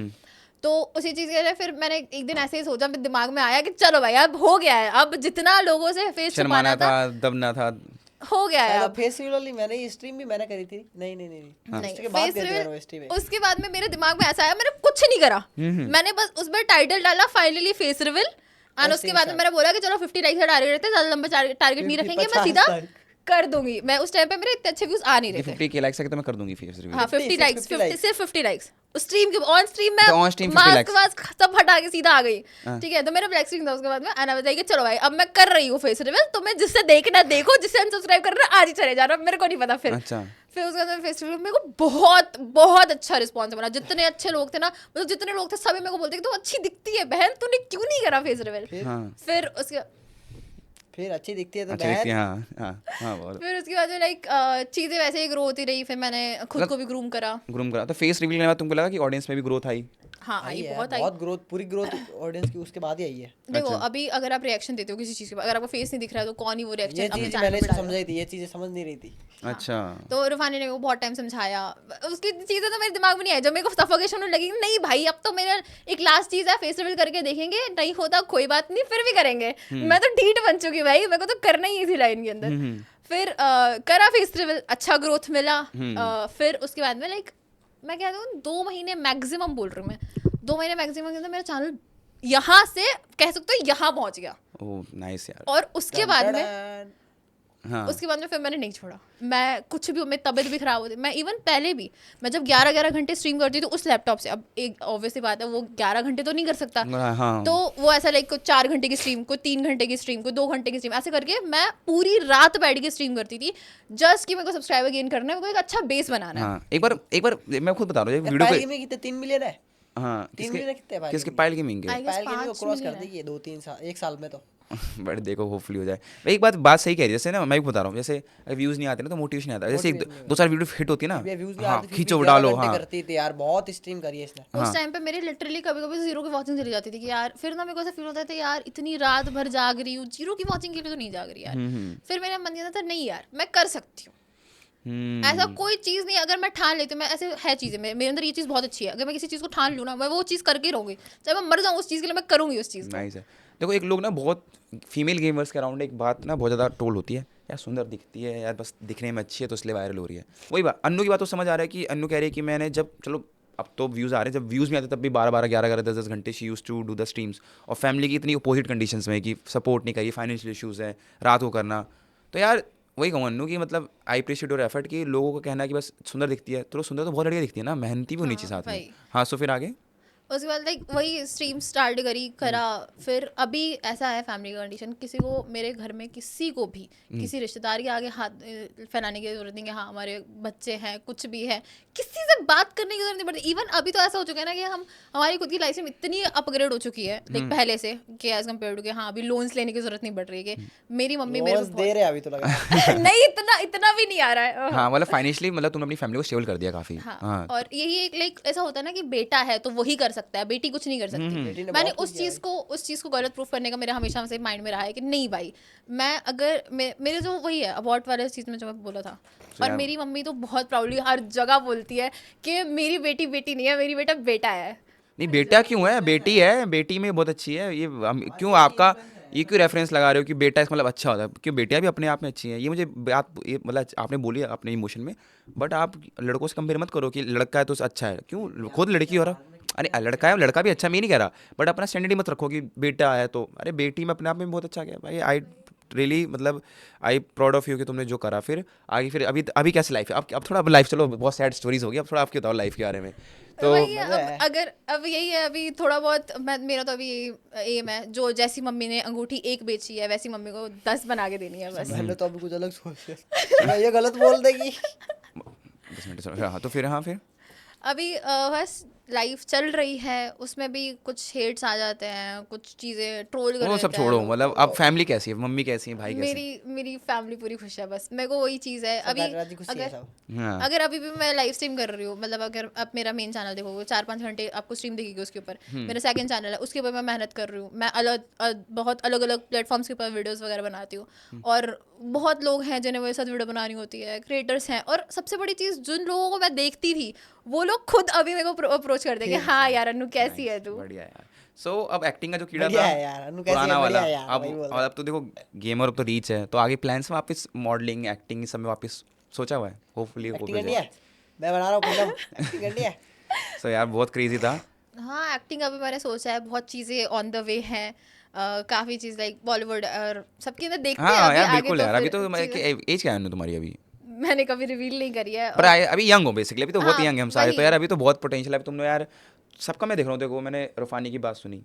तो उसी चीज़ के लिए फिर मैंने एक दिन ऐसे ही सोचा, मेरे दिमाग में आया कि चलो भाई अब हो गया है, अब जितना लोगों से फेस शर्माना छुपाना था दबना था। हो गया है अब। फेस रिवील वाली मैंने स्ट्रीम भी मैंने करी थी। नहीं नहीं नहीं नहीं, उसके बाद face कहते हैं reveal- वो स्ट्रीम में। उसके बाद में मेरे दिमाग में ऐसा आया, मैंने कुछ नहीं करा, मैंने बस उसमें टाइटल डाला फाइनली फेस रिवील, और उसके बाद में मैंने बोला कि चलो 50 लाइक का टारगेट रखते हैं, ज्यादा लंबा टारगेट नहीं 50, रखेंगे, मैं 50 सीधा लाइक। कर दूंगी। मैं उस टाइम पे मेरे इतने अच्छे व्यूज आ नहीं रहे थे। 50 के लाइक्स आके तो मैं कर दूंगी फेस रिवील। हाँ 50 लाइक्स, 50 likes। सिर्फ 50 लाइक्स स्ट्रीम के ऑन स्ट्रीम में, तो on stream 50 मास्क likes। वास्क सब हटा के सीधा आ गई। हाँ। ठीक है, तो मेरा ब्लैक स्क्रीन था। उसके बाद में आना बताइए चलो भाई अब मैं कर रही हूँ फेस रिवील, तो मैं जिससे देखना देखो, जिससे अनसब्सक्राइब कर रहा है आज ही चले जा रहा, मेरे को नहीं पता। फिर अच्छा। फिर उसके बाद फेस रिवील मेरे को बहुत बहुत अच्छा रिस्पॉन्स मिला। जितने अच्छे लोग थे ना, मतलब जितने लोग थे सभी मेरे को बोलते कि तू अच्छी दिखती है बहन, तूने क्यों नहीं करा फेस रिवील। हाँ। फिर उसके फिर अच्छी दिखती है तो अच्छा देखती है, बहन। हाँ बहुत। फिर उसके बाद में लाइक चीज़ें वैसे ही ग्रो होती रही। फिर मैंने खुद को भी ग्रूम करा। ग्रूम करा तो फेस रिवील के बाद तुमको लगा कि ऑडियंस में भी ग्रोथ आई? हाँ आई, आई है, बहुत आई। बहुत ग्रोथ, पूरी ग्रोथ ऑडियंस की उसके बाद ही आई है। देखो अच्छा। अभी अगर आप रिएक्शन देते हो किसी चीज़ के बाद, अगर आपको फेस नहीं दिख रहा है तो कौन ही वो ये रिएक्शन अपने चीज चैनल मैंने पे इसको डालेगा। समझाई थी, ये चीजें समझ नहीं रही थी। अच्छा। तो रूफानी ने मेरे को बहुत टाइम समझाया, उसकी चीज़ें तो मेरे दिमाग में नहीं आई। जब मेरे को सफोकेशन होने लगी, नहीं भाई अब तो मेरा एक लास्ट चीज़ है, फेस रिवील करके देखेंगे, नहीं होता कोई बात नहीं फिर भी करेंगे। मैं तो ढीठ बन चुकी भाई, मेरे को तो करना ही इसी लाइन के अंदर। फिर करा फेस रिवील, अच्छा ग्रोथ मिला। फिर उसके बाद में लाइक मैं कहता हूँ 2 महीने मैक्सिमम बोल रही हूँ मैं, 2 महीने मैक्सिमम के अंदर मेरा चैनल यहाँ से कह सकते हो यहाँ पहुँच गया। ओह नाइस यार। और उसके बाद में टन-टन। हाँ। उसके बाद में फिर मैंने नहीं छोड़ा। मैं कुछ भी, मेरी तबीयत भी खराब होती, मैं इवन पहले भी मैं जब 11 घंटे स्ट्रीम करती थी उस लैपटॉप से, अब एक ऑब्वियसली बात है वो 11 घंटे तो नहीं कर सकता, हाँ। तो वो ऐसा लाइक कोई 4 घंटे की स्ट्रीम, कोई 3 घंटे की स्ट्रीम, कोई 2 घंटे की स्ट्रीम, ऐसे करके मैं पूरी रात बैठ के स्ट्रीम करती थी जस्ट कि मेरे को सब्सक्राइबर गेन करना है, मेरे को एक अच्छा बेस बनाना है। हाँ एक बार मैं खुद बता रहा हूँ यार, वीडियो पायल पे। गेमिंग कितने 3 मिलियन है। हाँ 3 मिलियन है कितने किसके पायल पायल गेमिंग के? I guess पायल गेमिंग को 5 क्रॉस कर मिलियन देगी ये 2-3 साल, 1 साल में तो। बट देखो होपफुली हो जाए। एक बात सही कह रही है, जैसे ना मैं भी बता रहा हूँ, जैसे व्यूज नहीं आते ना तो मोटिवेशन आता है। जैसे 2-4 वीडियो हिट होती है ये व्यूज ना, नहीं हाँ आते, फिर खींचो भी डालो। 11 घंटे हाँ करती थी यार, बहुत स्ट्रीम करी है इसने। उस टाइम पे मेरी लिटरली कभी कभी 0 की वॉचिंग चली जाती थी कि यार, फिर ना मेरे को ऐसा फील होता था यार इतनी रात भर जाग रही हूँ, 0 की वॉचिंग के लिए तो नहीं जाग रही यार। फिर मेरा मन कहता था नहीं यार मैं कर सकती हूँ। ऐसा कोई चीज़ नहीं, अगर मैं ठान लेती हूँ, मैं ऐसे है चीज़ें मेरे अंदर, ये चीज़ बहुत अच्छी है, अगर मैं किसी चीज़ को ठान लूँ ना मैं वो चीज़ करके रहूँगी, चाहे मैं मर जाऊँ उस चीज़ के लिए, मैं करूँगी उस चीज़ को। नाइस है। देखो एक लोग ना बहुत फीमेल गेमर्स के अराउंड एक बात ना बहुत ज़्यादा ट्रोल होती है, यार सुंदर दिखती है यार, बस दिखने में अच्छी है तो इसलिए वायरल हो रही है। वही बात अन्नू की बात तो समझ आ रहा है कि अन्नू कह रही है कि मैंने जब, चलो अब तो व्यूज़ आ रहे हैं, जब व्यूज़ नहीं आते तब भी 12-12, 11-11, 10-10 घंटे she use to do the streams, और फैमिली की इतनी अपोजिट कंडीशंस में कि सपोर्ट नहीं करिए, फाइनेंशियल इशूज़ है, रात को करना। तो यार वही कहूँ अन्नू की मतलब आई अप्रिशिएट योर एफर्ट कि लोगों का कहना है कि बस सुंदर दिखती है, तो सुंदर तो बहुत लड़कियाँ दिखती है ना, मेहनती भी होनी चाहिए साथ में। भाई। हाँ सो फिर आगे उसके बाद लाइक वही स्ट्रीम स्टार्ट करा। फिर अभी ऐसा है फैमिली का कंडीशन, किसी को मेरे घर में किसी को भी किसी रिश्तेदार के आगे हाथ फैलाने की जरूरत नहीं है, हाँ हमारे बच्चे हैं कुछ भी है, किसी से बात करने की जरूरत नहीं पड़ती। इवन अभी तो ऐसा हो चुका है ना कि हम हमारी खुद की लाइफ में इतनी अपग्रेड हो चुकी है लाइक पहले से कि एज कम्पेयर टू कि हाँ अभी लोन्स लेने की जरूरत नहीं पड़ रही है, कि मेरी मम्मी मेरे लोन्स को दे रहे हैं अभी तो लग रहा है। नहीं इतना भी नहीं आ रहा है। हाँ मतलब फाइनेंशियली मतलब तुमने अपनी फैमिली को स्टेबल कर दिया काफ़ी। हाँ। और यही एक लाइक ऐसा होता है ना कि बेटा है तो वही कर सकता है, बेटी कुछ नहीं कर सकती। बेटी ने मैंने बहुत कुछ उस चीज़ को गलत प्रूफ करने का मेरा हमेशा से माइंड में रहा है कि नहीं भाई, मैं अगर मेरे जो वही है अबॉर्ट वाले चीज़ में जो मैं बोला था, और मेरी मम्मी तो बहुत प्राउडली हर जगह बोलती है कि मेरी बेटी बेटी नहीं है, मेरी बेटा बेटा है। नहीं बेटा क्यों है, बेटी है, बेटी में बहुत अच्छी है। ये क्यों आपका ये क्यों रेफरेंस लगा रहे हो कि बेटा इसका मतलब अच्छा होता है? क्यों बेटियां भी अपने आप में अच्छी हैं, ये मुझे बात ये मतलब आपने बोली अपने इमोशन में, बट आप लड़कों से कंपेयर मत करो कि लड़का है तो अच्छा है। क्यों खुद लड़की हो रहा, अरे लड़का है लड़का भी अच्छा, मैं नहीं कह रहा, बट अपना स्टैंडर्ड ही मत रखो कि बेटा है तो, अरे बेटी में अपने आप में बहुत अच्छा गया भाई। आई रियली मतलब आई प्राउड ऑफ यू कि तुमने जो करा। फिर आगे फिर अभी कैसी लाइफ है? अब थोड़ा लाइफ, चलो बहुत सैड स्टोरीज होगी, अब थोड़ा आपके बताओ लाइफ के बारे में। तो वही है, अब यही है, अभी थोड़ा बहुत मेरा तो अभी एम है, जो जैसी मम्मी ने अंगूठी 1 बेची है वैसी मम्मी को 10 बना के देनी है बस। मैंने तो अभी कुछ अलग सोचा, ये गलत बोल देगी। 10 मिनट हाँ तो फिर हाँ फिर अभी बस लाइफ चल रही है उसमें भी कुछ हेट्स आ जाते हैं, कुछ चीज़ें ट्रोल कर वो सब देते हैं छोड़ो, लोग। मतलब अब फैमिली कैसी है, मम्मी कैसी है, भाई कैसे मेरी फैमिली पूरी खुश है, बस मेरे को वही चीज़ है अभी। राजी खुशी है अगर सब। हाँ अगर अभी भी मैं लाइव स्ट्रीम कर रही हूँ, मतलब अगर आप मेरा मेन चैनल देखोगे 4-5 घंटे आपको स्ट्रीम दिखेगी उसके ऊपर, मेरा सेकंड चैनल है उसके ऊपर मैं मेहनत कर रही हूँ, मैं बहुत अलग अलग प्लेटफॉर्म्स के ऊपर वीडियोस वगैरह बनाती हूँ, और बहुत लोग हैं जिन्हें मेरे साथ वीडियो बनानी होती है, क्रिएटर्स हैं, और सबसे बड़ी चीज़ जिन लोगों को मैं देखती थी वो लोग खुद अभी मेरे को अप्रोच कर देंगे, हाँ यार अनु कैसी है तू। बढ़िया यार। सो अब एक्टिंग का जो कीड़ा बढ़िया था है यार, अनु कैसी है, पुराना वाला, बढ़िया है यार, अब वही बोल रहा और अब तो देखो गेमर अब तो रीच है, तो आगे प्लान्स में वापस मॉडलिंग एक्टिंग सब में वापस सोचा हुआ है, होपफुली वो एक्टिंग भी करनी है, मैं बना रहा हूँ फिल्म, एक्टिंग करनी है। सो यार बहुत क्रेजी था। हाँ एक्टिंग अभी मैंने सोचा है, बहुत चीज़ें ऑन द वे हैं, काफ़ी चीज़ लाइक बॉलीवुड और सबके अंदर देखते हैं हाँ अभी यार आगे बिल्कुल यार, अभी फिर तो चीज़ें एज क्या है तुम्हारी अभी? मैंने कभी रिवील नहीं करी है। पर अभी यंग हो बेसिकली, अभी तो बहुत हाँ, यंग है हम सारे, तो वही। यार अभी तो बहुत पोटेंशियल है। अभी तुमने यार सबका मैं देख रहा हूँ, देखो मैंने रफानी की बात सुनी,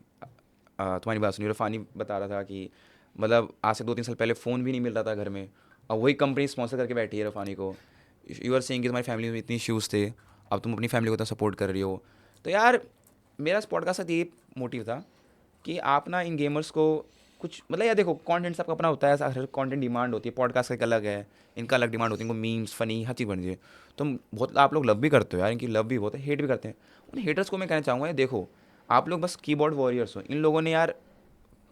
तुम्हारी बात सुनी, रफानी बता रहा था कि मतलब आज से 2-3 साल पहले फ़ोन भी नहीं मिल रहा था घर में, अब वही कंपनी स्पॉन्सर करके बैठी है रफानी को। यू आर सेइंग कि तुम्हारी फैमिली में इतनी इश्यूज़ थे, अब तुम अपनी फैमिली को इतना सपोर्ट कर रही हो। तो यार मेरा इस पॉडकास्ट का ये मोटिव था कि आप ना इन गेमर्स को कुछ मतलब, यार देखो कंटेंट सबका अपना होता है, हर कंटेंट डिमांड होती है, पॉडकास्ट का एक अलग है, इनका अलग डिमांड होती है, इनको मीम्स फनी हर चीज़ बन जाए। तो बहुत आप लोग लव भी करते हो यार, इनकी लव भी बहुत है, हेट भी करते हैं। उन हेटर्स को मैं कहना चाहूँगा, देखो आप लोग बस कीबोर्ड वॉरियर्स हो, इन लोगों ने यार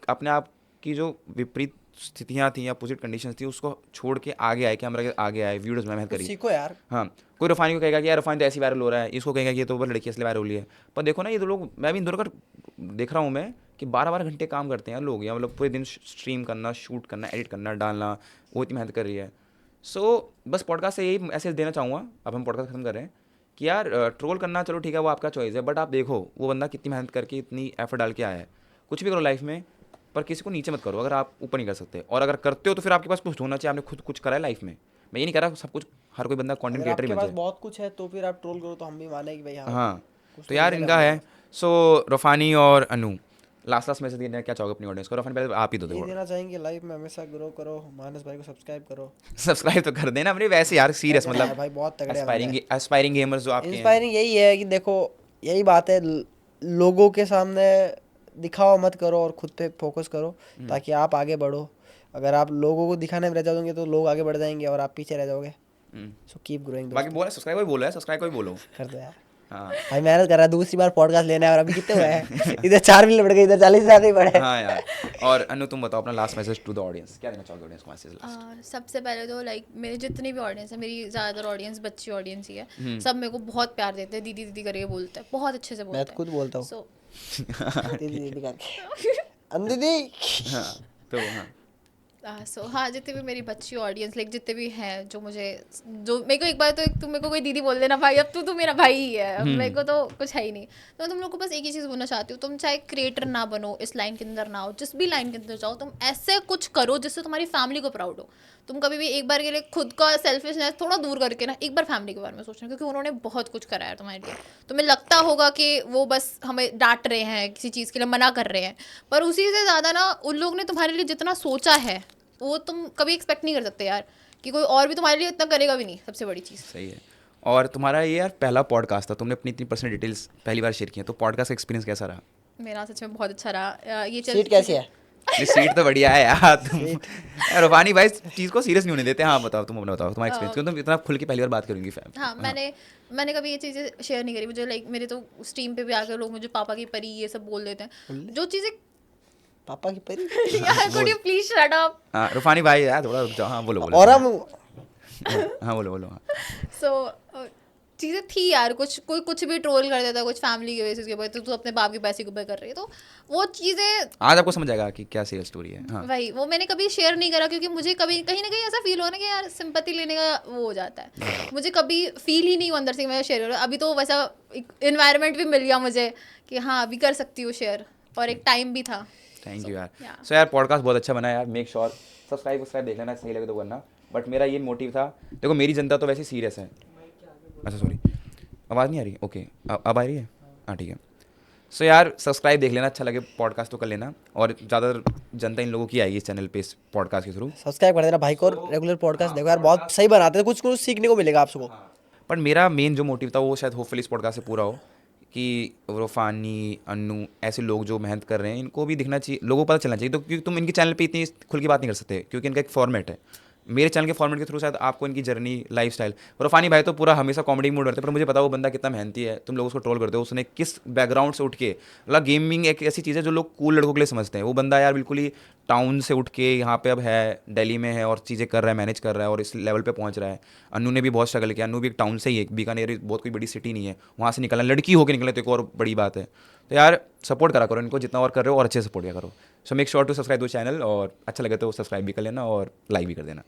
अपने आप की जो विपरीत स्थितियाँ थी या अपोजिट कंडीशंस थी उसको छोड़ के आगे आए, कैमरा के आगे आए, वीडियोज़ में मेहनत कुछ करी। सीखो यार। हाँ, कोई रफानी को कहेगा कि यार रफानी तो ऐसी वायरल हो रहा है, इसको कहेगा कि ये तो बस लड़की असली वायरल हो रही है। पर देखो ना ये तो लोग, मैं भी इन दोनों का देख रहा हूँ मैं कि 12-12 घंटे काम करते हैं लोग, या मतलब पूरे दिन स्ट्रीम करना, शूट करना, एडिट करना, डालना, वो इतनी मेहनत कर रही है। सो बस पॉडकास्ट से यही मैसेज देना चाहूँगा, अब हम पॉडकास्ट खत्म कर रहे हैं, कि यार ट्रोल करना चलो ठीक है, वो आपका चॉइस है, बट आप देखो वो बंदा कितनी मेहनत करके इतनी एफर्ट डाल के आया है। कुछ भी करो लाइफ में, पर किसी को नीचे मत करो अगर आप ऊपर नहीं कर सकते, और अगर करते हो तो फिर आपके पास कुछ होना चाहिए, आपने खुद कुछ करा है लाइफ में। मैं ये नहीं कह रहा सब कुछ हर कोई बंदा कंटेंट अगर क्रिएटर ही आपके बन पास जाए। बहुत कुछ है तो फिर आप ट्रोल करो तो हम भी माने कि भाई हाँ हाँ, कुछ तो यार मिलेगा इनका हमें। है। सो रफानी और अनु लास्ट मैसेज देना क्या चाहोगे अपनी ऑडियंस को? रफानी पहले आप ही दो यही देखो। देना चाहेंगे, लाइफ में हमेशा ग्रो करो, मानस भाई को सब्सक्राइब करो। सब्सक्राइब तो कर देना अपने, वैसे यार सीरियस कर देना मतलब भाई, बहुत तगड़े एस्पायरिंग गेमर्स जो आपके हैं। इंस्पायरिंग यही है कि देखो यही बात है, लोगों के सामने दिखावा मत करो और खुद पे फोकस करो ताकि आप आगे बढ़ो। अगर आप लोगों को दिखाने में रह जाओगे तो लोग आगे बढ़ जाएंगे और आप पीछे रह जाओगे। So keep growing. बाकी बोला सब्सक्राइब को बोलो है, सब्सक्राइब को भी बोलो। कर दो यार हाँ भाई, मेहनत कर रहा है, दूसरी बार पॉडकास्ट लेना है और अभी कितने हुए हैं इधर 4 मिलियन बढ़ गए, इधर 40 ज़्यादा ही बढ़े। हाँ यार। और अनु तुम बताओ अपना last message to the audience, क्या देना चाहोगे ऑडियंस को मैसेज लास्ट? सबसे पहले तो लाइक मेरे जितनी भी ऑडियंस है, मेरी ज़्यादातर ऑडियंस बच्ची ऑडियंस ही है, सब मेरे को बहुत प्यार देते हैं, दीदी दीदी करके बोलते हैं, बहुत अच्छे से बोलते मैं हैं। तो खुद बोलता हूँ सो दीदी दीदी करके दीदी। हाँ तो हाँ सो हाँ, जितने भी मेरी बच्ची ऑडियंस लाइक जितने भी हैं जो मुझे, जो मेरे को एक बार तो तुम मेरे को कोई दीदी बोल देना भाई, अब तू मेरा भाई ही है, अब मेरे को तो कुछ है ही नहीं। तो तुम लोग को बस एक ही चीज़ बोलना चाहती हूँ, तुम चाहे क्रिएटर ना बनो, इस लाइन के अंदर ना हो, जिस भी लाइन के अंदर जाओ, तुम ऐसे कुछ करो जिससे तुम्हारी फैमिली को प्राउड हो। तुम कभी भी एक बार के लिए खुद का सेल्फिशनेस थोड़ा दूर करके ना एक बार फैमिली के बारे में सोचना, क्योंकि उन्होंने बहुत कुछ करा है तुम्हारे लिए। तुम्हें लगता होगा कि वो बस हमें डांट रहे हैं, किसी चीज़ के लिए मना कर रहे हैं, पर उसी से ज़्यादा ना उन लोगों ने तुम्हारे लिए जितना सोचा है वो तुम कभी एक्सपेक्ट नहीं कर सकते यार, कि कोई और भी तुम्हारे लिए इतना करेगा भी नहीं। सबसे बड़ी चीज़ सही है। और तुम्हारा ये यार पहला पॉडकास्ट था, तुमने अपनी इतनी पर्सनल डिटेल्स पहली बार शेयर की हैं, तो पॉडकास्ट का एक्सपीरियंस कैसा रहा? मेरा सच में बहुत अच्छा रहा। ये सीट कैसी है? ये सीट तो बढ़िया है यार। तुम रूहानी भाई चीज़ को सीरियस नहीं होने देते। हाँ बताओ, तुम अपना बताओ तुम्हारा एक्सपीरियंस, क्यों तुम इतना खुल के पहली बार बात करूँगी फैम। हाँ, मैंने कभी ये चीज़ें शेयर नहीं करी। मुझे लाइक मेरे तो स्ट्रीम पे भी आकर लोग मुझे पापा की परी ये सब बोल देते हैं, जो चीज़ें पापा की परी। यार could you please shut up? हाँ रूहानी भाई यार थोड़ा रुक जाओ। हाँ बोलो बोलो। और हम हाँ बोलो बोलो। हाँ सो चीज़ें थी यार, कोई कुछ भी ट्रोल कर देता है, कुछ फैमिली के बेसिस के ऊपर, तो तू अपने बाप के पैसे के ऊपर कर रही है, तो वो चीज़ें आज आपको समझ आएगा कि क्या सीरियस स्टोरी है। हाँ वही वो मैंने कभी शेयर नहीं करा, क्योंकि मुझे कभी कहीं ना कहीं ऐसा फील हो ना कि यार सिंपैथी लेने का वो हो जाता है। मुझे कभी फील ही नहीं हुआ अंदर से मैं शेयर करूँ। अभी तो वैसा इन्वायरमेंट भी मिल गया मुझे कि हाँ अभी कर सकती हूँ शेयर, और एक टाइम भी था। थैंक यू यार। yeah. सो यार पॉडकास्ट बहुत अच्छा बना यार। मेक श्योर सब्सक्राइब देख लेना, सही लगे तो करना। बट मेरा ये मोटिव था, देखो मेरी जनता तो वैसे सीरियस है। अच्छा सॉरी, आवाज़ नहीं आ रही? ओके अब आ रही है? हाँ ठीक है। सो यार सब्सक्राइब देख लेना, अच्छा लगे पॉडकास्ट तो कर लेना, और ज़्यादातर जनता इन लोगों की आएगी इस चैनल पे इस पॉडकास्ट के थ्रू। सब्सक्राइब कर देना भाई को, रेगुलर पॉडकास्ट देखो यार, बहुत सही बनाते हैं, कुछ कुछ सीखने को मिलेगा आप सबको। बट मेरा मेन जो मोटिव था वो शायद होपफुली इस पॉडकास्ट से पूरा हो, कि रोफानी, अन्नू, ऐसे लोग जो मेहनत कर रहे हैं इनको भी दिखना चाहिए, लोगों को पता चलना चाहिए। तो क्योंकि तुम इनके चैनल पे इतनी खुल की बात नहीं कर सकते क्योंकि इनका एक फॉर्मेट है। मेरे चैनल के फॉर्मेट के थ्रू शायद आपको इनकी जर्नी, लाइफस्टाइल, रोफानी भाई तो पूरा हमेशा कॉमेडी मूड रहते हैं, पर मुझे पता वो बंदा कितना मेहनती है। तुम लोग उसको ट्रोल करते हो, उसने किस बैकग्राउंड से उठ के, मतलब गेमिंग एक ऐसी चीज़ है जो लोग कूल लड़कों के लिए समझते हैं। वो बंदा यार बिल्कुल ही टाउन से उठ के यहाँ पे अब है, दिल्ली में है और चीज़ें कर रहा है, मैनेज कर रहा है और इस लेवल पे पहुँच रहा है। अन्नू ने भी बहुत स्ट्रगल किया। अन्नू भी एक टाउन से ही है, बीकानेर बहुत कोई बड़ी सिटी नहीं है, वहाँ से निकला, लड़की होकर निकले तो एक और बड़ी बात है। तो यार सपोर्ट करा करो इनको जितना और कर रहे हो, और अच्छे से सपोर्ट किया करो। So make sure to subscribe to channel, और अच्छा लगे तो सब्सक्राइब भी कर लेना और लाइक भी कर देना।